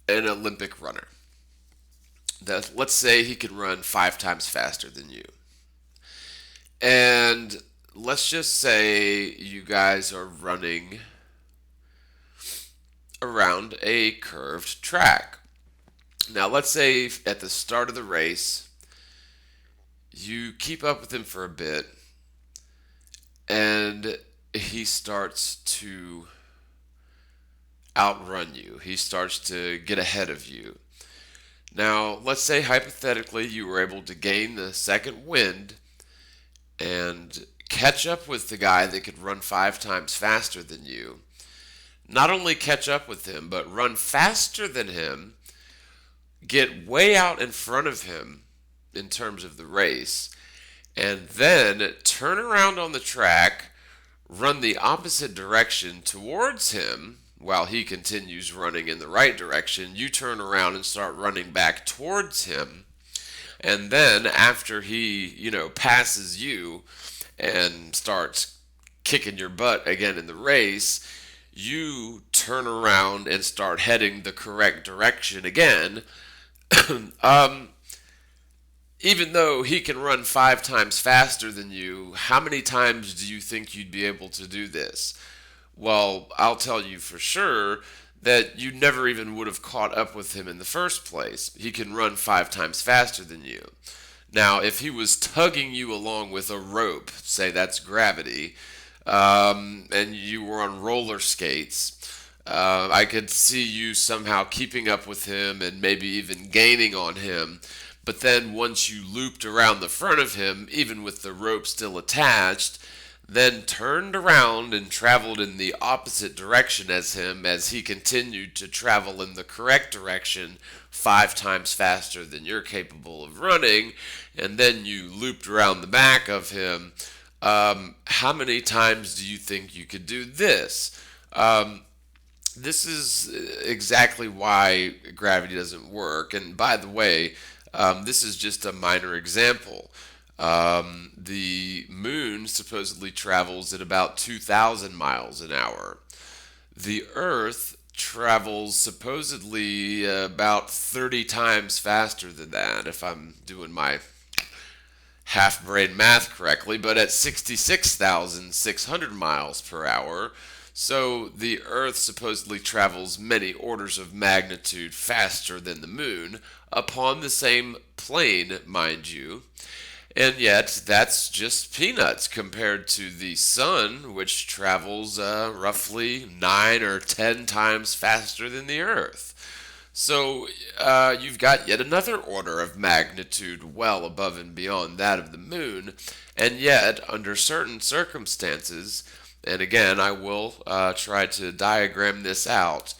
an Olympic runner, that let's say he could run 5 times faster than you. And let's just say you guys are running around a curved track. Now, let's say at the start of the race, you keep up with him for a bit, and he starts to outrun you. He starts to get ahead of you. Now, let's say hypothetically you were able to gain the second wind and catch up with the guy that could run 5 times faster than you. Not only catch up with him, but run faster than him, get way out in front of him in terms of the race, and then turn around on the track, run the opposite direction towards him while he continues running in the right direction. You turn around and start running back towards him. And then after he, passes you and starts kicking your butt again in the race, you turn around and start heading the correct direction again. Even though he can run 5 times faster than you, how many times do you think you'd be able to do this? Well, I'll tell you for sure that you never even would have caught up with him in the first place. He can run 5 times faster than you. Now, if he was tugging you along with a rope, say that's gravity, and you were on roller skates, I could see you somehow keeping up with him and maybe even gaining on him. But then once you looped around the front of him, even with the rope still attached, then turned around and traveled in the opposite direction as him as he continued to travel in the correct direction 5 times faster than you're capable of running, and then you looped around the back of him, how many times do you think you could do this? This is exactly why gravity doesn't work. And by the way, this is just a minor example. The moon supposedly travels at about 2,000 miles an hour. The Earth travels supposedly about 30 times faster than that, if I'm doing my half-brain math correctly, but at 66,600 miles per hour. So the Earth supposedly travels many orders of magnitude faster than the moon upon the same plane, mind you. And yet, that's just peanuts compared to the sun, which travels roughly 9 or 10 times faster than the Earth. So you've got yet another order of magnitude well above and beyond that of the moon. And yet, under certain circumstances, and again, I will try to diagram this out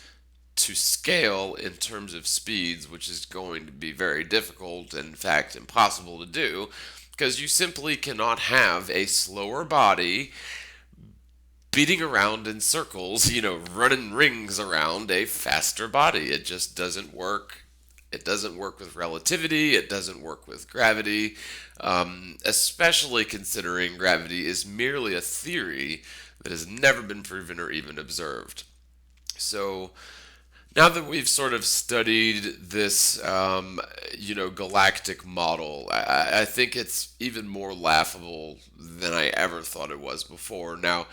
to scale in terms of speeds, which is going to be very difficult, and in fact impossible to do, because you simply cannot have a slower body beating around in circles, running rings around a faster body. It just doesn't work It doesn't work with relativity. It doesn't work with gravity, especially considering gravity is merely a theory that has never been proven or even observed. So now that we've sort of studied this, galactic model, I think it's even more laughable than I ever thought it was before. Now,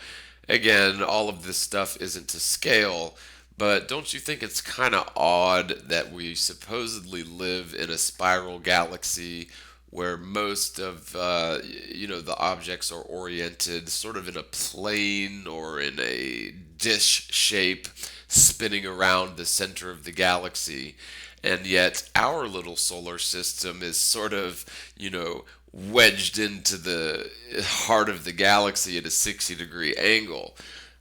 again, all of this stuff isn't to scale, but don't you think it's kind of odd that we supposedly live in a spiral galaxy where most of the objects are oriented sort of in a plane or in a dish shape, spinning around the center of the galaxy, and yet our little solar system is sort of, wedged into the heart of the galaxy at a 60-degree angle.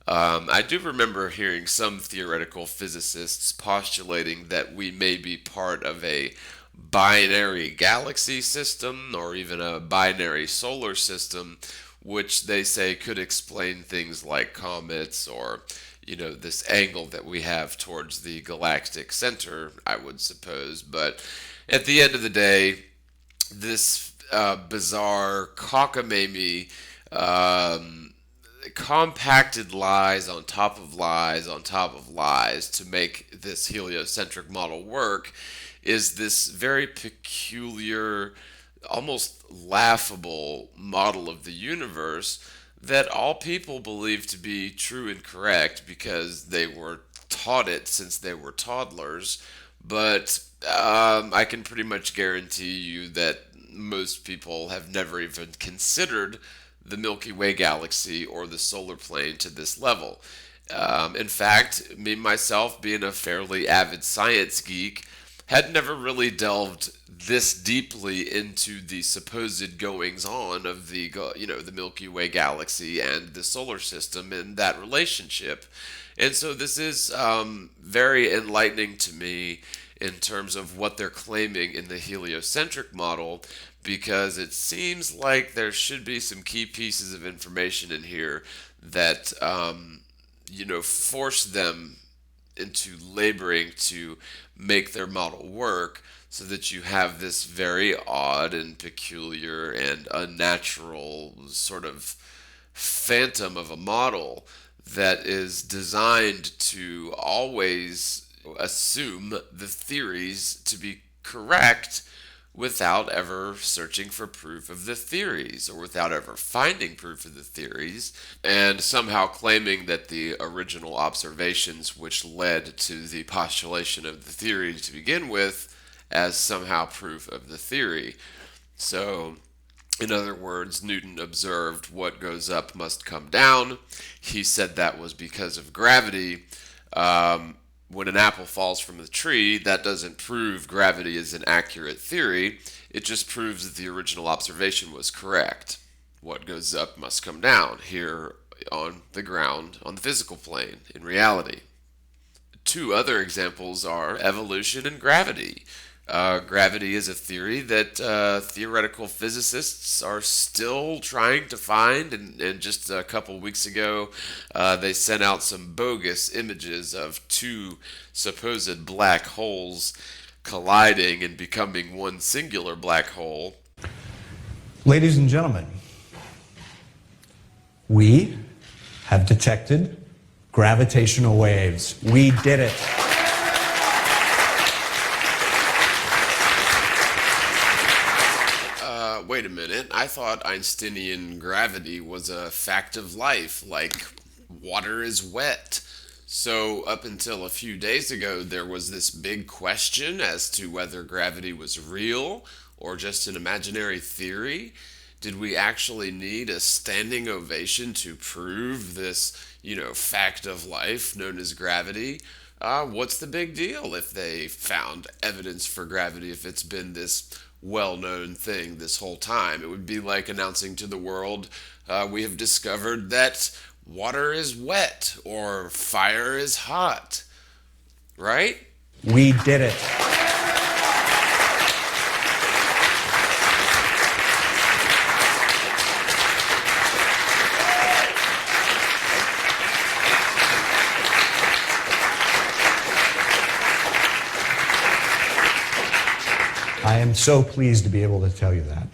I do remember hearing some theoretical physicists postulating that we may be part of a binary galaxy system or even a binary solar system, which they say could explain things like comets or, this angle that we have towards the galactic center, I would suppose. But at the end of the day, this bizarre cockamamie compacted lies on top of lies on top of lies to make this heliocentric model work is this very peculiar, almost laughable model of the universe that all people believe to be true and correct because they were taught it since they were toddlers. But I can pretty much guarantee you that most people have never even considered the Milky Way galaxy or the solar plane to this level. In fact, me myself, being a fairly avid science geek, had never really delved this deeply into the supposed goings-on of the Milky Way galaxy and the solar system and that relationship. And so this is very enlightening to me in terms of what they're claiming in the heliocentric model, because it seems like there should be some key pieces of information in here that, force them into laboring to make their model work so that you have this very odd and peculiar and unnatural sort of phantom of a model that is designed to always assume the theories to be correct without ever searching for proof of the theories or without ever finding proof of the theories, and somehow claiming that the original observations which led to the postulation of the theory to begin with as somehow proof of the theory. So, in other words, Newton observed what goes up must come down. He said that was because of gravity. When an apple falls from the tree, that doesn't prove gravity is an accurate theory. It just proves that the original observation was correct. What goes up must come down here on the ground, on the physical plane, in reality. Two other examples are evolution and gravity. Gravity is a theory that theoretical physicists are still trying to find, and just a couple weeks ago they sent out some bogus images of two supposed black holes colliding and becoming one singular black hole. Ladies and gentlemen, we have detected gravitational waves. We did it. Wait a minute, I thought Einsteinian gravity was a fact of life, like water is wet. So up until a few days ago, there was this big question as to whether gravity was real or just an imaginary theory. Did we actually need a standing ovation to prove this, fact of life known as gravity? What's the big deal if they found evidence for gravity, if it's been this well-known thing this whole time? It would be like announcing to the world, we have discovered that water is wet or fire is hot. Right? We did it. I am so pleased to be able to tell you that.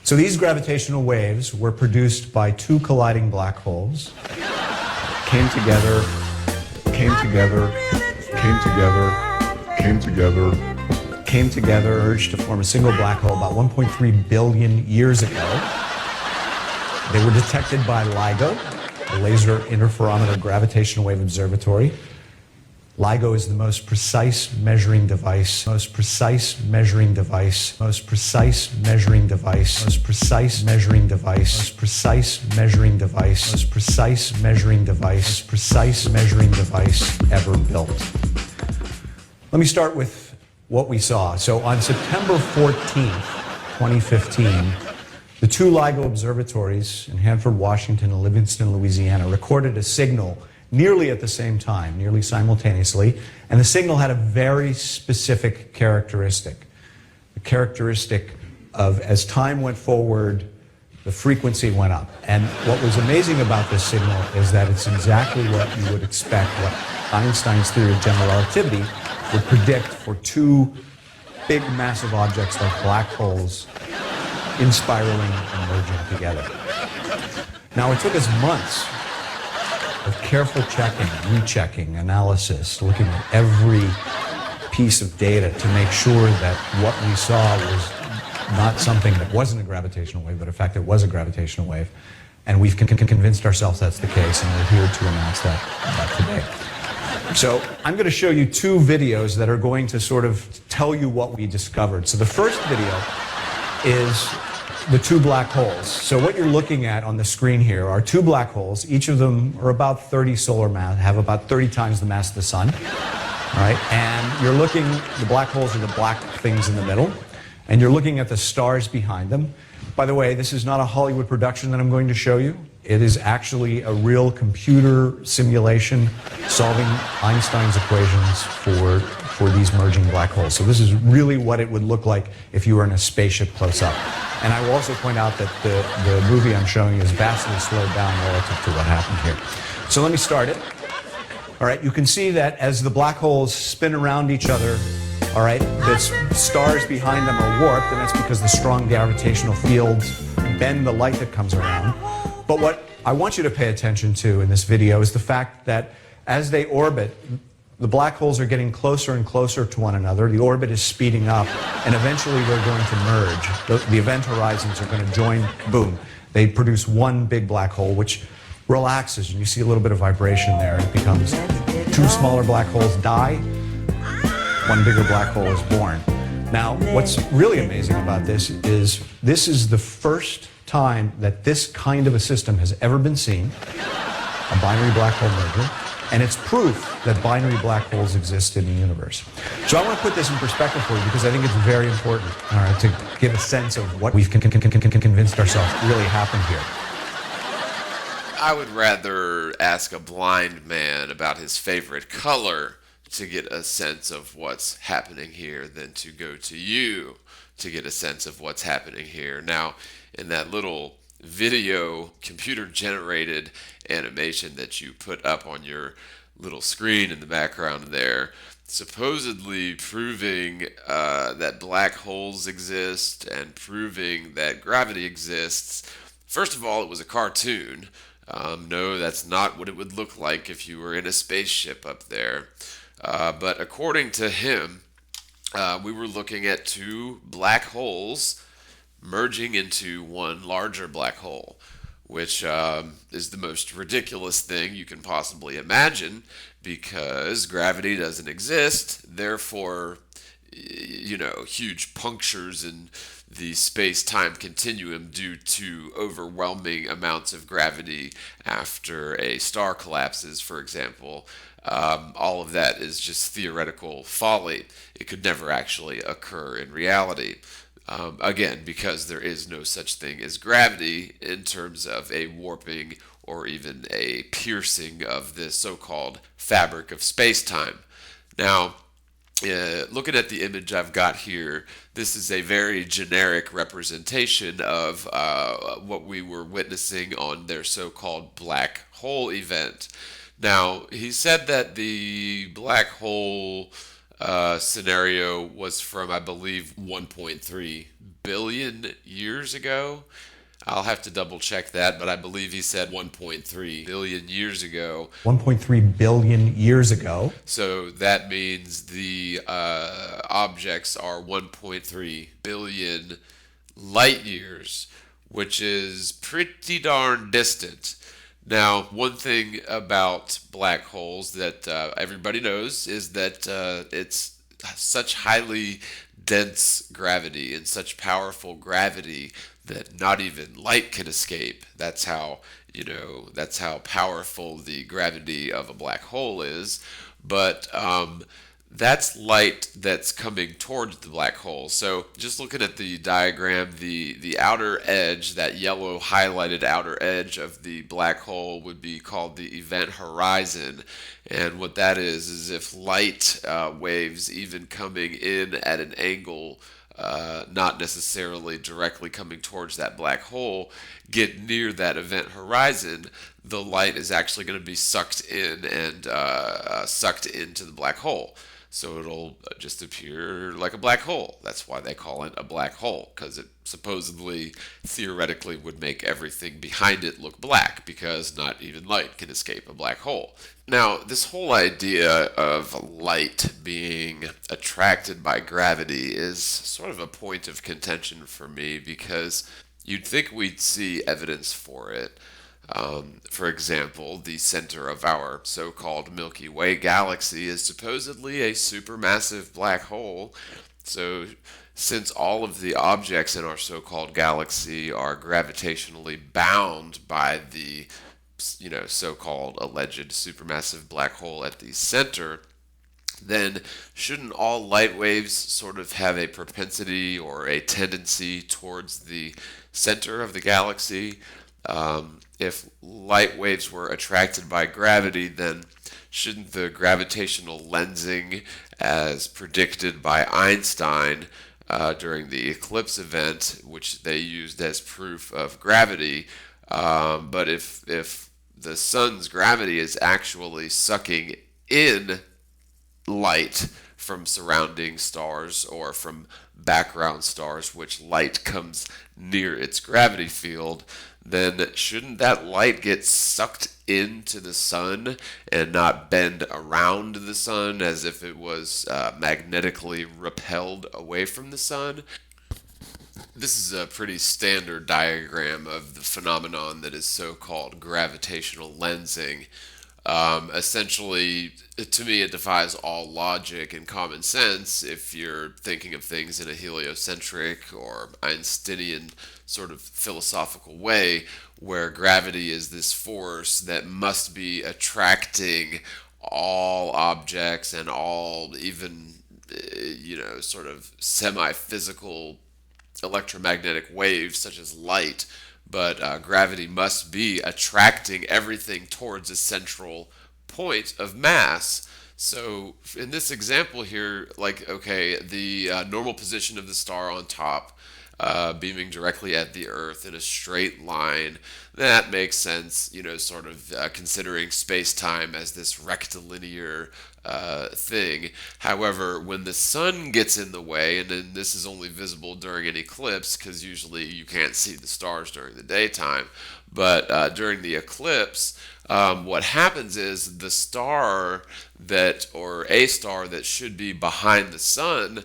So these gravitational waves were produced by two colliding black holes. Came together, urged to form a single black hole about 1.3 billion years ago. They were detected by LIGO, the Laser Interferometer Gravitational Wave Observatory. LIGO is the most precise measuring device, in ever built. Let me start with what we saw. So on September 14th, 2015, the two LIGO observatories in Hanford, Washington and Livingston, Louisiana recorded a signal nearly at the same time, nearly simultaneously, and the signal had a very specific characteristic. The characteristic of, as time went forward, the frequency went up. And what was amazing about this signal is that it's exactly what you would expect, what Einstein's theory of general relativity would predict for two big massive objects like black holes in spiraling and merging together. Now, it took us months of careful checking, rechecking, analysis, looking at every piece of data to make sure that what we saw was not something that wasn't a gravitational wave, but in fact it was a gravitational wave. And we've convinced ourselves that's the case, and we're here to announce that today. So I'm going to show you two videos that are going to sort of tell you what we discovered. So the first video is the two black holes. So what you're looking at on the screen here are two black holes. Each of them are about 30 solar mass, have about 30 times the mass of the sun. All right, and you're looking, the black holes are the black things in the middle, and you're looking at the stars behind them. By the way, this is not a Hollywood production that I'm going to show you. It is actually a real computer simulation solving Einstein's equations for these merging black holes. So this is really what it would look like if you were in a spaceship close up. And I will also point out that the movie I'm showing is vastly slowed down relative to what happened here. So let me start it. All right, you can see that as the black holes spin around each other, all right, the stars behind them are warped, and that's because the strong gravitational fields bend the light that comes around. But what I want you to pay attention to in this video is the fact that as they orbit, the black holes are getting closer and closer to one another. The orbit is speeding up, and eventually they're going to merge. The event horizons are going to join, boom. They produce one big black hole, which relaxes, and you see a little bit of vibration there. It becomes two smaller black holes die, one bigger black hole is born. Now, what's really amazing about this is the first time that this kind of a system has ever been seen, a binary black hole merger, and it's proof that binary black holes exist in the universe. So I want to put this in perspective for you because I think it's very important, all right, to give a sense of what we've convinced ourselves really happened here. I would rather ask a blind man about his favorite color to get a sense of what's happening here than to go to you to get a sense of what's happening here. Now, in that little video computer-generated animation that you put up on your little screen in the background there, supposedly proving that black holes exist and proving that gravity exists. First of all, it was a cartoon. No, that's not what it would look like if you were in a spaceship up there. But according to him, we were looking at two black holes merging into one larger black hole, which is the most ridiculous thing you can possibly imagine because gravity doesn't exist. Therefore, you know, huge punctures in the space-time continuum due to overwhelming amounts of gravity after a star collapses, for example. All of that is just theoretical folly. It could never actually occur in reality. Again, because there is no such thing as gravity in terms of a warping or even a piercing of the so-called fabric of space-time. Now, looking at the image I've got here, this is a very generic representation of what we were witnessing on their so-called black hole event. Now, he said that the black hole scenario was from, I believe, 1.3 billion years ago. I'll have to double check that, but I believe he said 1.3 billion years ago. 1.3 billion years ago. So that means the objects are 1.3 billion light years, which is pretty darn distant. Now, one thing about black holes that everybody knows is that it's such highly dense gravity and such powerful gravity that not even light can escape. That's how powerful the gravity of a black hole is. But that's light that's coming towards the black hole. So just looking at the diagram, the outer edge, that yellow highlighted outer edge of the black hole would be called the event horizon. And what that is if light waves, even coming in at an angle, not necessarily directly coming towards that black hole, get near that event horizon, the light is actually going to be sucked in and sucked into the black hole. So it'll just appear like a black hole. That's why they call it a black hole, because it supposedly, theoretically, would make everything behind it look black, because not even light can escape a black hole. Now, this whole idea of light being attracted by gravity is sort of a point of contention for me, because you'd think we'd see evidence for it. For example, the center of our so-called Milky Way galaxy is supposedly a supermassive black hole. So, since all of the objects in our so-called galaxy are gravitationally bound by the, so-called alleged supermassive black hole at the center, then shouldn't all light waves sort of have a propensity or a tendency towards the center of the galaxy? If light waves were attracted by gravity, then shouldn't the gravitational lensing, as predicted by Einstein during the eclipse event, which they used as proof of gravity, but if the sun's gravity is actually sucking in light from surrounding stars or from background stars, which light comes near its gravity field, then shouldn't that light get sucked into the sun and not bend around the sun as if it was magnetically repelled away from the sun? This is a pretty standard diagram of the phenomenon that is so-called gravitational lensing. Essentially, to me, it defies all logic and common sense if you're thinking of things in a heliocentric or Einsteinian sort of philosophical way, where gravity is this force that must be attracting all objects and all even, sort of semi-physical electromagnetic waves such as light. But gravity must be attracting everything towards a central point of mass. So in this example here, the normal position of the star on top, beaming directly at the Earth in a straight line, that makes sense, sort of considering space-time as this rectilinear thing. However, when the sun gets in the way, and then this is only visible during an eclipse, because usually you can't see the stars during the daytime, but during the eclipse, what happens is the star or a star that should be behind the sun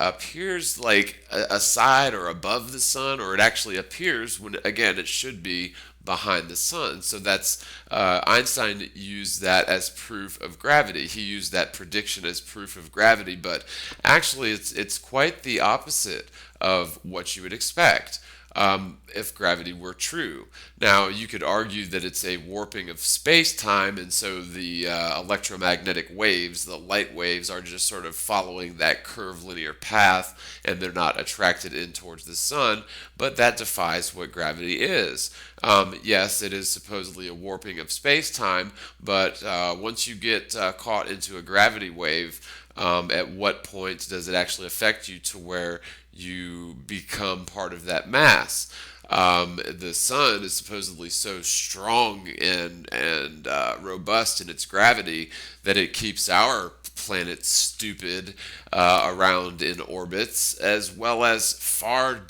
appears like aside or above the sun, or it actually appears when, again, it should be behind the sun. So that's Einstein used that as proof of gravity. He used that prediction as proof of gravity, but actually it's quite the opposite of what you would expect if gravity were true. Now, you could argue that it's a warping of space-time, and so the electromagnetic waves, the light waves, are just sort of following that curvilinear path, and they're not attracted in towards the sun, but that defies what gravity is. Yes, it is supposedly a warping of space-time, but once you get caught into a gravity wave, at what point does it actually affect you to where you become part of that mass? The sun is supposedly so strong and robust in its gravity that it keeps our planet stupid around in orbits, as well as far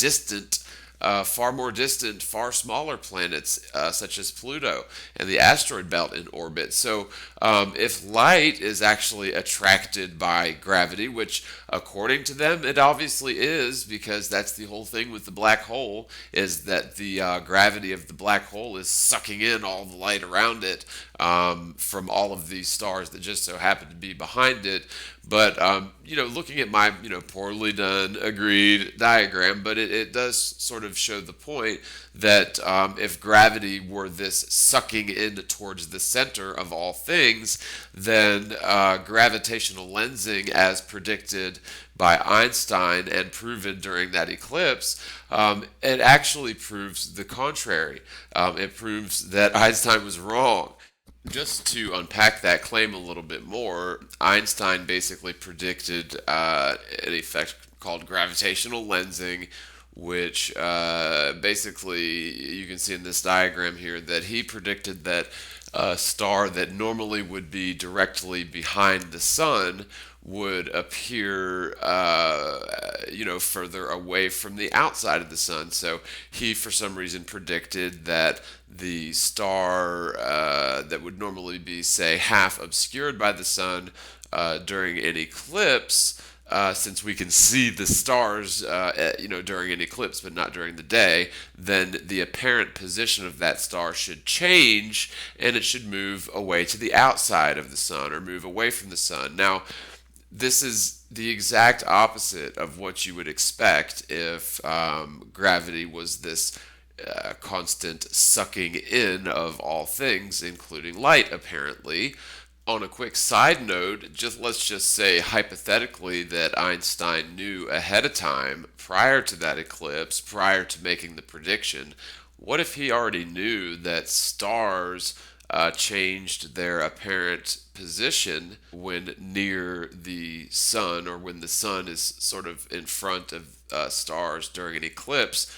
more distant, far smaller planets such as Pluto and the asteroid belt in orbit. So if light is actually attracted by gravity, which according to them it obviously is, because that's the whole thing with the black hole, is that the gravity of the black hole is sucking in all the light around it from all of these stars that just so happen to be behind it. But, looking at my, poorly done, agreed diagram, but it does sort of show the point that if gravity were this sucking in towards the center of all things, then gravitational lensing, as predicted by Einstein and proven during that eclipse, it actually proves the contrary. It proves that Einstein was wrong. Just to unpack that claim a little bit more, Einstein basically predicted an effect called gravitational lensing, which basically you can see in this diagram here that he predicted that a star that normally would be directly behind the sun would appear, further away from the outside of the sun. So he, for some reason, predicted that the star that would normally be, say, half obscured by the sun during an eclipse, since we can see the stars, during an eclipse, but not during the day, then the apparent position of that star should change, and it should move away to the outside of the sun, or move away from the sun. Now, this is the exact opposite of what you would expect if gravity was this constant sucking in of all things, including light, apparently. On a quick side note, let's just say hypothetically that Einstein knew ahead of time, prior to that eclipse, prior to making the prediction. What if he already knew that stars changed their apparent position when near the sun, or when the sun is sort of in front of stars during an eclipse?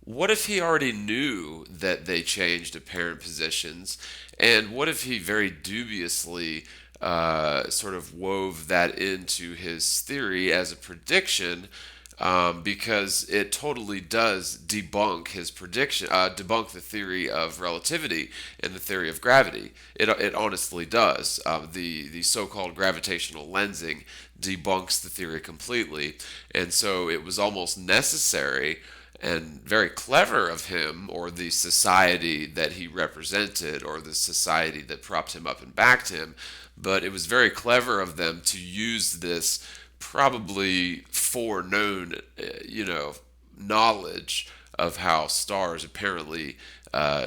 What if he already knew that they changed apparent positions? And what if he very dubiously sort of wove that into his theory as a prediction? Because it totally does debunk his prediction, debunk the theory of relativity and the theory of gravity. It honestly does. The so-called gravitational lensing debunks the theory completely, and so it was almost necessary and very clever of him, or the society that he represented, or the society that propped him up and backed him, but it was very clever of them to use this probably foreknown, knowledge of how stars apparently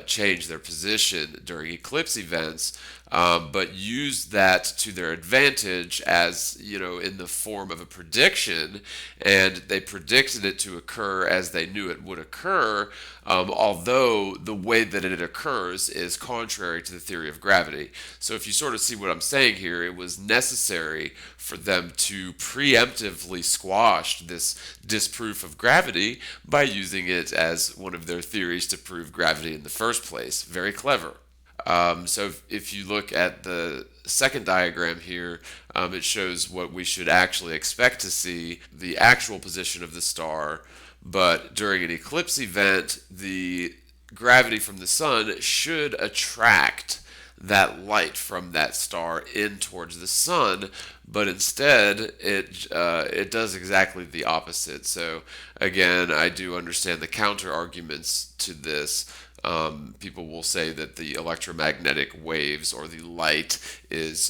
change their position during eclipse events, but use that to their advantage as, in the form of a prediction, and they predicted it to occur as they knew it would occur, although the way that it occurs is contrary to the theory of gravity. So if you sort of see what I'm saying here, it was necessary for them to preemptively squash this disproof of gravity by using it as one of their theories to prove gravity in the first place. Very clever. So if you look at the second diagram here, it shows what we should actually expect to see, the actual position of the star, but during an eclipse event, the gravity from the sun should attract that light from that star in towards the sun, but instead it does exactly the opposite. So again, I do understand the counter arguments to this. People will say that the electromagnetic waves, or the light, is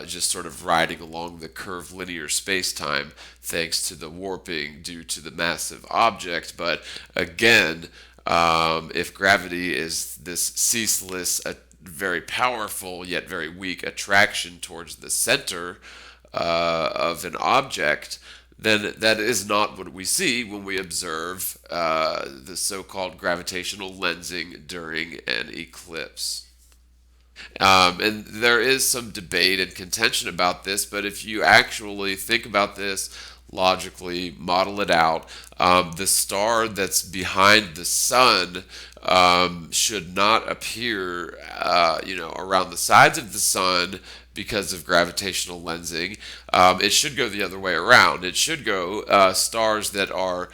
just sort of riding along the curved linear space-time thanks to the warping due to the massive object. But again, if gravity is this ceaseless, very powerful yet very weak attraction towards the center of an object, then that is not what we see when we observe the so-called gravitational lensing during an eclipse. And there is some debate and contention about this, but if you actually think about this logically model it out. The star that's behind the sun should not appear, around the sides of the sun because of gravitational lensing. It should go the other way around. It should go stars that are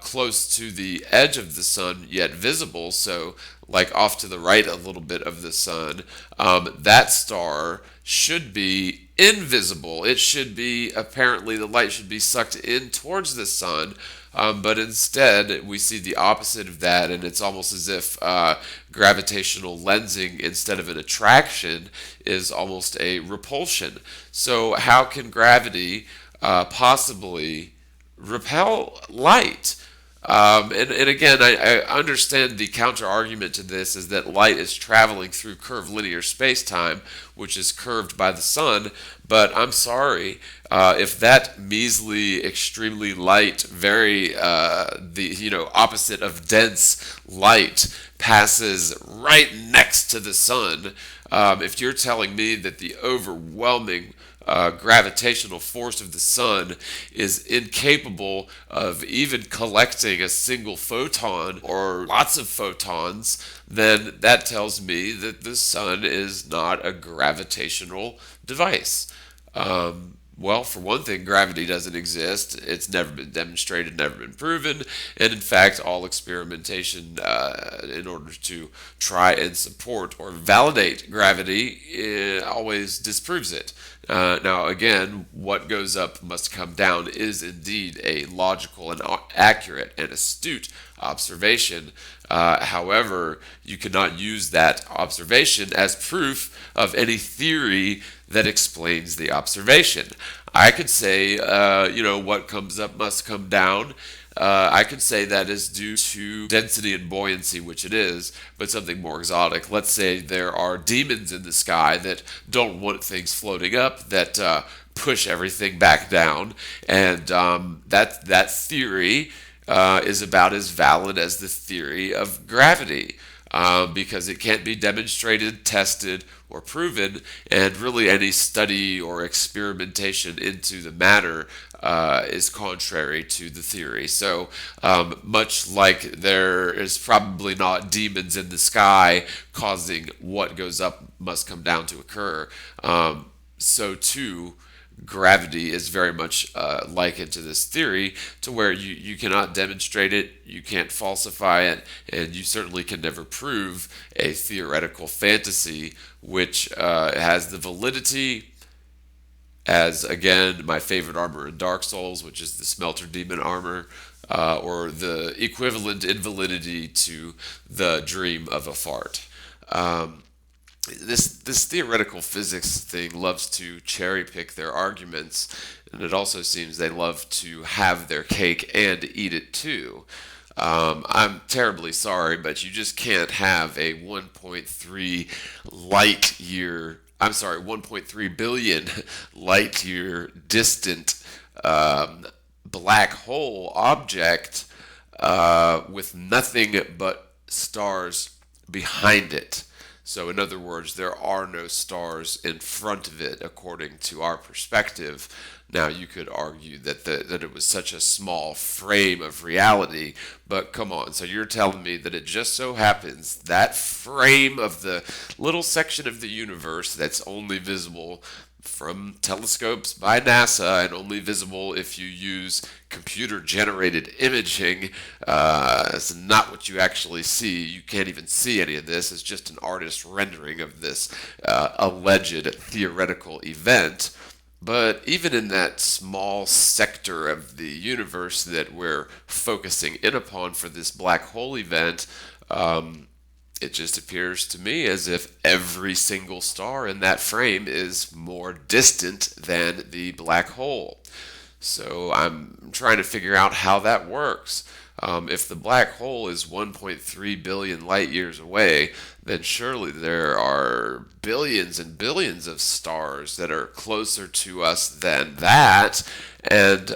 close to the edge of the sun yet visible, so like off to the right a little bit of the sun. That star should be invisible. It should be, apparently the light should be sucked in towards the sun, but instead we see the opposite of that, and it's almost as if gravitational lensing, instead of an attraction, is almost a repulsion. So how can gravity possibly repel light? And again, I understand the counter-argument to this is that light is traveling through curved linear space-time, which is curved by the sun, but I'm sorry, if that measly, extremely light, very, opposite of dense light passes right next to the sun, if you're telling me that the overwhelming gravitational force of the sun is incapable of even collecting a single photon or lots of photons, then that tells me that the sun is not a gravitational device. Well, for one thing, gravity doesn't exist. It's never been demonstrated, never been proven, and in fact, all experimentation in order to try and support or validate gravity always disproves it. Now, again, what goes up must come down is indeed a logical and accurate and astute observation. However, you cannot use that observation as proof of any theory that explains the observation. I could say, what comes up must come down. I could say that is due to density and buoyancy, which it is, but something more exotic. Let's say there are demons in the sky that don't want things floating up, that push everything back down, and that theory is about as valid as the theory of gravity, because it can't be demonstrated, tested, or proven, and really any study or experimentation into the matter is contrary to the theory. So much like there is probably not demons in the sky causing what goes up must come down to occur, so too gravity is very much likened to this theory, to where you cannot demonstrate it, you can't falsify it, and you certainly can never prove a theoretical fantasy which has the validity as, again, my favorite armor in Dark Souls, which is the Smelter Demon armor, or the equivalent invalidity to the dream of a fart. This theoretical physics thing loves to cherry pick their arguments, and it also seems they love to have their cake and eat it too. I'm terribly sorry, but you just can't have a 1.3 billion light year distant black hole object with nothing but stars behind it. So in other words, there are no stars in front of it, according to our perspective. Now, you could argue that it was such a small frame of reality, but come on, so you're telling me that it just so happens that frame of the little section of the universe that's only visible from telescopes by NASA and only visible if you use computer-generated imaging. It's not what you actually see. You can't even see any of this. It's just an artist's rendering of this alleged theoretical event. But even in that small sector of the universe that we're focusing in upon for this black hole event, it just appears to me as if every single star in that frame is more distant than the black hole. So I'm trying to figure out how that works. If the black hole is 1.3 billion light years away, then surely there are billions and billions of stars that are closer to us than that. And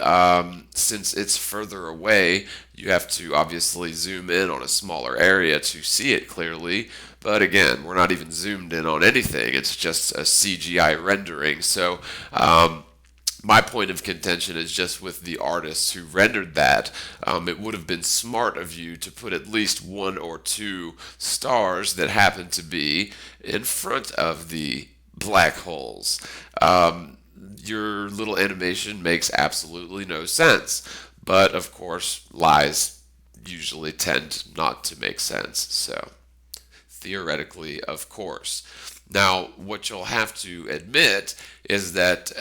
since it's further away, you have to obviously zoom in on a smaller area to see it clearly. But again, we're not even zoomed in on anything. It's just a CGI rendering. So My point of contention is just with the artists who rendered that. It would have been smart of you to put at least one or two stars that happen to be in front of the black holes. Your little animation makes absolutely no sense. But, of course, lies usually tend not to make sense. So, theoretically, of course. Now, what you'll have to admit is that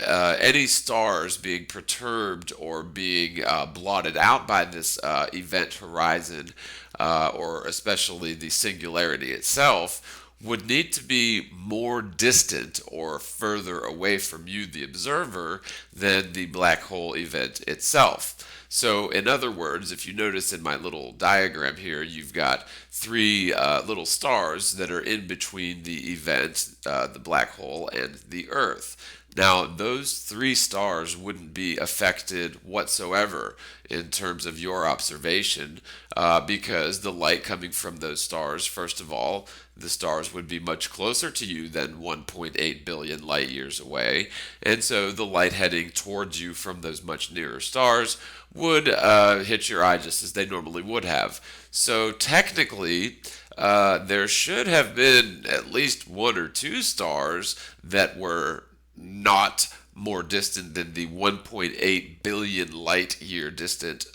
any stars being perturbed or being blotted out by this event horizon, or especially the singularity itself, would need to be more distant or further away from you, the observer, than the black hole event itself. So, in other words, if you notice in my little diagram here, you've got three little stars that are in between the event, the black hole, and the Earth. Now, those three stars wouldn't be affected whatsoever in terms of your observation because the light coming from those stars, first of all, the stars would be much closer to you than 1.8 billion light years away, and so the light heading towards you from those much nearer stars would hit your eye just as they normally would have. So technically, there should have been at least one or two stars that were not more distant than the 1.8 billion light year distant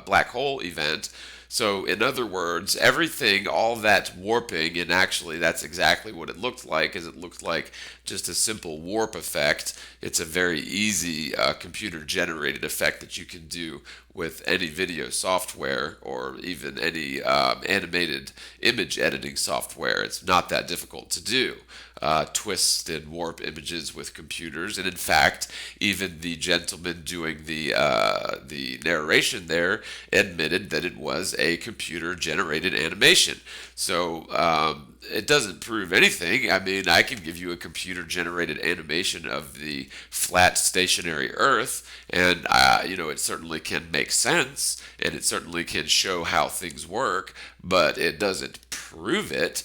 black hole event. So in other words, everything, all that warping, and actually that's exactly what it looked like, is it looked like just a simple warp effect. It's a very easy computer generated effect that you can do with any video software or even any animated image editing software. It's not that difficult to do. Twist and warp images with computers, and in fact, even the gentleman doing the narration there admitted that it was a computer-generated animation. So it doesn't prove anything. I mean, I can give you a computer-generated animation of the flat stationary Earth, and it certainly can make sense, and it certainly can show how things work, but it doesn't prove it.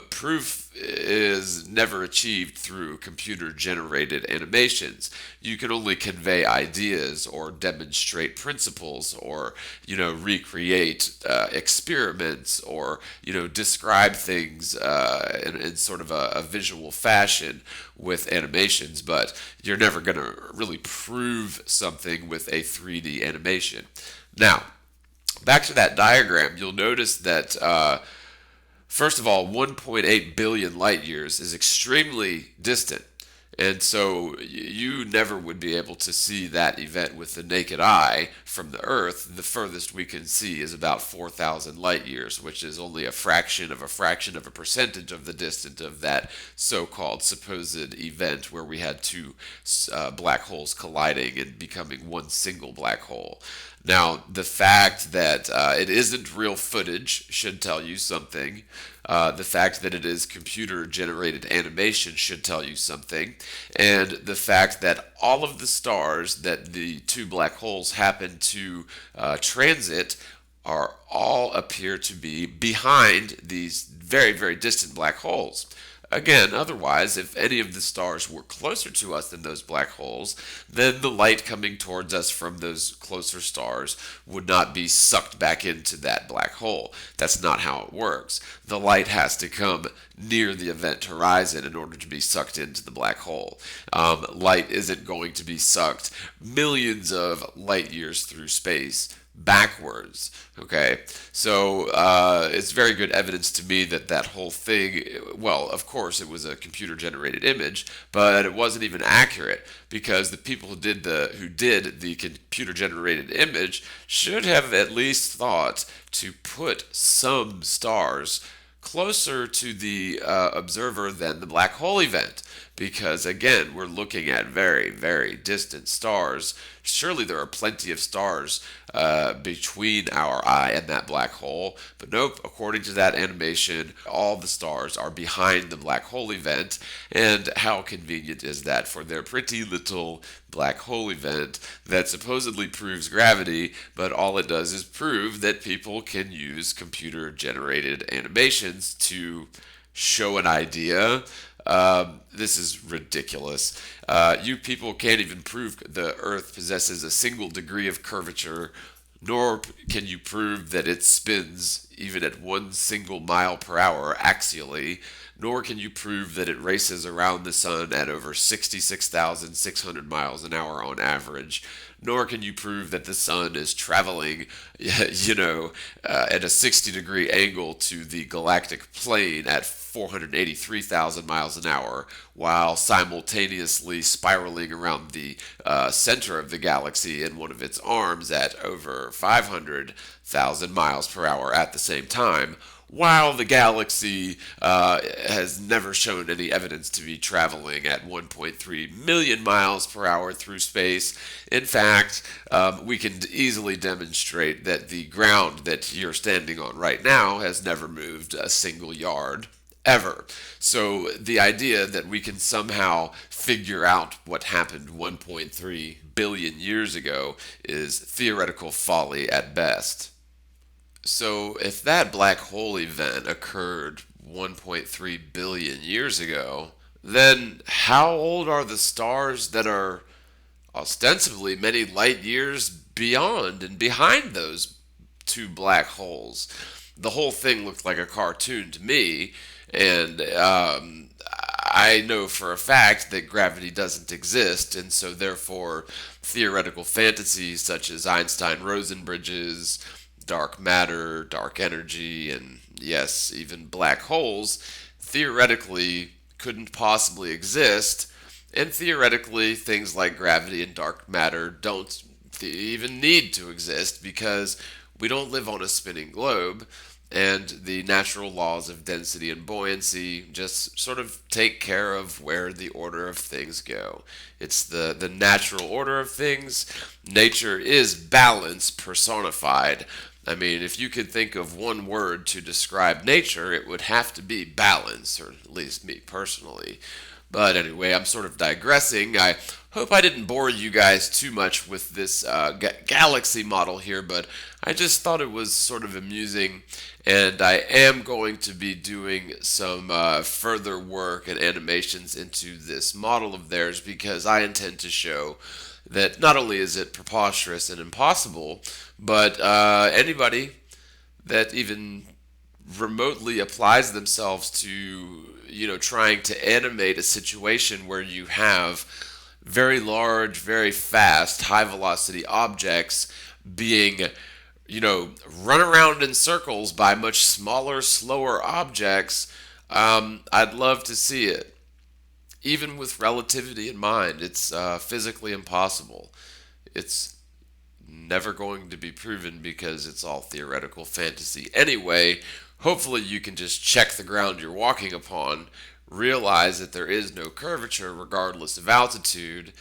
Proof is never achieved through computer-generated animations. You can only convey ideas or demonstrate principles or, recreate experiments or, describe things in sort of a visual fashion with animations, but you're never going to really prove something with a 3D animation. Now, back to that diagram, you'll notice that first of all, 1.8 billion light years is extremely distant, and so you never would be able to see that event with the naked eye from the Earth. The furthest we can see is about 4,000 light years, which is only a fraction of a percentage of the distance of that so-called supposed event where we had two black holes colliding and becoming one single black hole. Now, the fact that it isn't real footage should tell you something. The fact that it is computer-generated animation should tell you something. And the fact that all of the stars that the two black holes happen to transit all appear to be behind these very, very distant black holes. Again, otherwise, if any of the stars were closer to us than those black holes, then the light coming towards us from those closer stars would not be sucked back into that black hole. That's not how it works. The light has to come near the event horizon in order to be sucked into the black hole. Light isn't going to be sucked millions of light years through space backwards. Okay, so it's very good evidence to me that that whole thing, well, of course it was a computer generated image, but it wasn't even accurate, because the people who did the computer generated image should have at least thought to put some stars closer to the observer than the black hole event, because again, we're looking at very, very distant stars. Surely there are plenty of stars between our eye and that black hole, but nope, according to that animation, all the stars are behind the black hole event. And how convenient is that for their pretty little black hole event that supposedly proves gravity, but all it does is prove that people can use computer generated animations to show an idea, This is ridiculous. You people can't even prove the Earth possesses a single degree of curvature, nor can you prove that it spins even at 1 single mile per hour axially, nor can you prove that it races around the sun at over 66,600 miles an hour on average, nor can you prove that the sun is traveling, at a 60-degree angle to the galactic plane at 483,000 miles an hour, while simultaneously spiraling around the center of the galaxy in one of its arms at over 500,000 miles per hour at the same time, while the galaxy has never shown any evidence to be traveling at 1.3 million miles per hour through space. In fact, we can easily demonstrate that the ground that you're standing on right now has never moved a single yard ever. So the idea that we can somehow figure out what happened 1.3 billion years ago is theoretical folly at best. So if that black hole event occurred 1.3 billion years ago, then how old are the stars that are ostensibly many light years beyond and behind those two black holes? The whole thing looked like a cartoon to me, and I know for a fact that gravity doesn't exist, and so therefore theoretical fantasies such as Einstein-Rosen bridges, dark matter, dark energy, and yes, even black holes, theoretically couldn't possibly exist, and theoretically things like gravity and dark matter don't even need to exist because we don't live on a spinning globe, and the natural laws of density and buoyancy just sort of take care of where the order of things go. It's the natural order of things. Nature is balance personified. I mean, if you could think of one word to describe nature, it would have to be balance, or at least me personally. But anyway, I'm sort of digressing. I hope I didn't bore you guys too much with this galaxy model here, but I just thought it was sort of amusing, and I am going to be doing some further work and animations into this model of theirs because I intend to show that not only is it preposterous and impossible, but anybody that even remotely applies themselves to, trying to animate a situation where you have very large, very fast, high velocity objects being, run around in circles by much smaller, slower objects, I'd love to see it. Even with relativity in mind, it's physically impossible. It's never going to be proven because it's all theoretical fantasy. Anyway, hopefully you can just check the ground you're walking upon, realize that there is no curvature regardless of altitude,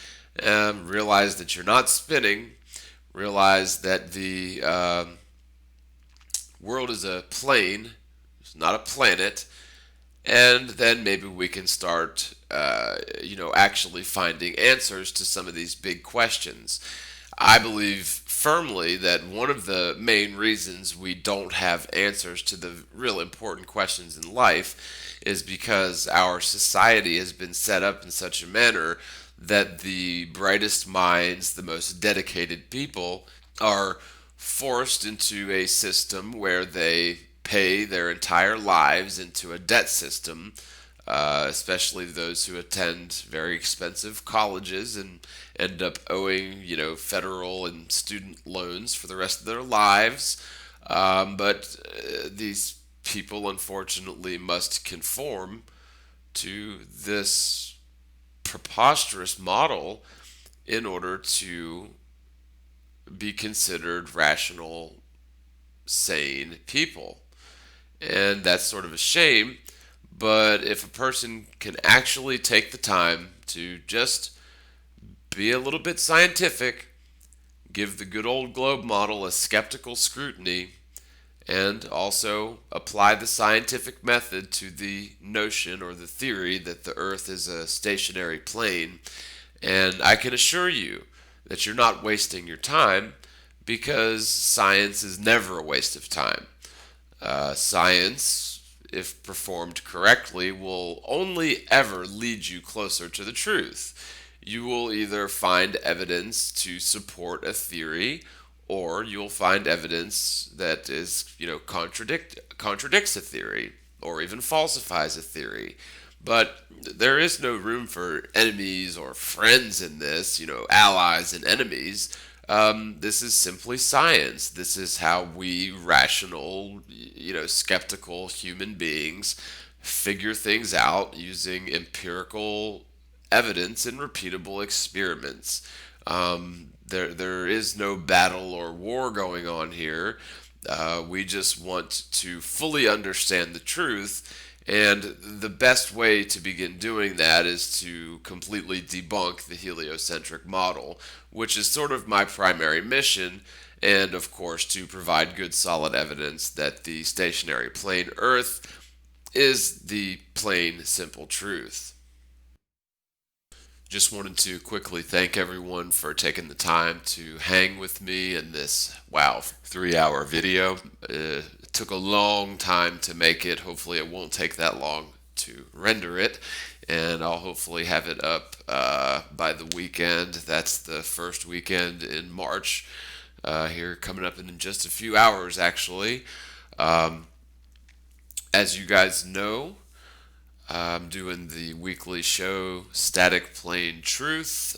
realize that you're not spinning, realize that the world is a plane, it's not a planet, and then maybe we can start, actually finding answers to some of these big questions. I believe firmly that one of the main reasons we don't have answers to the real important questions in life is because our society has been set up in such a manner that the brightest minds, the most dedicated people, are forced into a system where they pay their entire lives into a debt system, especially those who attend very expensive colleges and end up owing, federal and student loans for the rest of their lives. But these people, unfortunately, must conform to this preposterous model in order to be considered rational, sane people. And that's sort of a shame, but if a person can actually take the time to just be a little bit scientific, give the good old globe model a skeptical scrutiny, and also apply the scientific method to the notion or the theory that the Earth is a stationary plane, and I can assure you that you're not wasting your time, because science is never a waste of time. Science if performed correctly, will only ever lead you closer to the truth. You will either find evidence to support a theory, or you'll find evidence that is, contradicts a theory, or even falsifies a theory. But there is no room for enemies or friends in this, allies and enemies. This is simply science. This is how we rational, skeptical human beings figure things out using empirical evidence and repeatable experiments. There is no battle or war going on here. We just want to fully understand the truth, and the best way to begin doing that is to completely debunk the heliocentric model, which is sort of my primary mission, and of course to provide good solid evidence that the stationary plane Earth is the plain, simple truth. Just wanted to quickly thank everyone for taking the time to hang with me in this, 3-hour video. It took a long time to make it. Hopefully it won't take that long to render it, and I'll hopefully have it up by the weekend. That's the first weekend in March, here coming up in just a few hours, actually. As you guys know, I'm doing the weekly show Static Plane Truth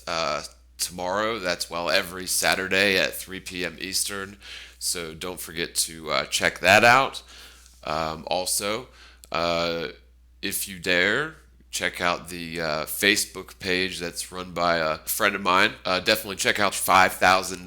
tomorrow. That's every Saturday at 3 p.m. Eastern. So don't forget to check that out. Also, if you dare, check out the Facebook page that's run by a friend of mine. Definitely check out $5,000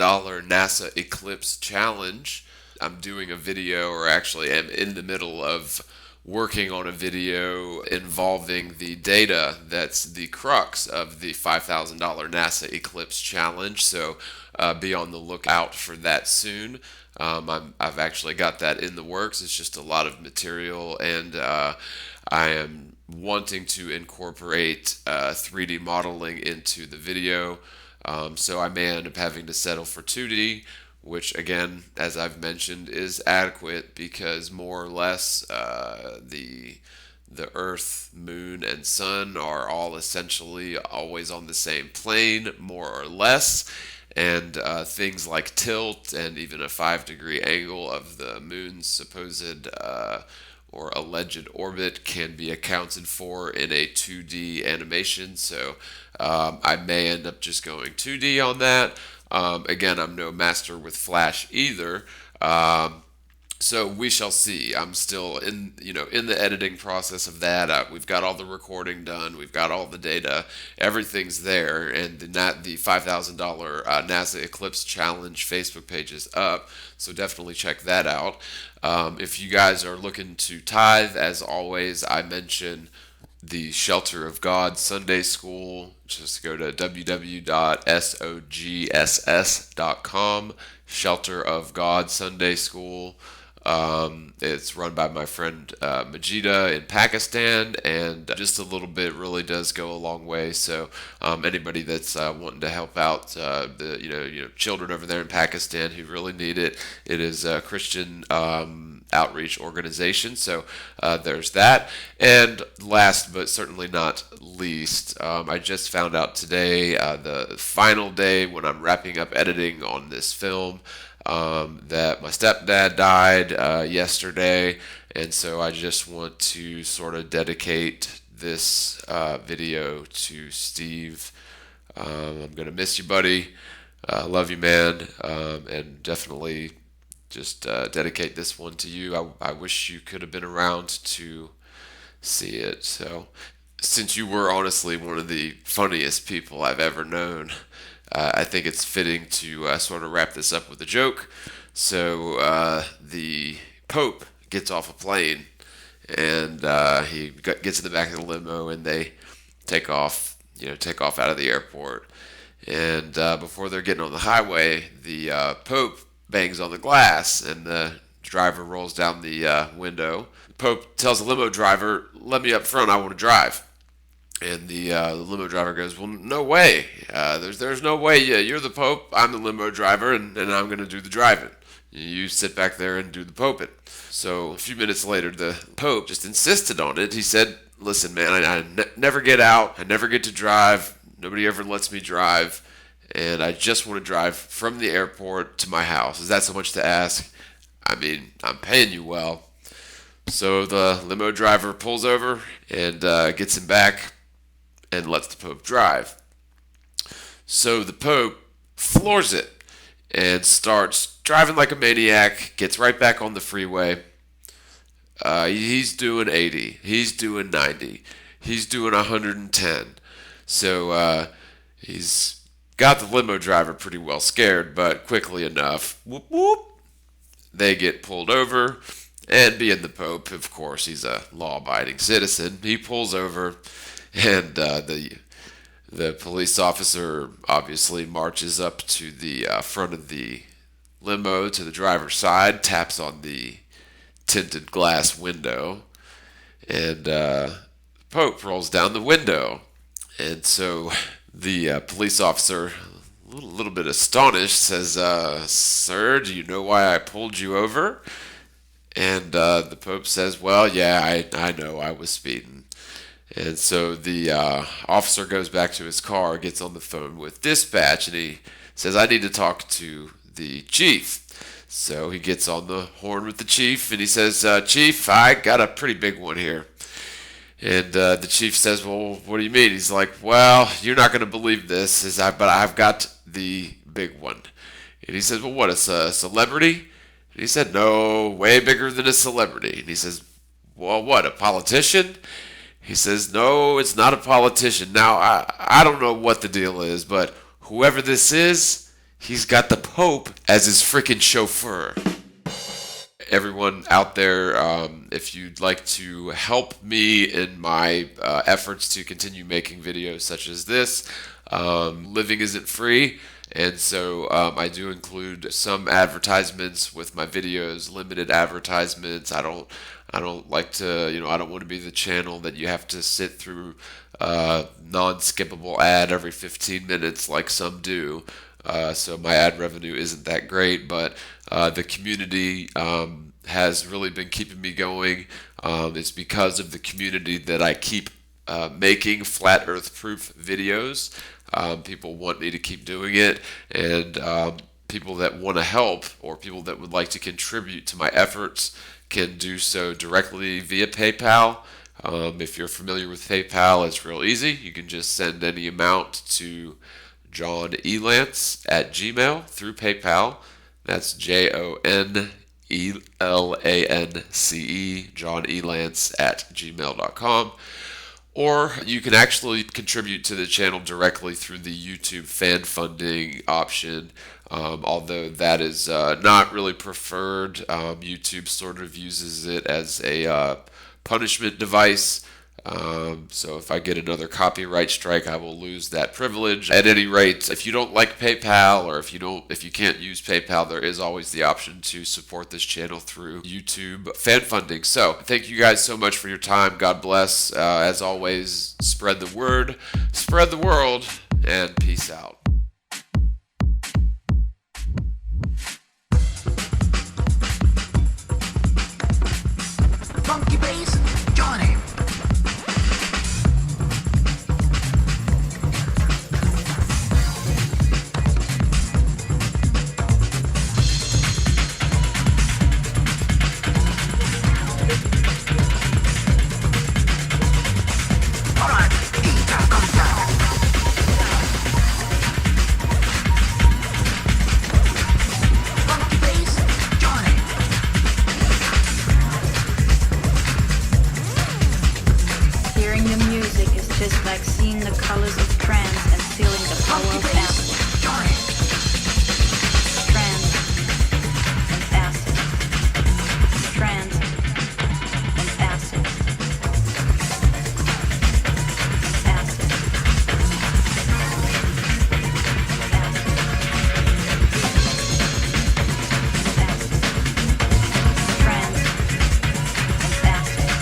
NASA Eclipse Challenge. I'm doing a video, or actually am in the middle of working on a video involving the data that's the crux of the $5,000 NASA Eclipse Challenge, so be on the lookout for that soon. I've actually got that in the works. It's just a lot of material, and I am wanting to incorporate 3D modeling into the video, so I may end up having to settle for 2D, which again, as I've mentioned, is adequate because more or less the Earth, Moon, and Sun are all essentially always on the same plane, more or less, and things like tilt and even a 5-degree angle of the Moon's supposed or alleged orbit can be accounted for in a 2D animation, so I may end up just going 2D on that. Again, I'm no master with Flash either, so we shall see. I'm still in the editing process of that. We've got all the recording done. We've got all the data. Everything's there, and the $5,000 NASA Eclipse Challenge Facebook page is up, so definitely check that out. If you guys are looking to tithe, as always, I mention the Shelter of God Sunday School. Just go to www.sogss.com. Shelter of God Sunday School. It's run by my friend Majida in Pakistan, and just a little bit really does go a long way. So anybody that's wanting to help out the children over there in Pakistan who really need it, it is a Christian outreach organization. So there's that. And last but certainly not least, I just found out today, the final day when I'm wrapping up editing on this film, that my stepdad died yesterday, and so I just want to sort of dedicate this video to Steve. I'm gonna miss you, buddy. Love you, man, and definitely just dedicate this one to you. I wish you could have been around to see it. So, since you were honestly one of the funniest people I've ever known, I think it's fitting to sort of wrap this up with a joke. So the Pope gets off a plane, and he gets in the back of the limo, and they take off out of the airport. And before they're getting on the highway, the Pope bangs on the glass, and the driver rolls down the window. The Pope tells the limo driver, "Let me up front, I want to drive." And the limo driver goes, "Well, no way. There's no way. You're the Pope. I'm the limo driver, and I'm going to do the driving." You sit back there and do the poping. So a few minutes later, the Pope just insisted on it. He said, listen, man, I never get out. I never get to drive. Nobody ever lets me drive. And I just want to drive from the airport to my house. Is that so much to ask? I mean, I'm paying you well. So the limo driver pulls over and gets him back and lets the Pope drive. So the Pope floors it and starts driving like a maniac, gets right back on the freeway. He's doing 80. He's doing 90. He's doing 110. So he's got the limo driver pretty well scared, but quickly enough, whoop whoop, they get pulled over. And being the Pope, of course, he's a law-abiding citizen. He pulls over, and the police officer obviously marches up to the front of the limo to the driver's side, taps on the tinted glass window, and the Pope rolls down the window. And so the police officer, a little bit astonished, says, "Sir, do you know why I pulled you over?" And the Pope says, well, yeah, I know I was speeding. And so the officer goes back to his car, gets on the phone with dispatch, and he says, I need to talk to the chief. So he gets on the horn with the chief, and he says, Chief, I got a pretty big one here. And the chief says, well, what do you mean? He's like, well, you're not going to believe this, but I've got the big one. And he says, well, what, a celebrity? And he said, no, way bigger than a celebrity. And he says, well, what, a politician? He says, no, it's not a politician. Now, I don't know what the deal is, but whoever this is, he's got the Pope as his freaking chauffeur. Everyone out there, if you'd like to help me in my efforts to continue making videos such as this, living isn't free. And so I do include some advertisements with my videos, limited advertisements. I don't like to, I don't want to be the channel that you have to sit through non-skippable ad every 15 minutes like some do. So my ad revenue isn't that great, but the community has really been keeping me going. It's because of the community that I keep making flat earth proof videos. People want me to keep doing it, and people that want to help or people that would like to contribute to my efforts can do so directly via PayPal. If you're familiar with PayPal, it's real easy. You can just send any amount to John Elance at Gmail through PayPal. That's JONELANCE, John Elance at gmail.com. Or you can actually contribute to the channel directly through the YouTube fan funding option, although that is not really preferred. YouTube sort of uses it as a punishment device. So if I get another copyright strike, I will lose that privilege. At any rate, if you don't like PayPal, or if you can't use PayPal, there is always the option to support this channel through YouTube fan funding. So thank you guys so much for your time. God bless. As always, spread the word, spread the world, and peace out. Funky bass, Johnny. Just like seeing the colors of trance and feeling the power of acid. Trance and acid. Trance and acid. Acid. Trance and acid.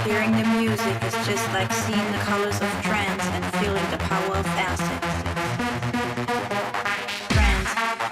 Hearing the music is just like seeing the colors of trance and feeling the power of acid. Trance and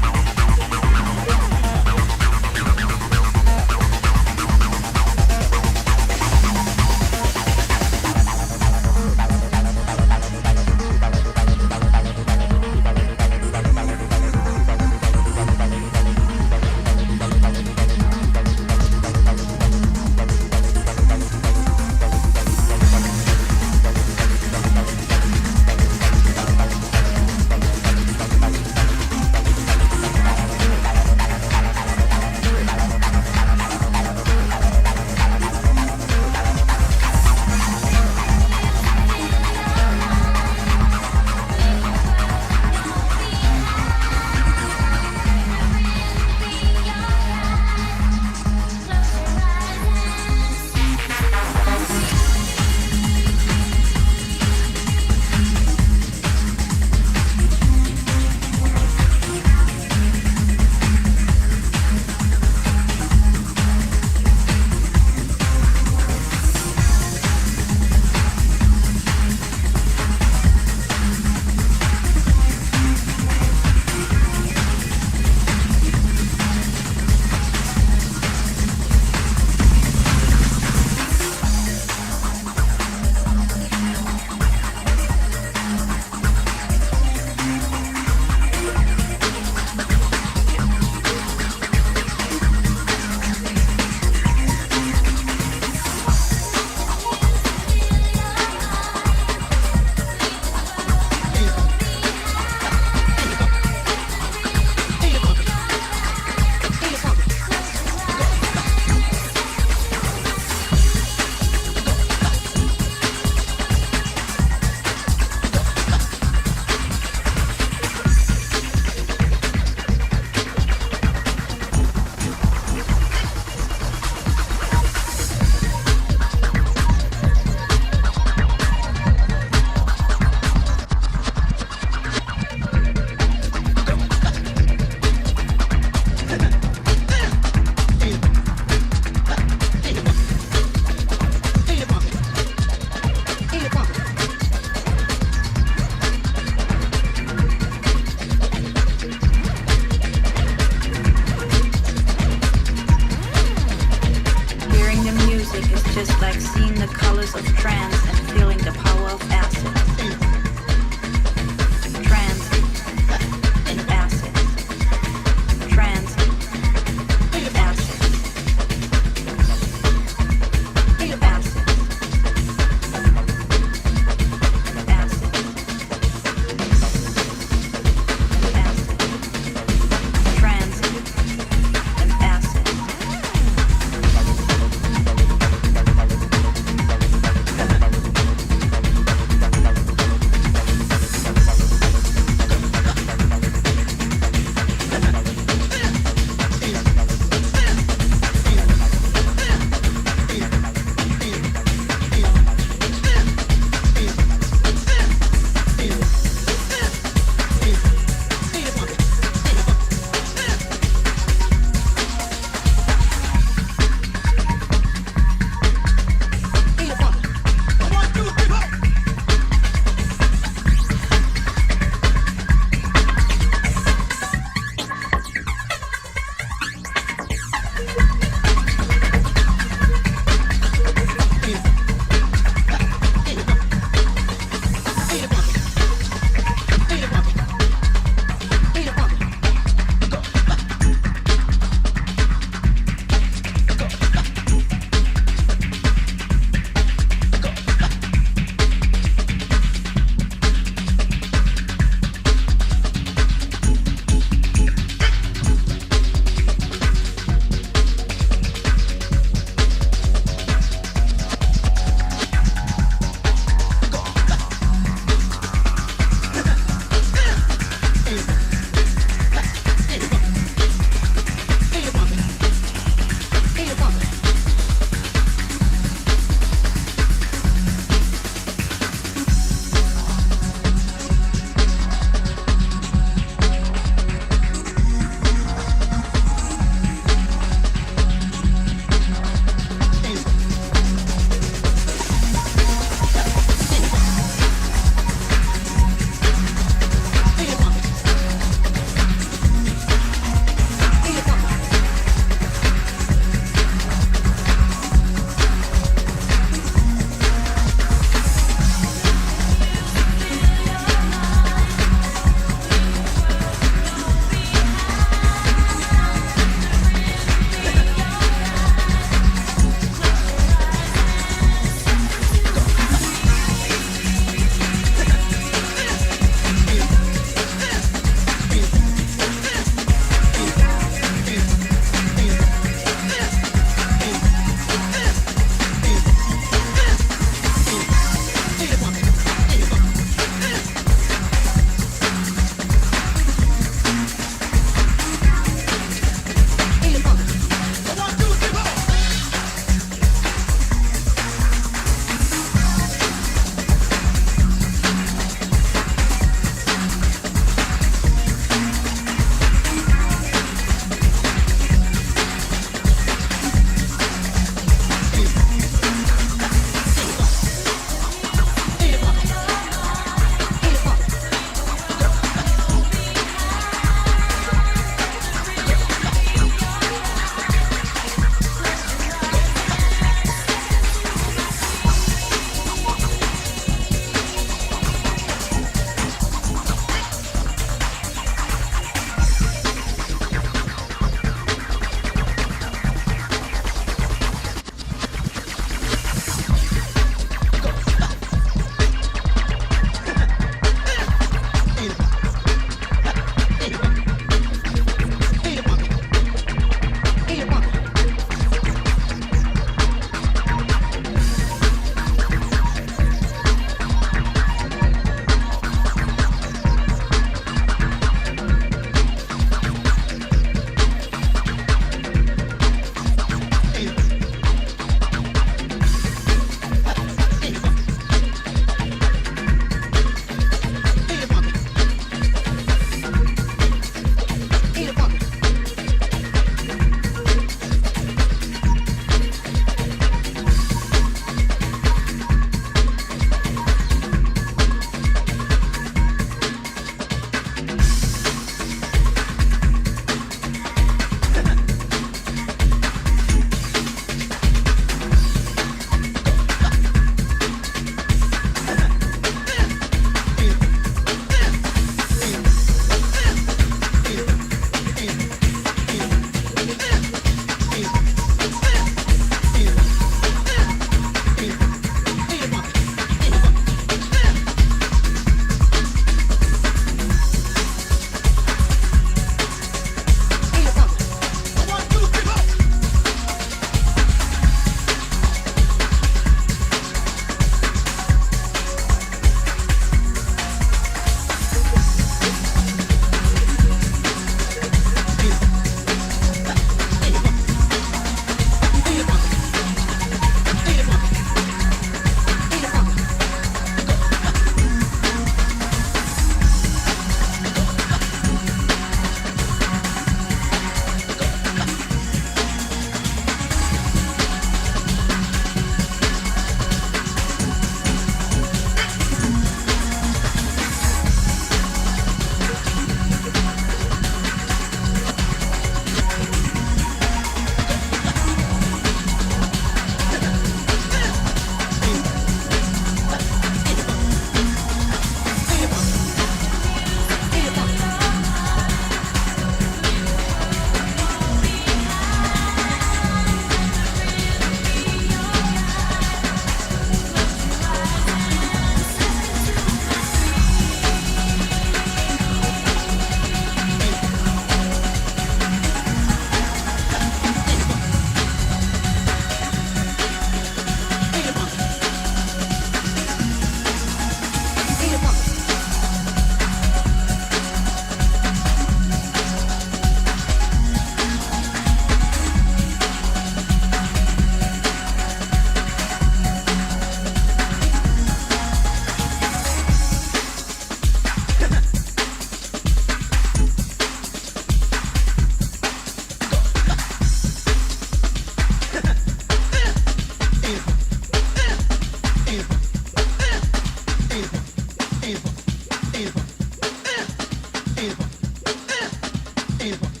Ain't it funky?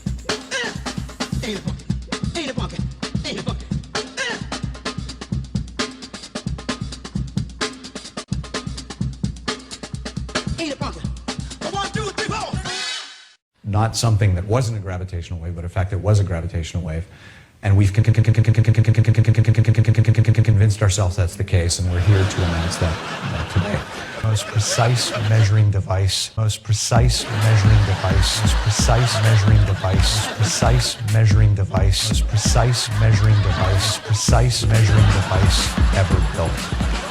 Ain't it funky? Ain't it funky? Ain't it funky? Ain't it funky? 1, 2, 3, 4. Not something that wasn't a gravitational wave, but in fact it was a gravitational wave. And we've convinced ourselves that's the case, and we're here to announce that today. Most precise measuring device, most precise measuring device, most precise measuring device, most precise measuring device, most precise measuring device, precise measuring device ever built.